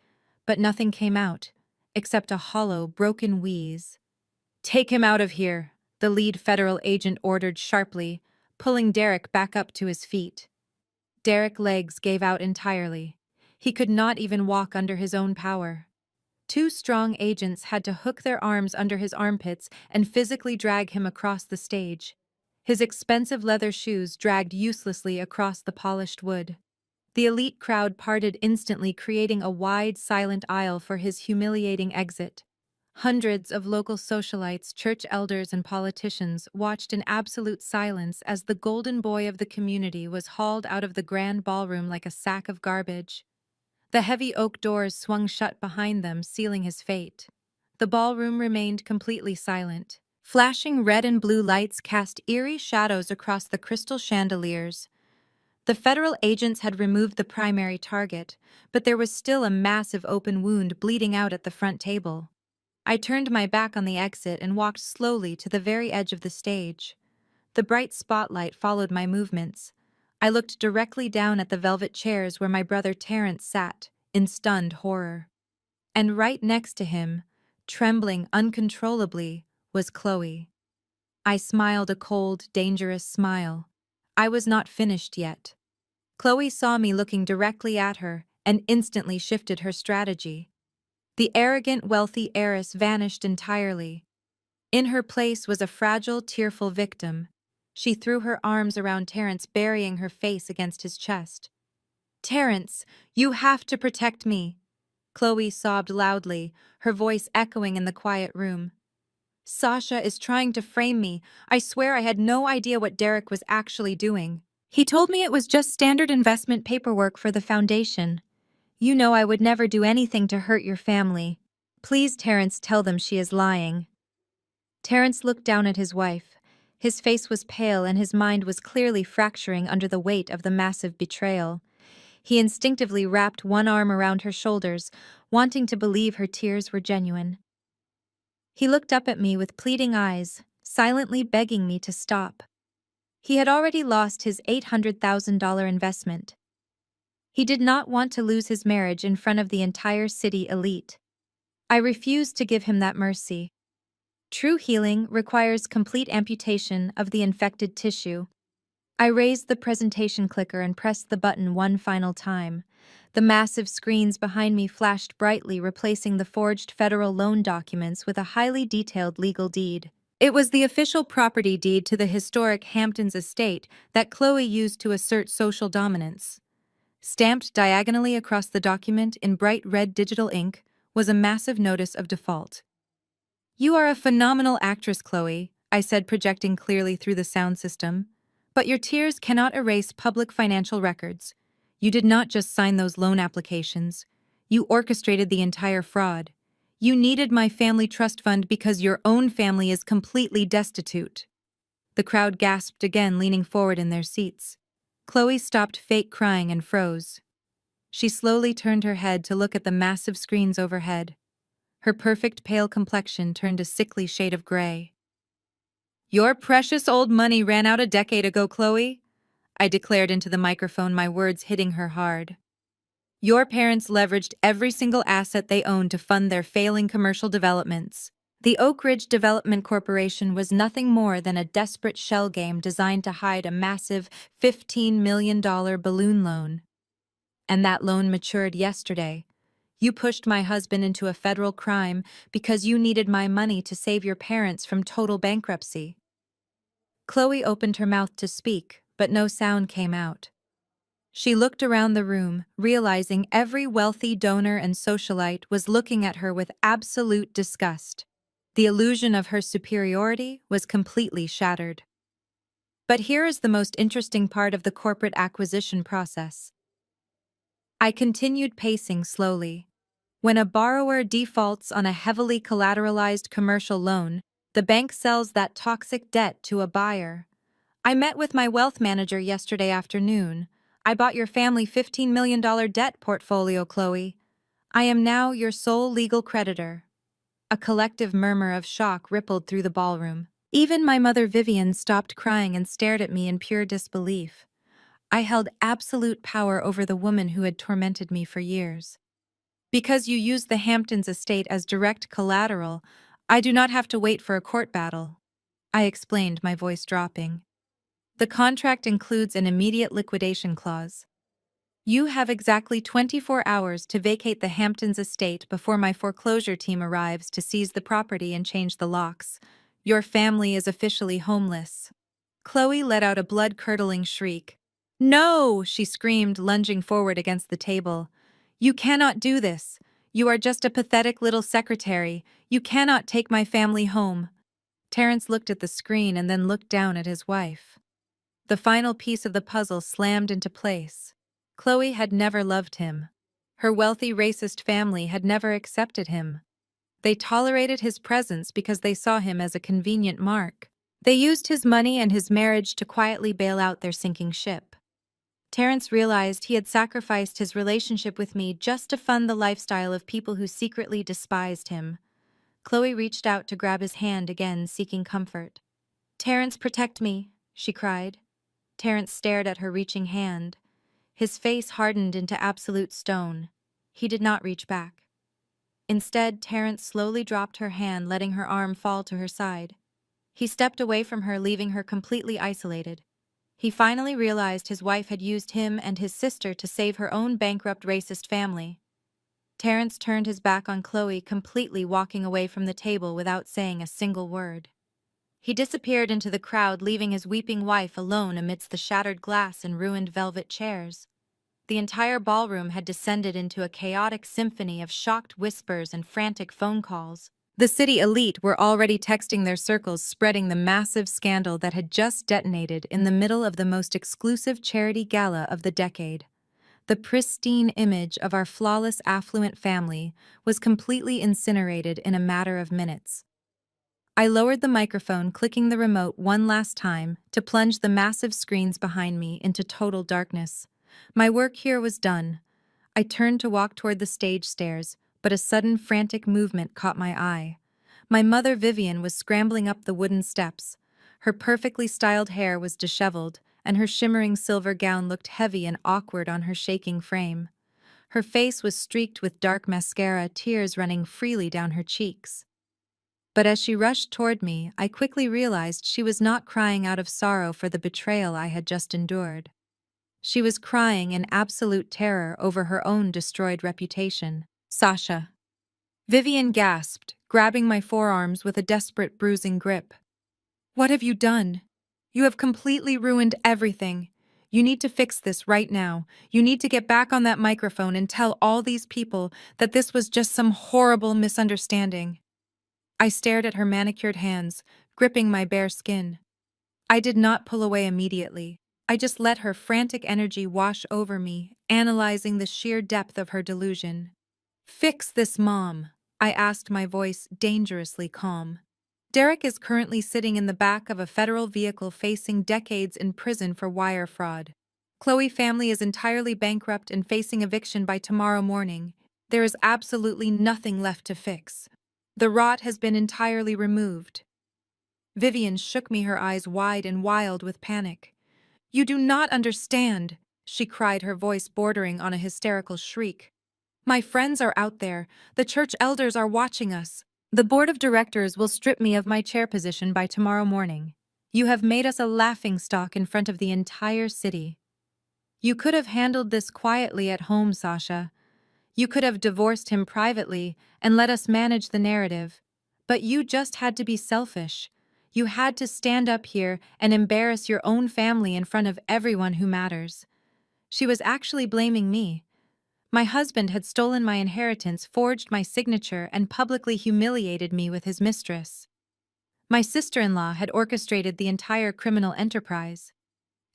but nothing came out, except a hollow, broken wheeze. "Take him out of here," the lead federal agent ordered sharply, pulling Derek back up to his feet. Derek's legs gave out entirely. He could not even walk under his own power. 2 strong agents had to hook their arms under his armpits and physically drag him across the stage. His expensive leather shoes dragged uselessly across the polished wood. The elite crowd parted instantly, creating a wide, silent aisle for his humiliating exit. Hundreds of local socialites, church elders, and politicians watched in absolute silence as the golden boy of the community was hauled out of the grand ballroom like a sack of garbage. The heavy oak doors swung shut behind them, sealing his fate. The ballroom remained completely silent. Flashing red and blue lights cast eerie shadows across the crystal chandeliers. The federal agents had removed the primary target, but there was still a massive open wound bleeding out at the front table. I turned my back on the exit and walked slowly to the very edge of the stage. The bright spotlight followed my movements. I looked directly down at the velvet chairs where my brother Terrence sat, in stunned horror. And right next to him, trembling uncontrollably, was Chloe. I smiled a cold, dangerous smile. I was not finished yet. Chloe saw me looking directly at her and instantly shifted her strategy. The arrogant, wealthy heiress vanished entirely. In her place was a fragile, tearful victim. She threw her arms around Terrence, burying her face against his chest. "Terrence, you have to protect me," Chloe sobbed loudly, her voice echoing in the quiet room. "Sasha is trying to frame me. I swear I had no idea what Derek was actually doing. He told me it was just standard investment paperwork for the foundation. You know I would never do anything to hurt your family. Please, Terrence, tell them she is lying." Terrence looked down at his wife. His face was pale and his mind was clearly fracturing under the weight of the massive betrayal. He instinctively wrapped one arm around her shoulders, wanting to believe her tears were genuine. He looked up at me with pleading eyes, silently begging me to stop. He had already lost his $800,000 investment. He did not want to lose his marriage in front of the entire city elite. I refused to give him that mercy. True healing requires complete amputation of the infected tissue. I raised the presentation clicker and pressed the button one final time. The massive screens behind me flashed brightly, replacing the forged federal loan documents with a highly detailed legal deed. It was the official property deed to the historic Hamptons estate that Chloe used to assert social dominance. Stamped diagonally across the document in bright red digital ink was a massive notice of default. "You are a phenomenal actress, Chloe," I said, projecting clearly through the sound system. "But your tears cannot erase public financial records. You did not just sign those loan applications. You orchestrated the entire fraud. You needed my family trust fund because your own family is completely destitute. The crowd gasped again, leaning forward in their seats. Chloe stopped fake crying and froze. She slowly turned her head to look at the massive screens overhead. Her perfect pale complexion turned a sickly shade of gray. Your precious old money ran out a decade ago, Chloe, I declared into the microphone, my words hitting her hard. Your parents leveraged every single asset they owned to fund their failing commercial developments. The Oak Ridge Development Corporation was nothing more than a desperate shell game designed to hide a massive $15 million balloon loan. And that loan matured yesterday. You pushed my husband into a federal crime because you needed my money to save your parents from total bankruptcy. Chloe opened her mouth to speak, but no sound came out. She looked around the room, realizing every wealthy donor and socialite was looking at her with absolute disgust. The illusion of her superiority was completely shattered. But here is the most interesting part of the corporate acquisition process. I continued pacing slowly. When a borrower defaults on a heavily collateralized commercial loan, the bank sells that toxic debt to a buyer. I met with my wealth manager yesterday afternoon. I bought your family $15 million debt portfolio, Chloe. I am now your sole legal creditor. A collective murmur of shock rippled through the ballroom. Even my mother Vivian stopped crying and stared at me in pure disbelief. I held absolute power over the woman who had tormented me for years. Because you used the Hamptons estate as direct collateral, I do not have to wait for a court battle, I explained, my voice dropping. The contract includes an immediate liquidation clause. You have exactly 24 hours to vacate the Hamptons estate before my foreclosure team arrives to seize the property and change the locks. Your family is officially homeless. Chloe let out a blood-curdling shriek. No, she screamed, lunging forward against the table. You cannot do this. You are just a pathetic little secretary. You cannot take my family home. Terrence looked at the screen and then looked down at his wife. The final piece of the puzzle slammed into place. Chloe had never loved him. Her wealthy racist family had never accepted him. They tolerated his presence because they saw him as a convenient mark. They used his money and his marriage to quietly bail out their sinking ship. Terrence realized he had sacrificed his relationship with me just to fund the lifestyle of people who secretly despised him. Chloe reached out to grab his hand again, seeking comfort. Terrence, protect me, she cried. Terrence stared at her reaching hand. His face hardened into absolute stone. He did not reach back. Instead, Terrence slowly dropped her hand, letting her arm fall to her side. He stepped away from her, leaving her completely isolated. He finally realized his wife had used him and his sister to save her own bankrupt racist family. Terrence turned his back on Chloe, completely walking away from the table without saying a single word. He disappeared into the crowd, leaving his weeping wife alone amidst the shattered glass and ruined velvet chairs. The entire ballroom had descended into a chaotic symphony of shocked whispers and frantic phone calls. The city elite were already texting their circles, spreading the massive scandal that had just detonated in the middle of the most exclusive charity gala of the decade. The pristine image of our flawless, affluent family was completely incinerated in a matter of minutes. I lowered the microphone, clicking the remote one last time to plunge the massive screens behind me into total darkness. My work here was done. I turned to walk toward the stage stairs, but a sudden frantic movement caught my eye. My mother Vivian was scrambling up the wooden steps. Her perfectly styled hair was disheveled, and her shimmering silver gown looked heavy and awkward on her shaking frame. Her face was streaked with dark mascara, tears running freely down her cheeks. But as she rushed toward me, I quickly realized she was not crying out of sorrow for the betrayal I had just endured. She was crying in absolute terror over her own destroyed reputation. Sasha. Vivian gasped, grabbing my forearms with a desperate, bruising grip. What have you done? You have completely ruined everything. You need to fix this right now. You need to get back on that microphone and tell all these people that this was just some horrible misunderstanding. I stared at her manicured hands, gripping my bare skin. I did not pull away immediately. I just let her frantic energy wash over me, analyzing the sheer depth of her delusion. Fix this, Mom, I asked, my voice dangerously calm. Derek is currently sitting in the back of a federal vehicle facing decades in prison for wire fraud. Chloe family is entirely bankrupt and facing eviction by tomorrow morning. There is absolutely nothing left to fix. The rot has been entirely removed. Vivian shook me, her eyes wide and wild with panic. "You do not understand," she cried, her voice bordering on a hysterical shriek. "My friends are out there. The church elders are watching us. The board of directors will strip me of my chair position by tomorrow morning. You have made us a laughingstock in front of the entire city. You could have handled this quietly at home, Sasha. You could have divorced him privately and let us manage the narrative. But you just had to be selfish. You had to stand up here and embarrass your own family in front of everyone who matters." She was actually blaming me. My husband had stolen my inheritance, forged my signature, and publicly humiliated me with his mistress. My sister-in-law had orchestrated the entire criminal enterprise.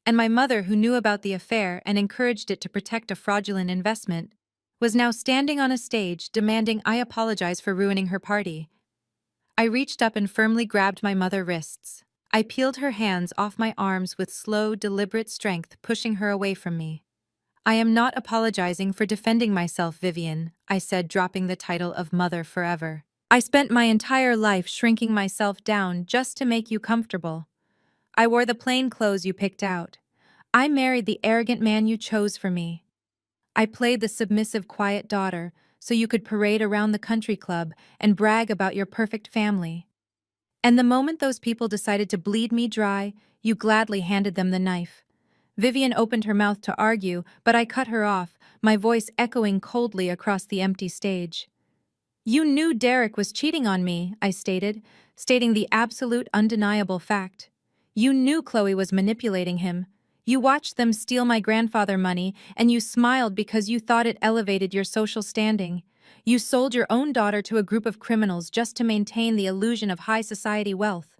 And my mother, who knew about the affair and encouraged it to protect a fraudulent investment, was now standing on a stage demanding I apologize for ruining her party. I reached up and firmly grabbed my mother's wrists. I peeled her hands off my arms with slow, deliberate strength, pushing her away from me. "I am not apologizing for defending myself, Vivian," I said, dropping the title of mother forever. "I spent my entire life shrinking myself down just to make you comfortable. I wore the plain clothes you picked out. I married the arrogant man you chose for me. I played the submissive, quiet daughter so you could parade around the country club and brag about your perfect family. And the moment those people decided to bleed me dry, you gladly handed them the knife." Vivian opened her mouth to argue, but I cut her off, my voice echoing coldly across the empty stage. "You knew Derek was cheating on me," I stated, stating the absolute undeniable fact. "You knew Chloe was manipulating him. You watched them steal my grandfather money, and you smiled because you thought it elevated your social standing. You sold your own daughter to a group of criminals just to maintain the illusion of high society wealth."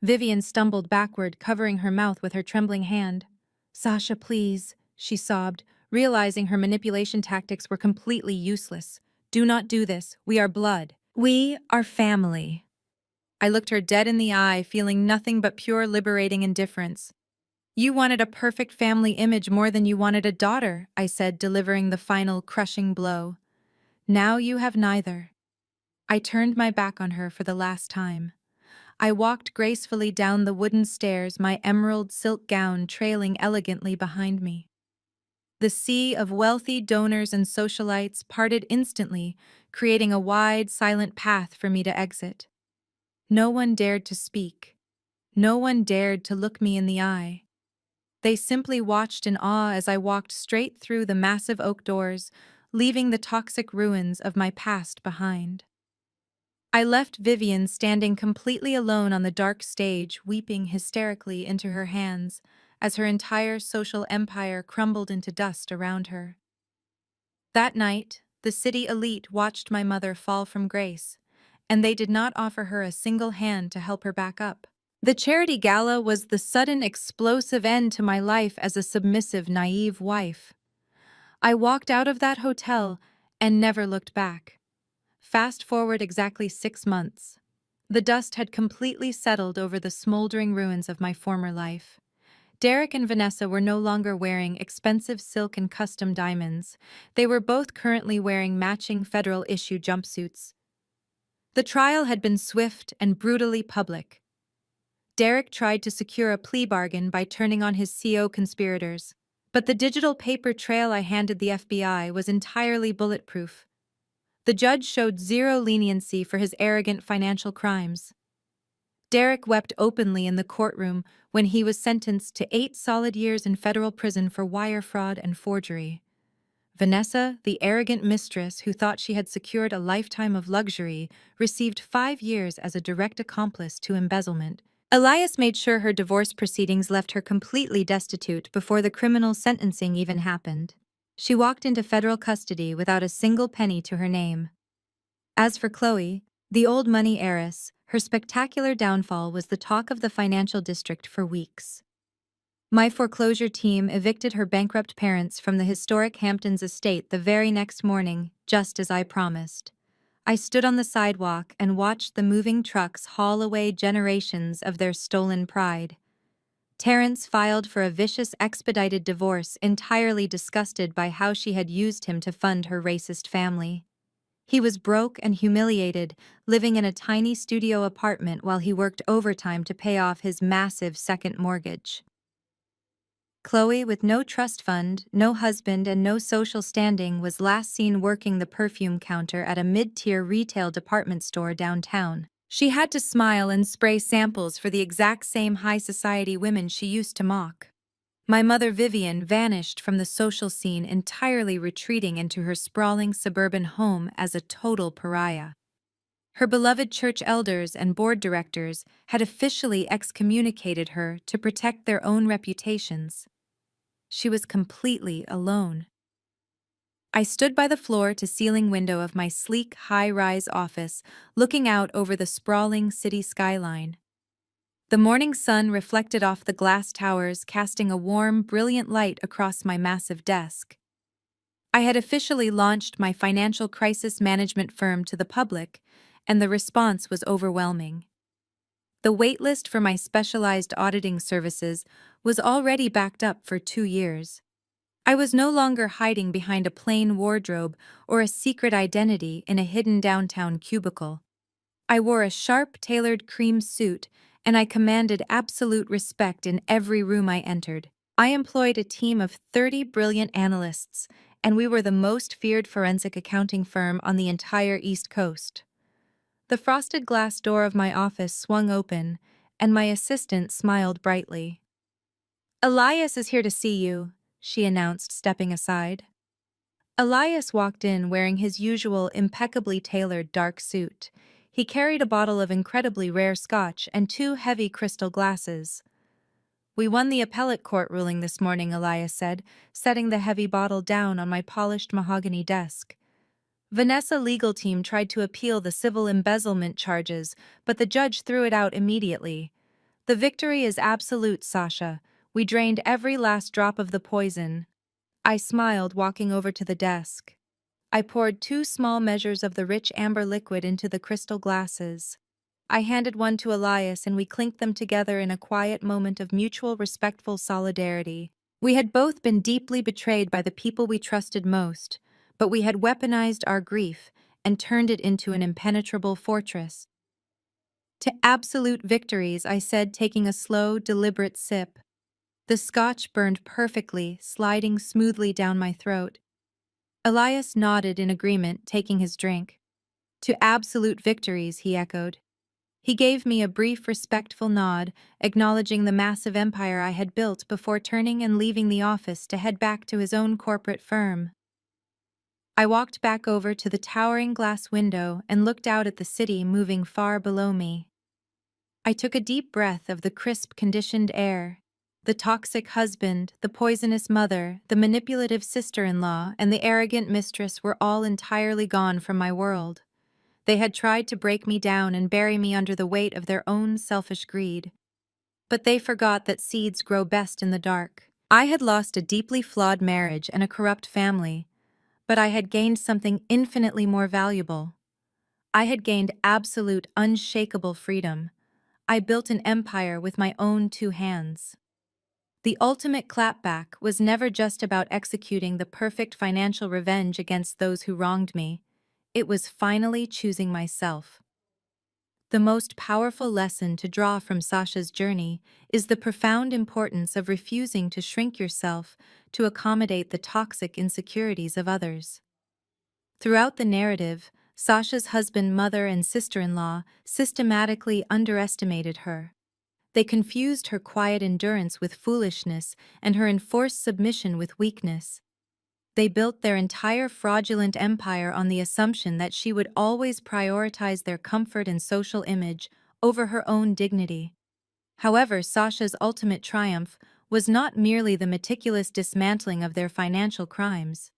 Vivian stumbled backward, covering her mouth with her trembling hand. "Sasha, please," she sobbed, realizing her manipulation tactics were completely useless. "Do not do this. We are blood. We are family." I looked her dead in the eye, feeling nothing but pure liberating indifference. "You wanted a perfect family image more than you wanted a daughter," I said, delivering the final crushing blow. "Now you have neither." I turned my back on her for the last time. I walked gracefully down the wooden stairs, my emerald silk gown trailing elegantly behind me. The sea of wealthy donors and socialites parted instantly, creating a wide, silent path for me to exit. No one dared to speak. No one dared to look me in the eye. They simply watched in awe as I walked straight through the massive oak doors, leaving the toxic ruins of my past behind. I left Vivian standing completely alone on the dark stage, weeping hysterically into her hands as her entire social empire crumbled into dust around her. That night, the city elite watched my mother fall from grace, and they did not offer her a single hand to help her back up. The charity gala was the sudden, explosive end to my life as a submissive, naive wife. I walked out of that hotel and never looked back. Fast forward exactly 6 months. The dust had completely settled over the smoldering ruins of my former life. Derek and Vanessa were no longer wearing expensive silk and custom diamonds. They were both currently wearing matching federal-issue jumpsuits. The trial had been swift and brutally public. Derek tried to secure a plea bargain by turning on his CO conspirators, but the digital paper trail I handed the FBI was entirely bulletproof. The judge showed zero leniency for his arrogant financial crimes. Derek wept openly in the courtroom when he was sentenced to 8 solid years in federal prison for wire fraud and forgery. Vanessa, the arrogant mistress who thought she had secured a lifetime of luxury, received 5 years as a direct accomplice to embezzlement. Elias made sure her divorce proceedings left her completely destitute before the criminal sentencing even happened. She walked into federal custody without a single penny to her name. As for Chloe, the old money heiress, her spectacular downfall was the talk of the financial district for weeks. My foreclosure team evicted her bankrupt parents from the historic Hamptons estate the very next morning, just as I promised. I stood on the sidewalk and watched the moving trucks haul away generations of their stolen pride. Terrence filed for a vicious expedited divorce, entirely disgusted by how she had used him to fund her racist family. He was broke and humiliated, living in a tiny studio apartment while he worked overtime to pay off his massive second mortgage. Chloe, with no trust fund, no husband, and no social standing, was last seen working the perfume counter at a mid-tier retail department store downtown. She had to smile and spray samples for the exact same high society women she used to mock. My mother Vivian vanished from the social scene, entirely retreating into her sprawling suburban home as a total pariah. Her beloved church elders and board directors had officially excommunicated her to protect their own reputations. She was completely alone. I stood by the floor-to-ceiling window of my sleek, high-rise office, looking out over the sprawling city skyline. The morning sun reflected off the glass towers, casting a warm, brilliant light across my massive desk. I had officially launched my financial crisis management firm to the public, and the response was overwhelming. The waitlist for my specialized auditing services was already backed up for 2 years. I was no longer hiding behind a plain wardrobe or a secret identity in a hidden downtown cubicle. I wore a sharp, tailored cream suit, and I commanded absolute respect in every room I entered. I employed a team of 30 brilliant analysts, and we were the most feared forensic accounting firm on the entire East Coast. The frosted glass door of my office swung open, and my assistant smiled brightly. "Elias is here to see you," she announced, stepping aside. Elias walked in wearing his usual impeccably tailored dark suit. He carried a bottle of incredibly rare scotch and 2 heavy crystal glasses. "We won the appellate court ruling this morning," Elias said, setting the heavy bottle down on my polished mahogany desk. "Vanessa legal team tried to appeal the civil embezzlement charges, but the judge threw it out immediately. The victory is absolute, Sasha. We drained every last drop of the poison." I smiled, walking over to the desk. I poured 2 small measures of the rich amber liquid into the crystal glasses. I handed one to Elias, and we clinked them together in a quiet moment of mutual respectful solidarity. We had both been deeply betrayed by the people we trusted most, but we had weaponized our grief and turned it into an impenetrable fortress. "To absolute victories," I said, taking a slow, deliberate sip. The scotch burned perfectly, sliding smoothly down my throat. Elias nodded in agreement, taking his drink. "To absolute victories," he echoed. He gave me a brief, respectful nod, acknowledging the massive empire I had built before turning and leaving the office to head back to his own corporate firm. I walked back over to the towering glass window and looked out at the city moving far below me. I took a deep breath of the crisp, conditioned air. The toxic husband, the poisonous mother, the manipulative sister-in-law, and the arrogant mistress were all entirely gone from my world. They had tried to break me down and bury me under the weight of their own selfish greed. But they forgot that seeds grow best in the dark. I had lost a deeply flawed marriage and a corrupt family, but I had gained something infinitely more valuable. I had gained absolute, unshakable freedom. I built an empire with my own 2 hands. The ultimate clapback was never just about executing the perfect financial revenge against those who wronged me. It was finally choosing myself. The most powerful lesson to draw from Sasha's journey is the profound importance of refusing to shrink yourself to accommodate the toxic insecurities of others. Throughout the narrative, Sasha's husband, mother, and sister-in-law systematically underestimated her. They confused her quiet endurance with foolishness and her enforced submission with weakness. They built their entire fraudulent empire on the assumption that she would always prioritize their comfort and social image over her own dignity. However, Sasha's ultimate triumph was not merely the meticulous dismantling of their financial crimes.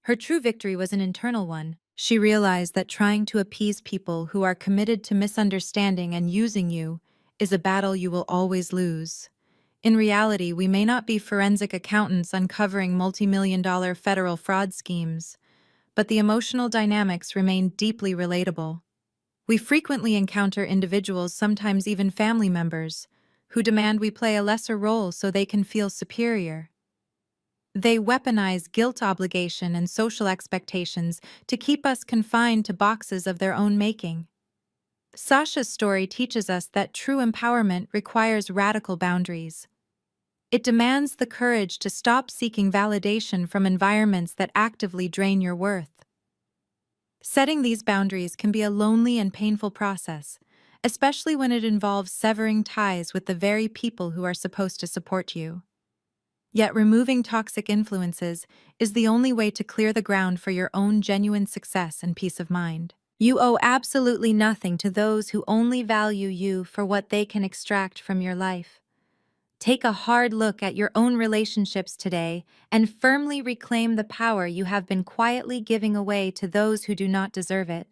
Her true victory was an internal one. She realized that trying to appease people who are committed to misunderstanding and using you is a battle you will always lose. In reality, we may not be forensic accountants uncovering multi-million-dollar federal fraud schemes, but the emotional dynamics remain deeply relatable. We frequently encounter individuals, sometimes even family members, who demand we play a lesser role so they can feel superior. They weaponize guilt, obligation, and social expectations to keep us confined to boxes of their own making. Sasha's story teaches us that true empowerment requires radical boundaries. It demands the courage to stop seeking validation from environments that actively drain your worth. Setting these boundaries can be a lonely and painful process, especially when it involves severing ties with the very people who are supposed to support you. Yet removing toxic influences is the only way to clear the ground for your own genuine success and peace of mind. You owe absolutely nothing to those who only value you for what they can extract from your life. Take a hard look at your own relationships today and firmly reclaim the power you have been quietly giving away to those who do not deserve it.